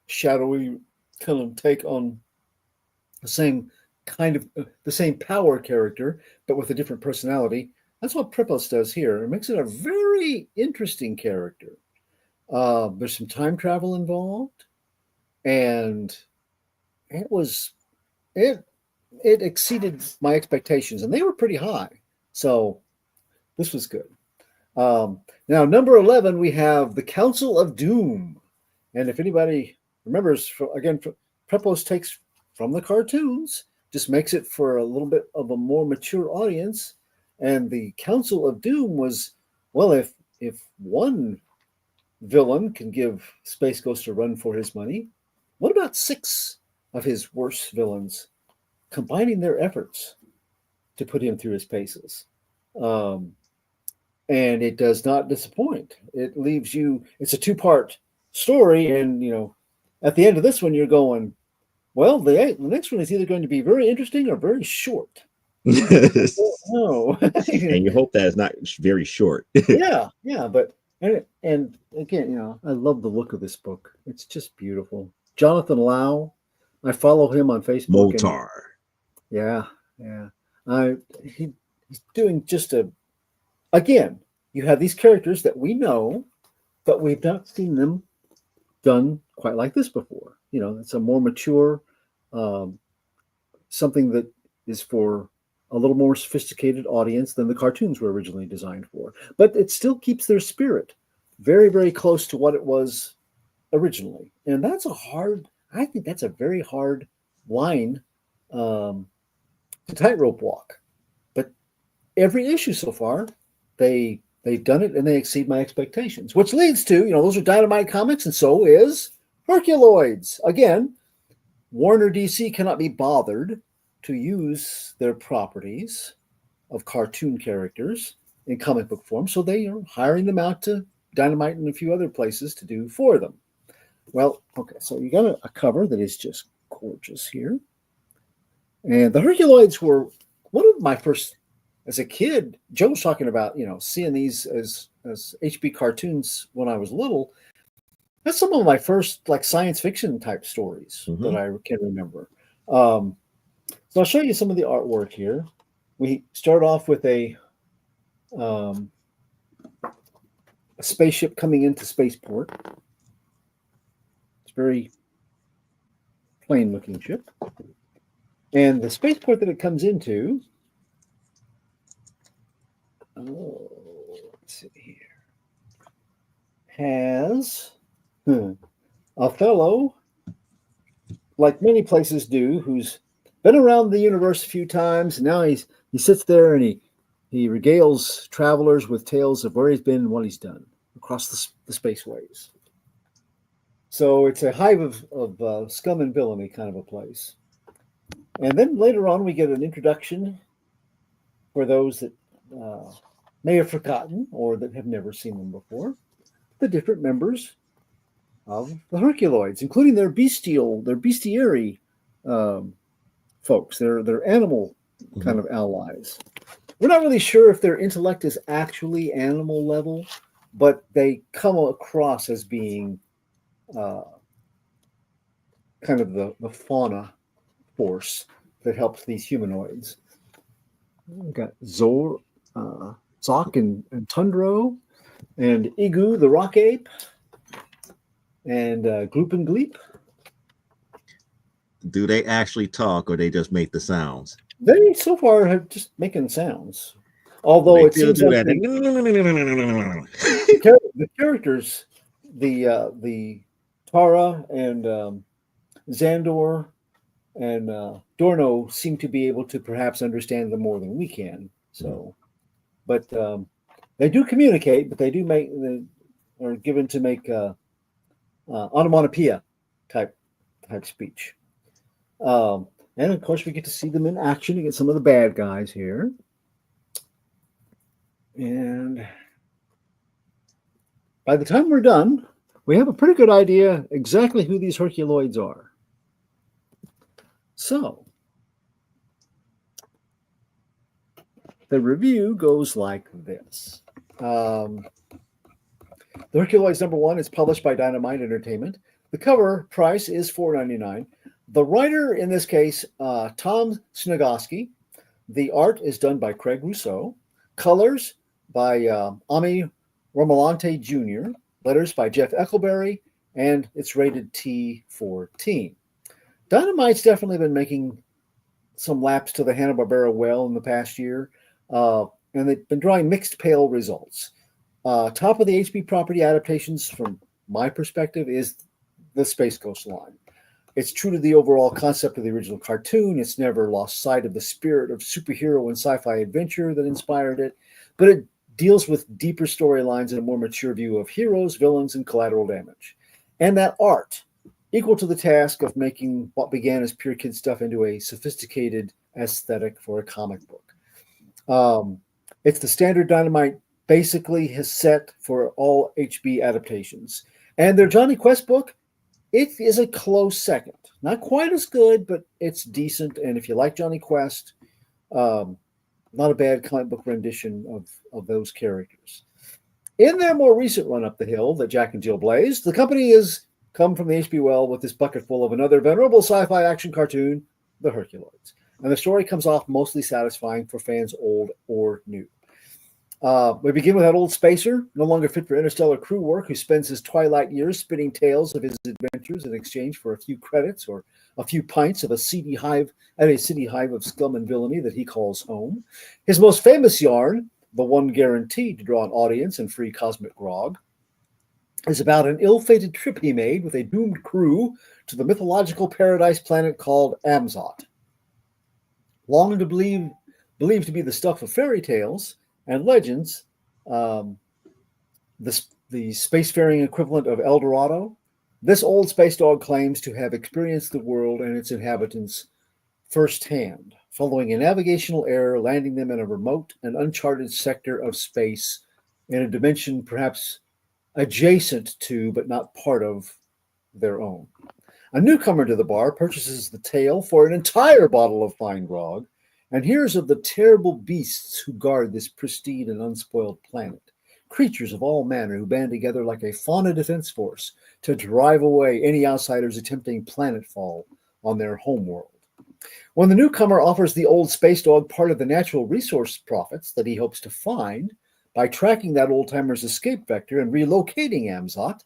shadowy kind of take on the same the same power character, but with a different personality. That's what Prepos does here. It makes it a very interesting character. There's some time travel involved, and it exceeded my expectations, and they were pretty high. So this was good. Now, number 11, we have the Council of Doom. And if anybody remembers, Prepos takes from the cartoons, just makes it for a little bit of a more mature audience. And the Council of Doom was, well, if one villain can give Space Ghost a run for his money, what about 6 of his worst villains combining their efforts to put him through his paces? And it does not disappoint. It leaves you, it's a 2-part story. And, at the end of this one, you're going, well, the next one is either going to be very interesting or very short. No. And you hope that it's not very short. Yeah. But, and again, I love the look of this book. It's just beautiful. Jonathan Lau, I follow him on Facebook. Motar. Yeah. He's doing just again, you have these characters that we know, but we've not seen them done quite like this before. It's a more mature, something that is for a little more sophisticated audience than the cartoons were originally designed for. But it still keeps their spirit very, very close to what it was originally. And I think that's a very hard line to tightrope walk. But every issue so far, they've done it and they exceed my expectations, which leads to, those are Dynamite Comics, and so is Herculoids. Again, Warner DC cannot be bothered to use their properties of cartoon characters in comic book form, so they are hiring them out to Dynamite and a few other places to do for them. Well, okay, so you got a cover that is just gorgeous here. And the Herculoids were one of my first, as a kid, Joe was talking about, seeing these as HB cartoons when I was little. That's some of my first science fiction type stories that I can remember. So I'll show you some of the artwork here. We start off with a spaceship coming into spaceport. It's a very plain looking ship. And the spaceport that it comes into, let's see here, has a fellow, like many places do, who's been around the universe a few times, and now he sits there and he regales travelers with tales of where he's been and what he's done across the spaceways. So it's a hive of scum and villainy kind of a place. And then later on, we get an introduction for those that may have forgotten or that have never seen them before, the different members of the Herculoids, including their bestiary folks, their animal kind of allies. We're not really sure if their intellect is actually animal level, but they come across as being kind of the fauna force that helps these humanoids. We've got Zor, Zok and Tundro, and Igu the rock ape, and Gloop and Gleep. Do they actually talk, or they just make the sounds? They so far have just making sounds. Although it seems like the characters, the Tara and Xandor and Dorno seem to be able to perhaps understand them more than we can. So, but they do communicate, but they are given to make onomatopoeia type speech. And of course, we get to see them in action against some of the bad guys here. And by the time we're done, we have a pretty good idea exactly who these Herculoids are. So, the review goes like this. The Herculoids #1 is published by Dynamite Entertainment. The cover price is $4.99. The writer in this case, Tom Snigoski. The art is done by Craig Rousseau. Colors by Ami Romolante Jr. Letters by Jeff Eckelberry. And it's rated T for teen. Dynamite's definitely been making some laps to the Hanna-Barbera well in the past year. And they've been drawing mixed pale results. Top of the HB property adaptations from my perspective is the Space Ghost line. It's true to the overall concept of the original cartoon. It's never lost sight of the spirit of superhero and sci-fi adventure that inspired it, but it deals with deeper storylines and a more mature view of heroes, villains, and collateral damage. And that art, equal to the task of making what began as pure kid stuff into a sophisticated aesthetic for a comic book. It's the standard Dynamite basically has set for all HB adaptations. And their Johnny Quest book, it is a close second. Not quite as good, but it's decent. And if you like Johnny Quest, not a bad comic book rendition of those characters. In their more recent run up the hill that Jack and Jill blazed, the company has come from the HB well with this bucket full of another venerable sci-fi action cartoon, The Herculoids. And the story comes off mostly satisfying for fans old or new. We begin with that old spacer, no longer fit for interstellar crew work, who spends his twilight years spinning tales of his adventures in exchange for a few credits or a few pints of a seedy hive at a city hive of scum and villainy that he calls home. His most famous yarn, the one guaranteed to draw an audience and free cosmic grog, is about an ill-fated trip he made with a doomed crew to the mythological paradise planet called Amzot. Long to believed to be the stuff of fairy tales and legends, the spacefaring equivalent of El Dorado, this old space dog claims to have experienced the world and its inhabitants firsthand, following a navigational error, landing them in a remote and uncharted sector of space in a dimension perhaps adjacent to but not part of their own. A newcomer to the bar purchases the tale for an entire bottle of fine grog and hears of the terrible beasts who guard this pristine and unspoiled planet, creatures of all manner who band together like a fauna defense force to drive away any outsiders attempting planetfall on their homeworld. When the newcomer offers the old space dog part of the natural resource profits that he hopes to find by tracking that old-timer's escape vector and relocating Amzot,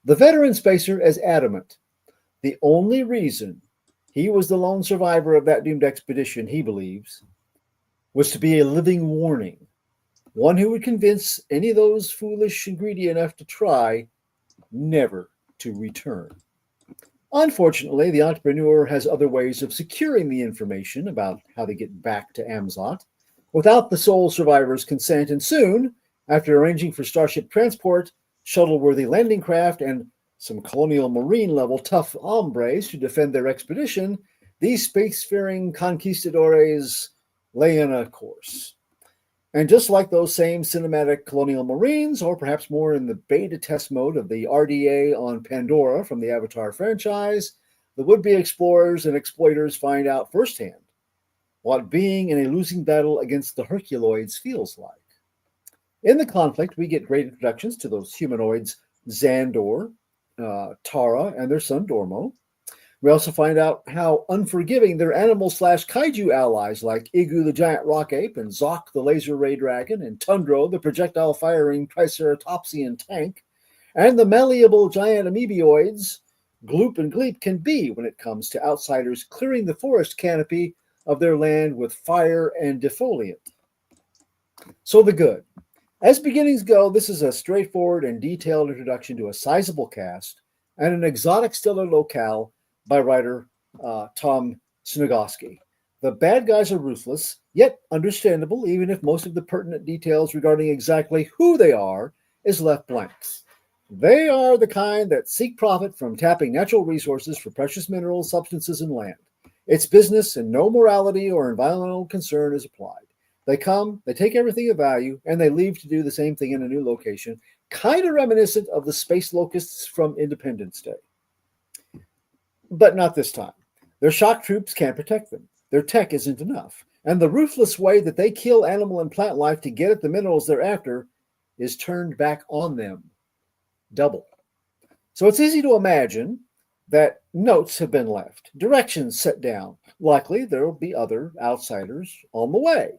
the veteran spacer is adamant. The only reason he was the lone survivor of that doomed expedition, he believes, was to be a living warning, one who would convince any of those foolish and greedy enough to try never to return. Unfortunately, the entrepreneur has other ways of securing the information about how to get back to Amzot without the sole survivor's consent, and soon, after arranging for starship transport, shuttle-worthy landing craft, and some colonial marine-level tough hombres to defend their expedition, these spacefaring conquistadores lay in a course. And just like those same cinematic colonial marines, or perhaps more in the beta test mode of the RDA on Pandora from the Avatar franchise, the would-be explorers and exploiters find out firsthand what being in a losing battle against the Herculoids feels like. In the conflict, we get great introductions to those humanoids, Xandor, Tara, and their son Dormo. We also find out how unforgiving their animal/kaiju allies like Igu the giant rock ape and Zok the laser ray dragon and Tundro the projectile-firing triceratopsian tank and the malleable giant amoeboids Gloop and Gleep can be when it comes to outsiders clearing the forest canopy of their land with fire and defoliant. So the good. As beginnings go, this is a straightforward and detailed introduction to a sizable cast and an exotic stellar locale by writer Tom Snogoski. The bad guys are ruthless, yet understandable, even if most of the pertinent details regarding exactly who they are is left blank. They are the kind that seek profit from tapping natural resources for precious minerals, substances, and land. It's business, and no morality or environmental concern is applied. They come, they take everything of value, and they leave to do the same thing in a new location, kind of reminiscent of the space locusts from Independence Day. But not this time. Their shock troops can't protect them. Their tech isn't enough. And the ruthless way that they kill animal and plant life to get at the minerals they're after is turned back on them. Double. So it's easy to imagine that notes have been left, directions set down. Likely there will be other outsiders on the way.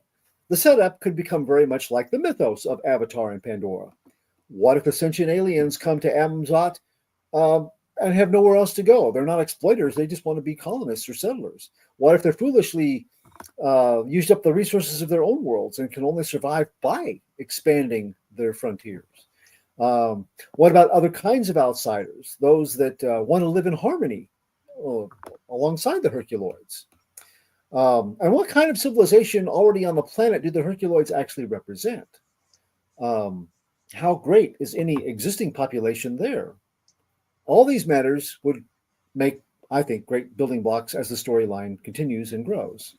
The setup could become very much like the mythos of Avatar and Pandora. What if sentient aliens come to Amzot and have nowhere else to go? They're not exploiters. They just want to be colonists or settlers. What if they're foolishly used up the resources of their own worlds and can only survive by expanding their frontiers? What about other kinds of outsiders? Those that want to live in harmony uh, alongside the Herculoids. And what kind of civilization already on the planet do the Herculoids actually represent? Um, how great is any existing population there? All these matters would make, I think, great building blocks as the storyline continues and grows.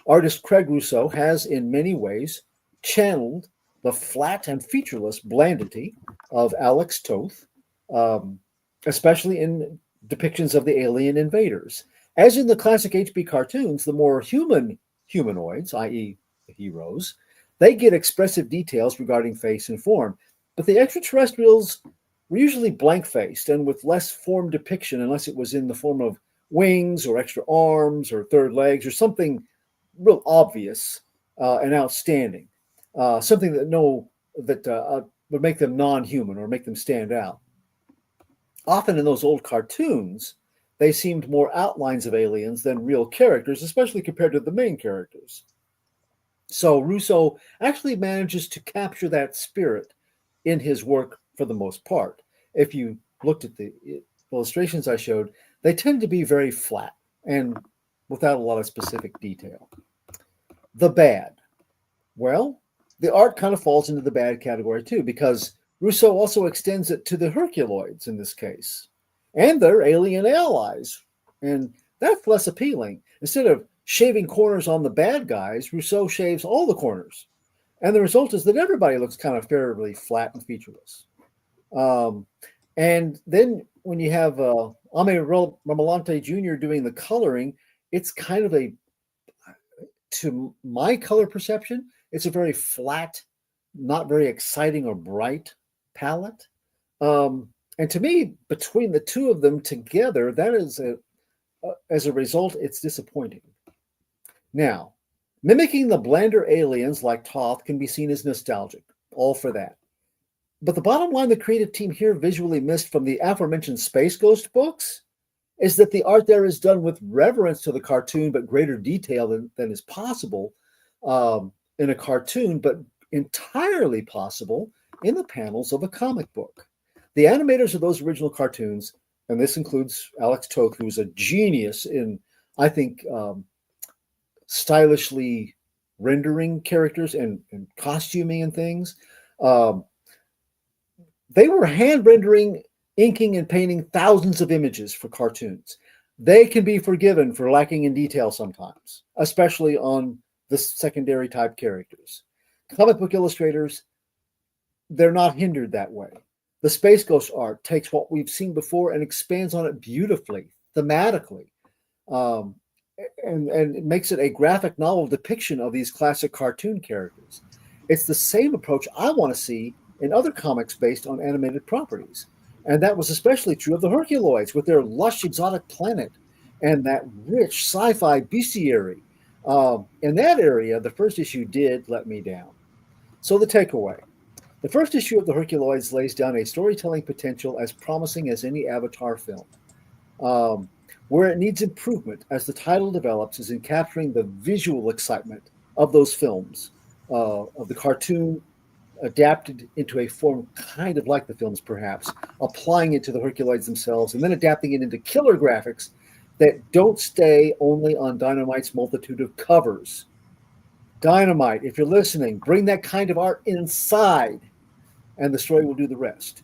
Artist Craig Rousseau has, in many ways, channeled the flat and featureless blandity of Alex Toth, um, especially in depictions of the alien invaders. As in the classic HB cartoons, the more human humanoids, i.e., the heroes, they get expressive details regarding face and form. But the extraterrestrials were usually blank faced and with less form depiction, unless it was in the form of wings or extra arms or third legs or something real obvious and outstanding, something that would make them non-human or make them stand out. Often in those old cartoons, they seemed more outlines of aliens than real characters, especially compared to the main characters. So Russo actually manages to capture that spirit in his work for the most part. If you looked at the illustrations I showed, they tend to be very flat and without a lot of specific detail. The bad. Well, the art kind of falls into the bad category too, because Rousseau also extends it to the Herculoids in this case, and their alien allies. And that's less appealing. Instead of shaving corners on the bad guys, Rousseau shaves all the corners. And the result is that everybody looks kind of fairly flat and featureless. Um, and then when you have Ame Ramalante Jr. doing the coloring, it's kind of to my color perception, it's a very flat, not very exciting or bright palette. And to me, between the two of them together, that is as a result, it's disappointing. Now, mimicking the blander aliens like Toth can be seen as nostalgic. All for that. But the bottom line the creative team here visually missed from the aforementioned Space Ghost books is that the art there is done with reverence to the cartoon, but greater detail than is possible in a cartoon, but entirely possible in the panels of a comic book. The animators of those original cartoons, and this includes Alex Toth, who's a genius in, I think, stylishly rendering characters and costuming and things. They were hand rendering, inking, and painting thousands of images for cartoons. They can be forgiven for lacking in detail sometimes, especially on the secondary type characters. Comic book illustrators, they're not hindered that way. The Space Ghost art takes what we've seen before and expands on it beautifully, thematically, and it makes it a graphic novel depiction of these classic cartoon characters. It's the same approach I want to see in other comics based on animated properties. And that was especially true of the Herculoids with their lush exotic planet and that rich sci-fi bestiary. In that area, the first issue did let me down. So the takeaway. The first issue of the Herculoids lays down a storytelling potential as promising as any Avatar film. Where it needs improvement as the title develops is in capturing the visual excitement of those films, of the cartoon adapted into a form kind of like the films, perhaps, applying it to the Herculoids themselves, and then adapting it into killer graphics that don't stay only on Dynamite's multitude of covers. Dynamite, if you're listening, bring that kind of art inside, and the story will do the rest.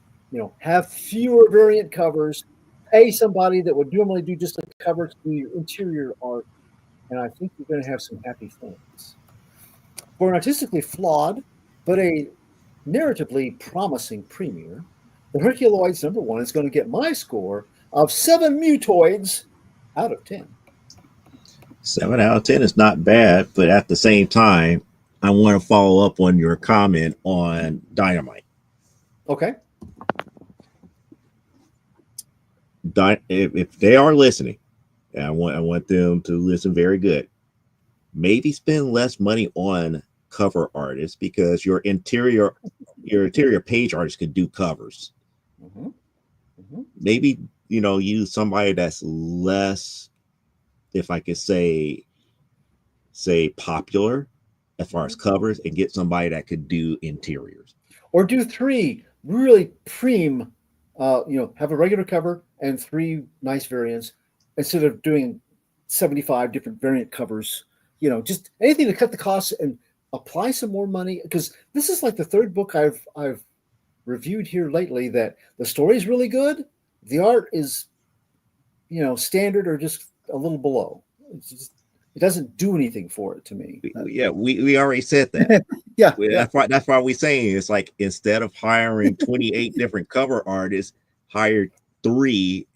Have fewer variant covers, pay somebody that would normally do just a cover to do your interior art, and I think you're going to have some happy fans. For an artistically flawed, but a narratively promising premiere, the Herculoids #1 is going to get my score of 7 mutoids out of 10. 7 out of 10 is not bad, but at the same time, I want to follow up on your comment on Dynamite. Okay. If they are listening, and I want them to listen very good. Maybe spend less money on cover artists because your interior page artist could do covers. Mm-hmm. Mm-hmm. Maybe use somebody that's less, if I could say popular as far as covers, and get somebody that could do interiors. Or do 3 really have a regular cover and 3 nice variants, instead of doing 75 different variant covers, just anything to cut the costs and apply some more money. Because this is like the third book I've reviewed here lately that the story is really good. The art is, standard or just a little below. It doesn't do anything for it to me. Yeah, we already said that. Yeah. That's why we're saying it's like instead of hiring 28 different cover artists, hire maybe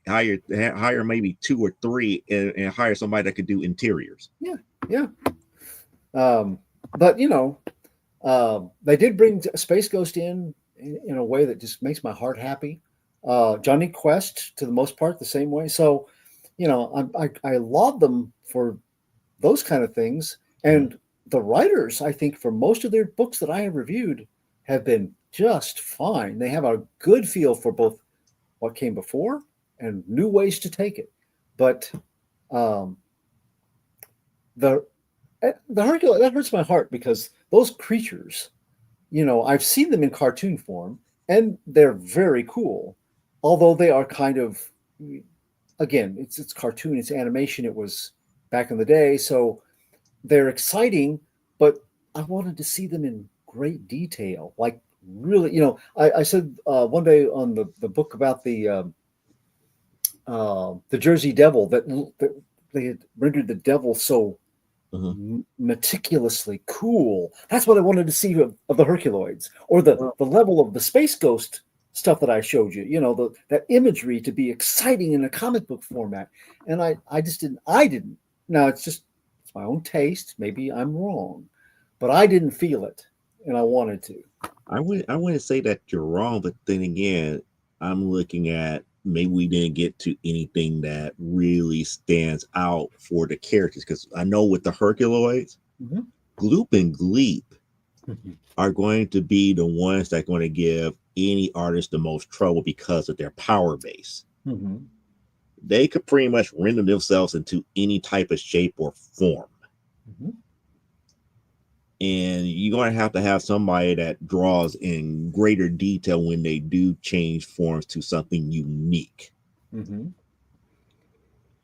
2 or 3 and hire somebody that could do interiors. Yeah. But they did bring Space Ghost in a way that just makes my heart happy. Johnny Quest, to the most part, the same way. So, I laud them for those kind of things. And the writers, I think, for most of their books that I have reviewed, have been just fine. They have a good feel for both what came before and new ways to take it. But the Hercules, that hurts my heart because those creatures, I've seen them in cartoon form and they're very cool. Although they are kind of, again, it's cartoon, it's animation. It was back in the day. So they're exciting, but I wanted to see them in great detail. Like really, I said one day on the book about the Jersey Devil that they had rendered the devil so meticulously cool. That's what I wanted to see of the Herculoids, or the level of the Space Ghost stuff that I showed you. That imagery to be exciting in a comic book format. And I just didn't. Now it's my own taste. Maybe I'm wrong, but I didn't feel it, and I wanted to. I wouldn't say that you're wrong, but then again, I'm looking at maybe we didn't get to anything that really stands out for the characters, because I know with the Herculoids, Gloop and Gleep are going to be the ones that are going to give any artist the most trouble because of their power base. They could pretty much render themselves into any type of shape or form. And you're going to have somebody that draws in greater detail when they do change forms to something unique. Those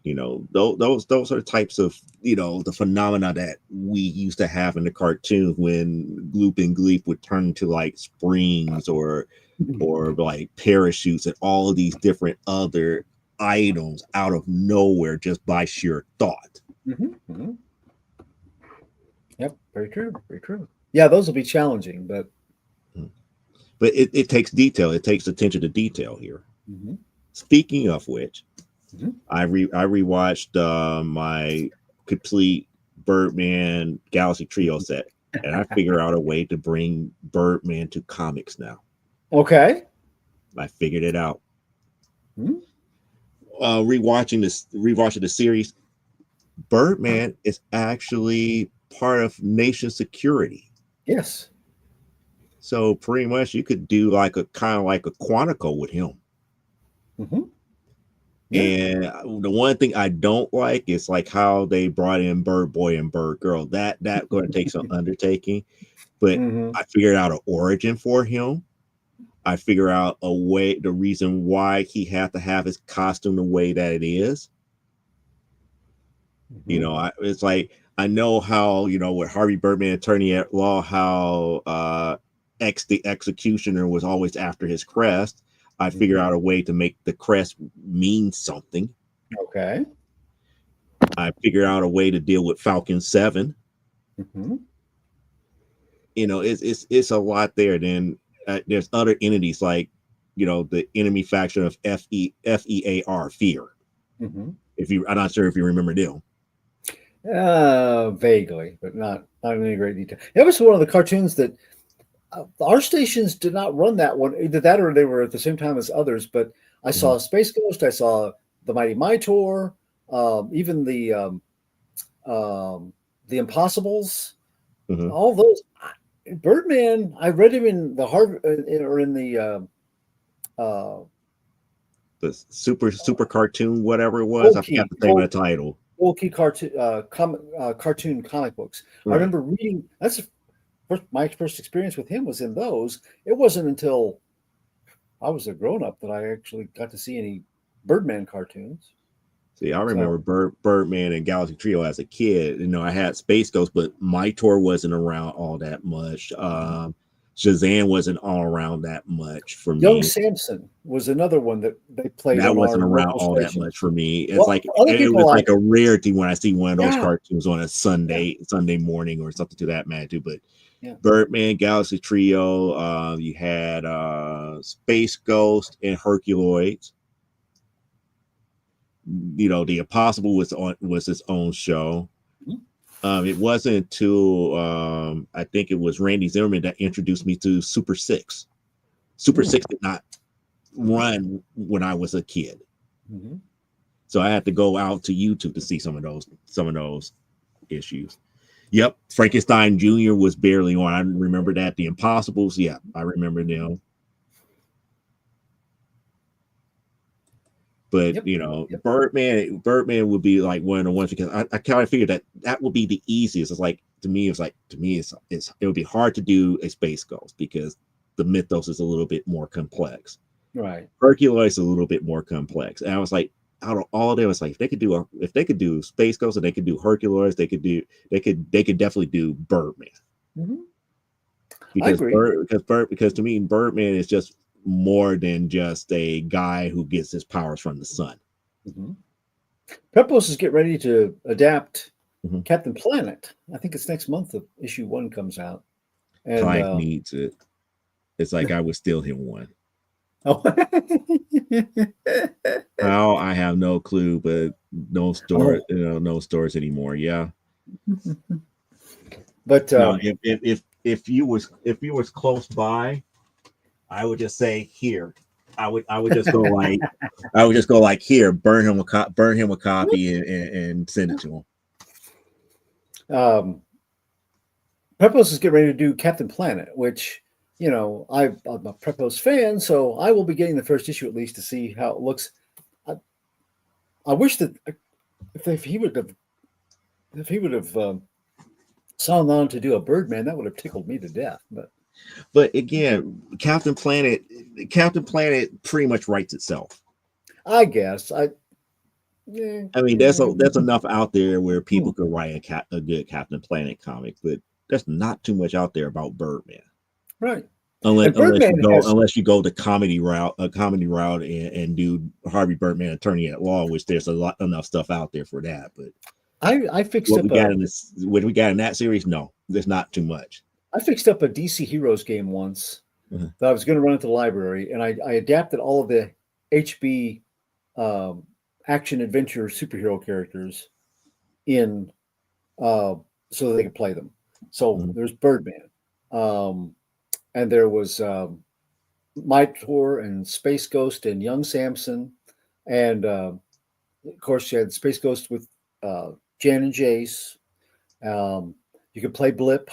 are the types of, the phenomena that we used to have in the cartoons when Gloop and Gleep would turn into like springs or like parachutes and all of these different other items out of nowhere just by sheer thought. Yep, very true, very true. Yeah, those will be challenging, but it takes detail. It takes attention to detail here. Speaking of which, I rewatched my complete Birdman Galaxy Trio set, and I figure out a way to bring Birdman to comics now. Okay, I figured it out. Rewatching the series, Birdman is actually part of nation security. Yes. So pretty much you could do like a kind of like a Quantico with him. And the one thing I don't like is like how they brought in Bird Boy and Bird Girl. That going to take some undertaking, but I figured out an origin for him. I figure out the reason why he had to have his costume the way that it is. It's like, I know how, with Harvey Birdman, attorney at law, how the executioner was always after his crest. I figure out a way to make the crest mean something. Okay. I figure out a way to deal with Falcon 7. It's a lot there. Then there's other entities like, the enemy faction of FEAR, Fear. I'm not sure if you remember them. Vaguely, but not in any great detail. It was one of the cartoons that our stations did not run that one. Either that or they were at the same time as others. But I saw Space Ghost. I saw the Mighty Mytor, even the Impossibles. All those. Birdman. I read him in the Harvard or in the super cartoon, whatever it was. I forgot the name of the title. Bulky cartoon comic books. Right. I remember reading. My first experience with him was in those. It wasn't until I was a grown-up that I actually got to see any Birdman cartoons. See, I remember So Birdman and Galaxy Trio as a kid. You know, I had Space Ghost, but Mitor wasn't around all that much. Shazam wasn't all around that much for Young me. Samson was another one that they played That on wasn't our around local all that station. much for me. It's Well, like other it people was like, like a rarity when I see one of those yeah, cartoons on a yeah, Sunday morning or something to that magnitude. But yeah. Birdman, Galaxy Trio, you had Space Ghost and Herculoids. You know, the Impossible was its own show. Mhm. It wasn't until I think it was Randy Zimmerman that introduced me to Super Six. Super Mm. Six did not run when I was a kid, Mhm. so I had to go out to YouTube to see some of those issues. Yep, Frankenstein Jr. was barely on. I remember that. The Impossibles, yeah, I remember them. But Yep, you know, yep. Birdman would be like one of the ones because I kind of figured that would be the easiest. It's like to me it would be hard to do a Space Ghost because the mythos is a little bit more complex. Right. Hercules is a little bit more complex, and I was like, out of all of them, it's like if they could do Space Ghost and they could do Hercules, they could definitely do Birdman Mhm. I because agree. because to me Birdman is just more than just a guy who gets his powers from the sun. Mhm. Pepos is getting ready to adapt Mhm. Captain Planet. I think it's next month that issue 1 comes out. And Clive needs it. It's like I would steal him one. oh, How I have no clue, but oh, no stores anymore. Yeah. but Now, if you was close by, I would just say here. I would just go like I would just go like here, burn him a copy and send it to him. um, Pepos is getting ready to do Captain Planet, which I'm a Pepos fan, so I will be getting the first issue at least to see how it looks. I, I wish that if he would have signed on to do a Birdman, that would have tickled me to death. But But again, Captain Planet pretty much writes itself. I guess yeah, I mean, that's enough out there where hmm, people could write a good Captain Planet comic, but there's not too much out there about Birdman. right. And Birdman has Unless you go the comedy route and do Harvey Birdman attorney at law, which there's a lot enough stuff out there for that. But I fixed up what we got in that series, no, there's not too much. a DC Heroes game once Uh-huh. that I was going to run at the library, and I adapted all of the HB um, action adventure superhero characters in so that they could play them. So Mhm. there's Birdman, um, and there was Mitor and Space Ghost and Young Samson, and of course you had Space Ghost with Jan and Jace. Um, you could play Blip.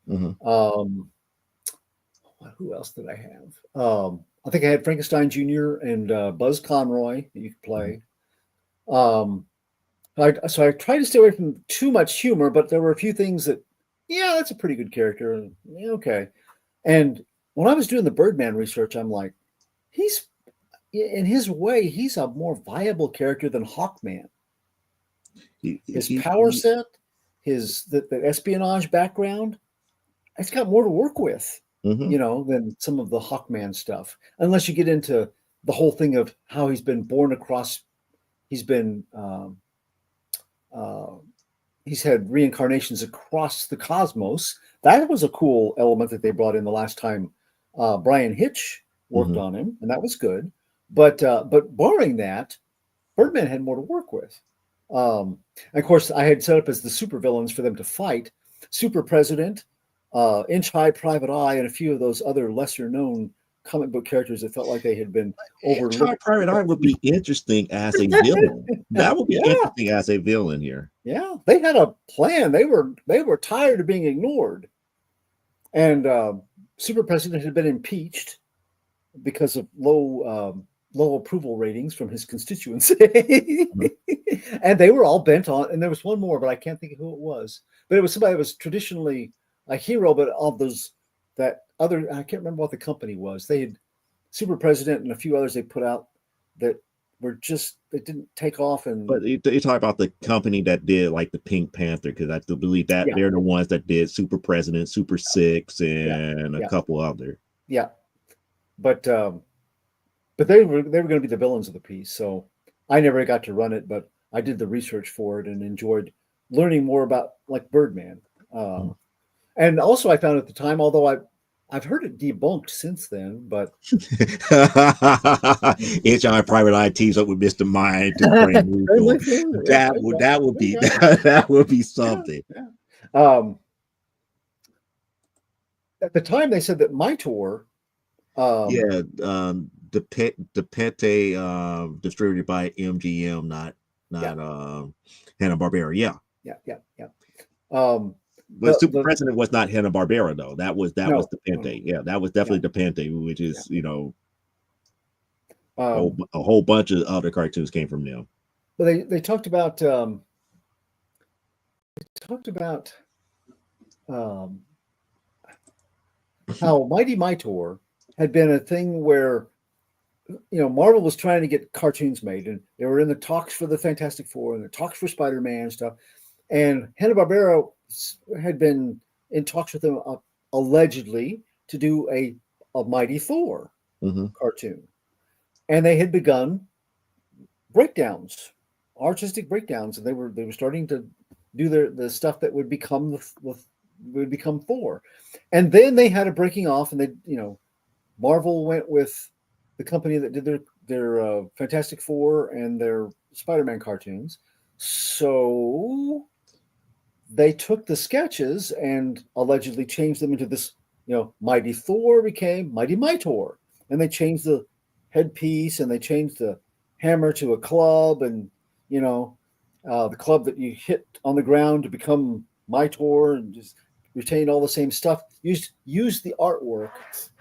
Mhm. Um, who else did I have? I think I had Frankenstein Jr. and Buzz Conroy that you could Mhm. play. Um, so I tried to stay away from too much humor, but there were a few things that, yeah, that's a pretty good character. Yeah, okay. And when I was doing the Birdman research, I'm like, he's in his way, he's a more viable character than Hawkman. His power He set, the espionage background, it's got more to work with, mhm. than some of the Hawkman stuff. Unless you get into the whole thing of how he's been born across, he's been uh, he's had reincarnations across the cosmos. That was a cool element that they brought in the last time Brian Hitch worked Mhm. on him, and that was good. But barring that, Birdman had more to work with. And of course, I had set up as the supervillains for them to fight Super President, Inch High Private Eye, and a few of those other lesser known comic book characters that felt like they had been Try overlooked. Private Eye would be interesting as a villain. That would be Yeah, interesting as a villain here. yeah, they had a plan. They were tired of being ignored, and Super President had been impeached because of low approval ratings from his constituency. Mhm. And they were all bent on, and there was one more, but I can't think of who it was. But it was somebody that was traditionally a hero, but of those that other, I can't remember what the company was. They had Super President and a few others they put out that were just they didn't take off. And But you talk about the company that did like the Pink Panther, because I do believe that yeah, they're the ones that did Super President, Super Six, yeah, and a yeah, couple other. yeah. But they were going to be the villains of the piece. So I never got to run it, but I did the research for it and enjoyed learning more about like Birdman. Uh, and also, I found at the time, although I've heard it debunked since then, but HR Private Eye teams up with Mr. Mind to bring Luthor. That would be that would be yeah, something. yeah. Um, at the time, they said that my tour, Yeah, the Pente distributed by MGM, yeah, not Hanna Barbera. Yeah, yeah, yeah, yeah. Um, but Super the President was not Hanna Barbera though. That was no, the no, no, Pente. Yeah, that was yeah, definitely the Pente, which yeah. is Um, a whole bunch of other cartoons came from them. but they talked about um, how Mighty Mightor had been a thing where Marvel was trying to get cartoons made, and they were in the talks for the Fantastic Four and the talks for Spider-Man and stuff. And Hanna-Barbera had been in talks with them allegedly to do a Mighty Thor Mm-hmm. cartoon, and they had begun breakdowns, artistic breakdowns, and they were starting to do the stuff that would become would become Thor. And then they had a breaking off, and Marvel went with the company that did their Fantastic Four and their Spider-Man cartoons. So they took the sketches and allegedly changed them into this, Mighty Thor became Mighty Mightor. And they changed the headpiece and they changed the hammer to a club, and, the club that you hit on the ground to become Mightor, and just retained all the same stuff. Used the artwork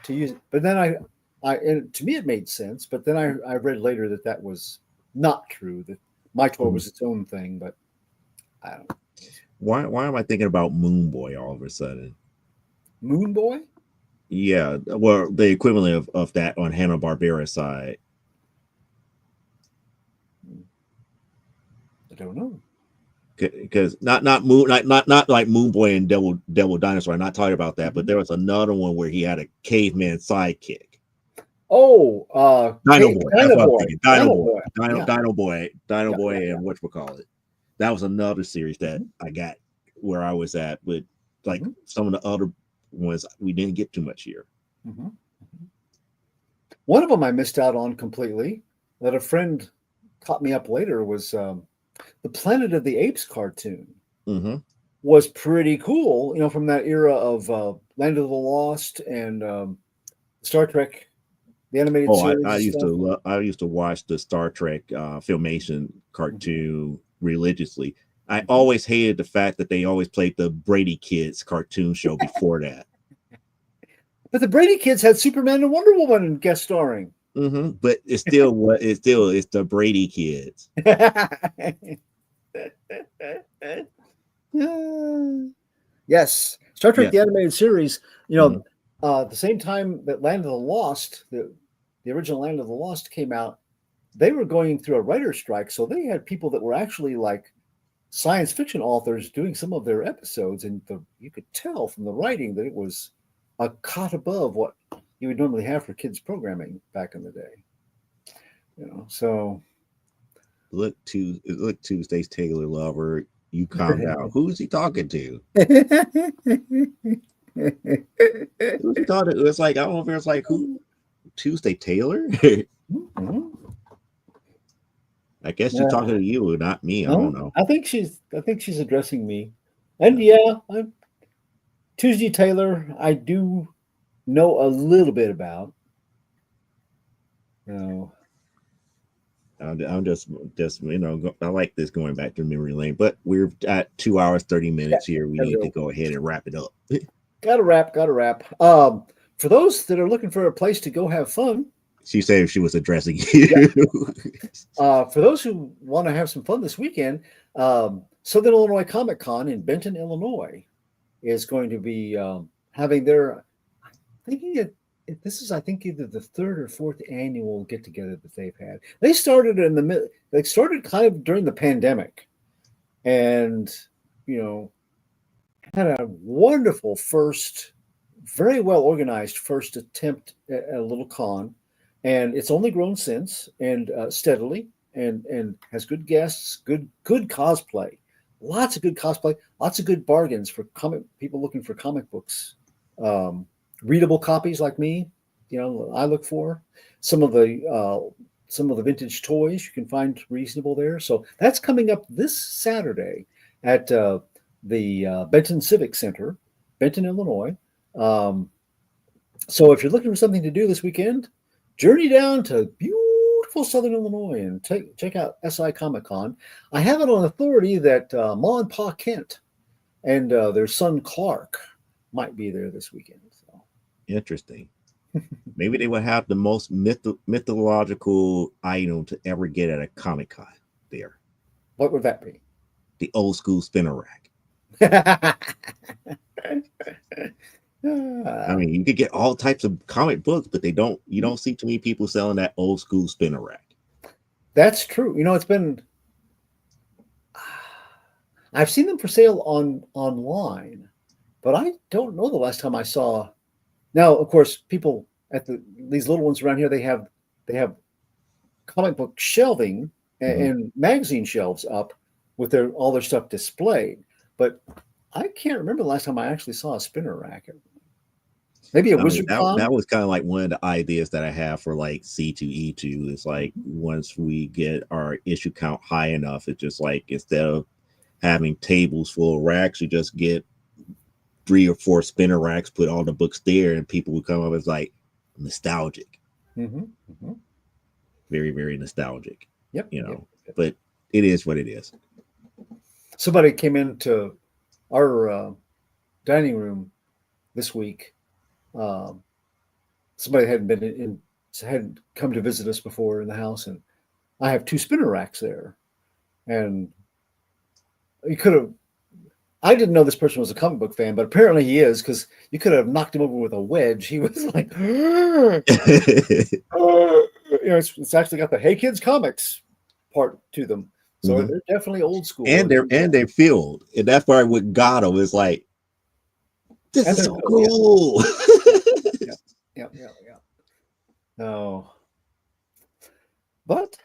to use it. But then and to me it made sense. But then I read later that was not true. That Mightor was its own thing. But I don't know. Why am I thinking about Moon Boy all of a sudden? Moon Boy? Yeah, well, the equivalent of that on Hanna Barbera side. I don't know. Because not like Moon Boy and Devil Dinosaur. I'm not talking about that, but there was another one where he had a caveman sidekick. Oh, Dino Boy. That's what I'm thinking. Dino Boy. Yeah. Dino Boy, yeah. and whatchamacallit. That was another series that I got where I was at, but like some of the other ones we didn't get too much here. One of them I missed out on completely, that a friend caught me up later, was the Planet of the Apes cartoon. Was pretty cool, from that era of Land of the Lost and Star Trek, the animated series. I used to watch the Star Trek Filmation cartoon religiously. I always hated the fact that they always played the Brady Kids cartoon show before that. But the Brady Kids had Superman and Wonder Woman guest starring. But it's the Brady Kids. Yes, Star Trek the animated series. The same time that Land of the Lost, the original Land of the Lost came out, they were going through a writer's strike, so they had people that were actually like science fiction authors doing some of their episodes, and you could tell from the writing that it was a cut above what you would normally have for kids programming back in the day. So look Tuesday's Taylor Lover. You calm down. Who is he talking to? Who's he talking to? It's like, I don't know if it's like who Tuesday Taylor. I guess she's talking to you, not me. I don't know. I think she's addressing me. And yeah, Tuesday Taylor, I do know a little bit about. I'm just I like this going back to memory lane, but we're at 2 hours 30 minutes here. We need to go ahead and wrap it up. Gotta wrap. For those that are looking for a place to go have fun, she said she was addressing you. For those who want to have some fun this weekend, Southern Illinois Comic Con in Benton, Illinois, is going to be having their, I'm thinking this is, I think, either the third or fourth annual get together that they've had. They started in the mid. They started kind of during the pandemic, and had a wonderful first, very well organized first attempt at a little con, and it's only grown since and steadily, and has good guests, good cosplay, lots of good cosplay, lots of good bargains for comic people looking for comic books, readable copies like me. I look for some of the vintage toys you can find reasonable there. So that's coming up this Saturday at the Benton Civic Center, Benton, Illinois. So if you're looking for something to do this weekend, journey down to beautiful Southern Illinois and check out SI Comic Con. I have it on authority that Ma and Pa Kent and their son Clark might be there this weekend. So. Interesting. Maybe they would have the most mythological item to ever get at a Comic Con there. What would that be? The old school spinner rack. I mean, you could get all types of comic books, but you don't see too many people selling that old school spinner rack. That's true. I've seen them for sale online, but I don't know the last time I saw. Now, of course, people at these little ones around here, they have comic book shelving and magazine shelves up with all their stuff displayed. But I can't remember the last time I actually saw a spinner rack. Maybe a Wizard Con. That was kind of like one of the ideas that I have for like C2E2. It's like once we get our issue count high enough, it's just like instead of having tables full of racks, you just get 3 or 4 spinner racks, put all the books there, and people would come up as like nostalgic. Very, very nostalgic. Yep. But it is what it is. Somebody came into our dining room this week. Somebody hadn't come to visit us before in the house, and I have 2 spinner racks there. And I didn't know this person was a comic book fan, but apparently he is, because you could have knocked him over with a wedge. He was like, it's actually got the Hey Kids Comics part to them. So they're definitely old school. And they're filled. And that's why what got them is like, this is so cool. Yeah. No. But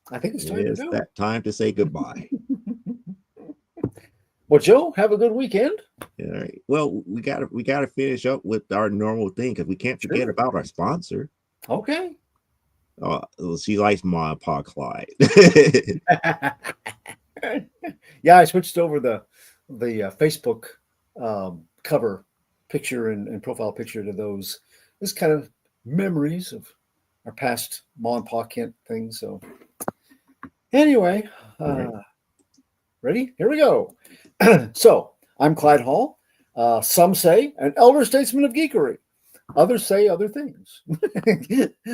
I think it's time to go. That time to say goodbye. Well, Joe, have a good weekend. All right. Well, we gotta finish up with our normal thing because we can't forget about our sponsor. Okay. She likes Ma and Pa Clyde. Yeah, I switched over the Facebook cover picture and profile picture to those. This kind of memories of our past Ma and Pa Kent things. So anyway, ready? Here we go. So I'm Clyde Hall. Some say an elder statesman of geekery. Others say other things. But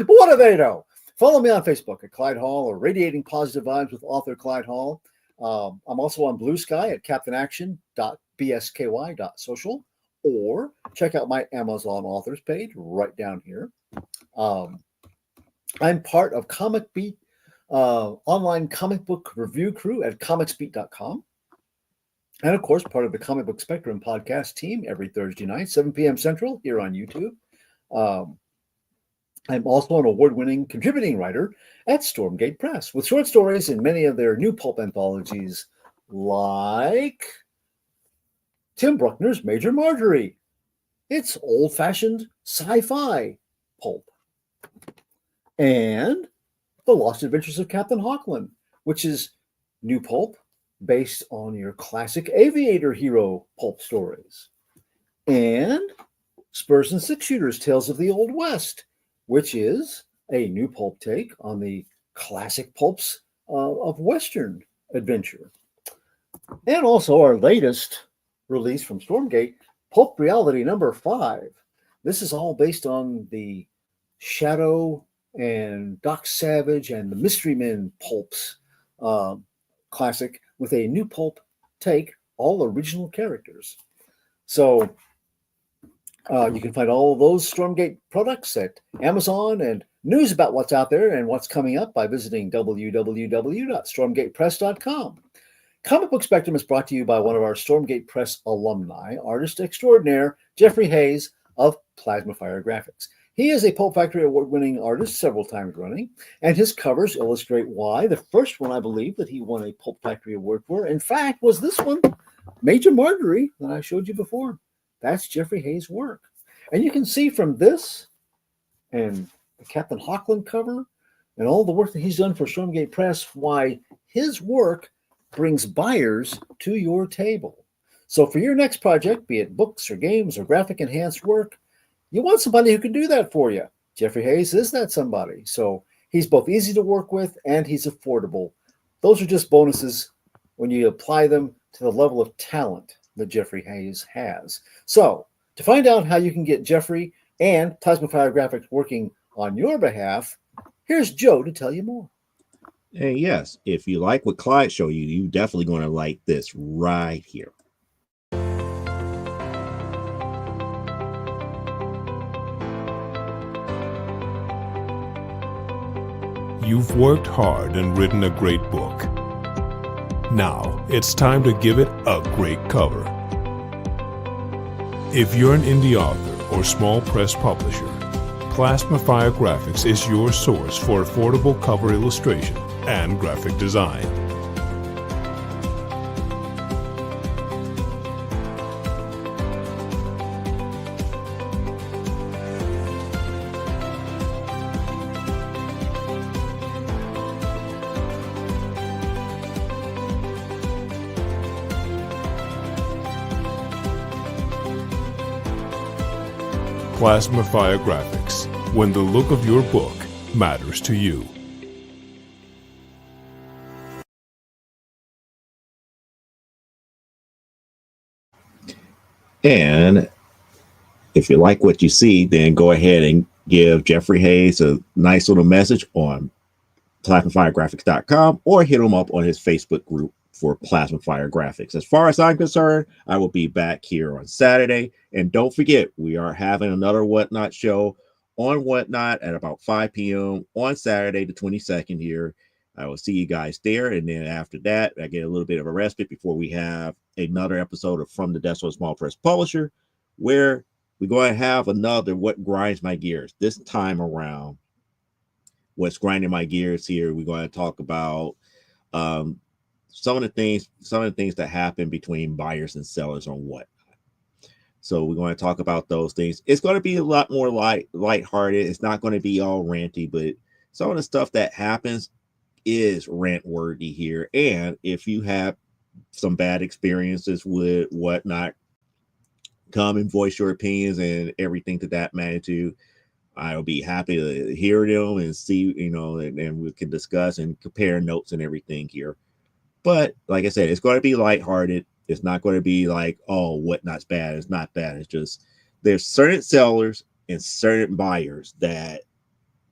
what do they know? Follow me on Facebook at Clyde Hall or Radiating Positive Vibes with author Clyde Hall. I'm also on Blue Sky at captainaction.bsky.social, or check out my Amazon authors page right down here. I'm part of Comic Beat, online comic book review crew at comicsbeat.com. And of course, part of the Comic Book Spectrum podcast team every Thursday night, 7 p.m. Central, here on YouTube. I'm also an award-winning contributing writer at Stormgate Press with short stories in many of their new pulp anthologies, like Tim Bruckner's Major Marjorie. It's old-fashioned sci-fi pulp. And The Lost Adventures of Captain Hawkland, which is new pulp based on your classic aviator hero pulp stories. And Spurs and Six Shooters, Tales of the Old West, which is a new pulp take on the classic pulps of Western adventure. And also our latest release from Stormgate, Pulp Reality number 5. This is all based on the Shadow and Doc Savage and the Mystery Men pulps classic with a new pulp take, all original characters. So You can find all of those Stormgate products at Amazon, and news about what's out there and what's coming up by visiting www.stormgatepress.com. Comic Book Spectrum is brought to you by one of our Stormgate Press alumni, artist extraordinaire Jeffrey Hayes of Plasma Fire Graphics. He is a Pulp Factory award-winning artist several times running, and his covers illustrate why. The first one, I believe, that he won a Pulp Factory award for, in fact, was this one, Major Marjorie, that I showed you before. That's Jeffrey Hayes' work. And you can see from this and the Captain Hockland cover and all the work that he's done for Stormgate Press why his work brings buyers to your table. So for your next project, be it books or games or graphic enhanced work, you want somebody who can do that for you. Jeffrey Hayes is that somebody. So he's both easy to work with and he's affordable. Those are just bonuses when you apply them to the level of talent that Jeffrey Hayes has. So to find out how you can get Jeffrey and Plasma Fire Graphics working on your behalf, here's Joe to tell you more. And yes, if you like what Clyde showed you, you definitely going to like this right here. You've worked hard and written a great book. Now it's time to give it a great cover. If you're an indie author or small press publisher, Plasma Fire Graphics is your source for affordable cover illustration and graphic design. Plasma Fire Graphics, when the look of your book matters to you. And if you like what you see, then go ahead and give Jeffrey Hayes a nice little message on plasmafiregraphics.com or hit him up on his Facebook group for Plasma Fire Graphics. As far as I'm concerned, I will be back here on Saturday. And don't forget, we are having another Whatnot show on Whatnot at about 5 p.m. on Saturday, the 22nd here. I will see you guys there. And then after that, I get a little bit of a respite before we have another episode of From the Desk of a Small Press Publisher, where we're going to have another What Grinds My Gears. This time around, what's grinding my gears here, we're going to talk about some of the things that happen between buyers and sellers on Whatnot. So we're going to talk about those things. It's going to be a lot more lighthearted. It's not going to be all ranty, but some of the stuff that happens is rant worthy here. And if you have some bad experiences with Whatnot, come and voice your opinions and everything to that magnitude. I'll be happy to hear them and see, and we can discuss and compare notes and everything here. But like I said, it's going to be lighthearted. It's not going to be like, oh, Whatnot's bad. It's not bad. It's just there's certain sellers and certain buyers that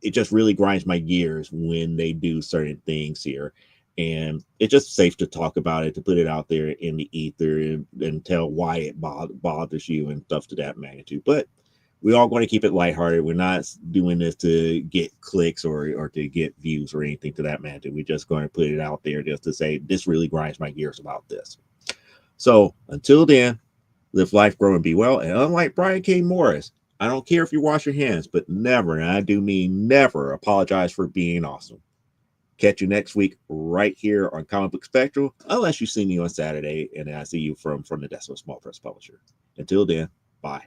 it just really grinds my gears when they do certain things here. And it's just safe to talk about it, to put it out there in the ether and tell why it bothers you and stuff to that magnitude. But we're all going to keep it lighthearted. We're not doing this to get clicks or to get views or anything to that magnitude. We're just going to put it out there just to say, this really grinds my gears about this. So until then, live life, grow, and be well. And unlike Brian K. Morris, I don't care if you wash your hands, but never, and I do mean never, apologize for being awesome. Catch you next week right here on Comic Book Spectrum, unless you see me on Saturday and I see you from the Desk of a Small Press Publisher. Until then, bye.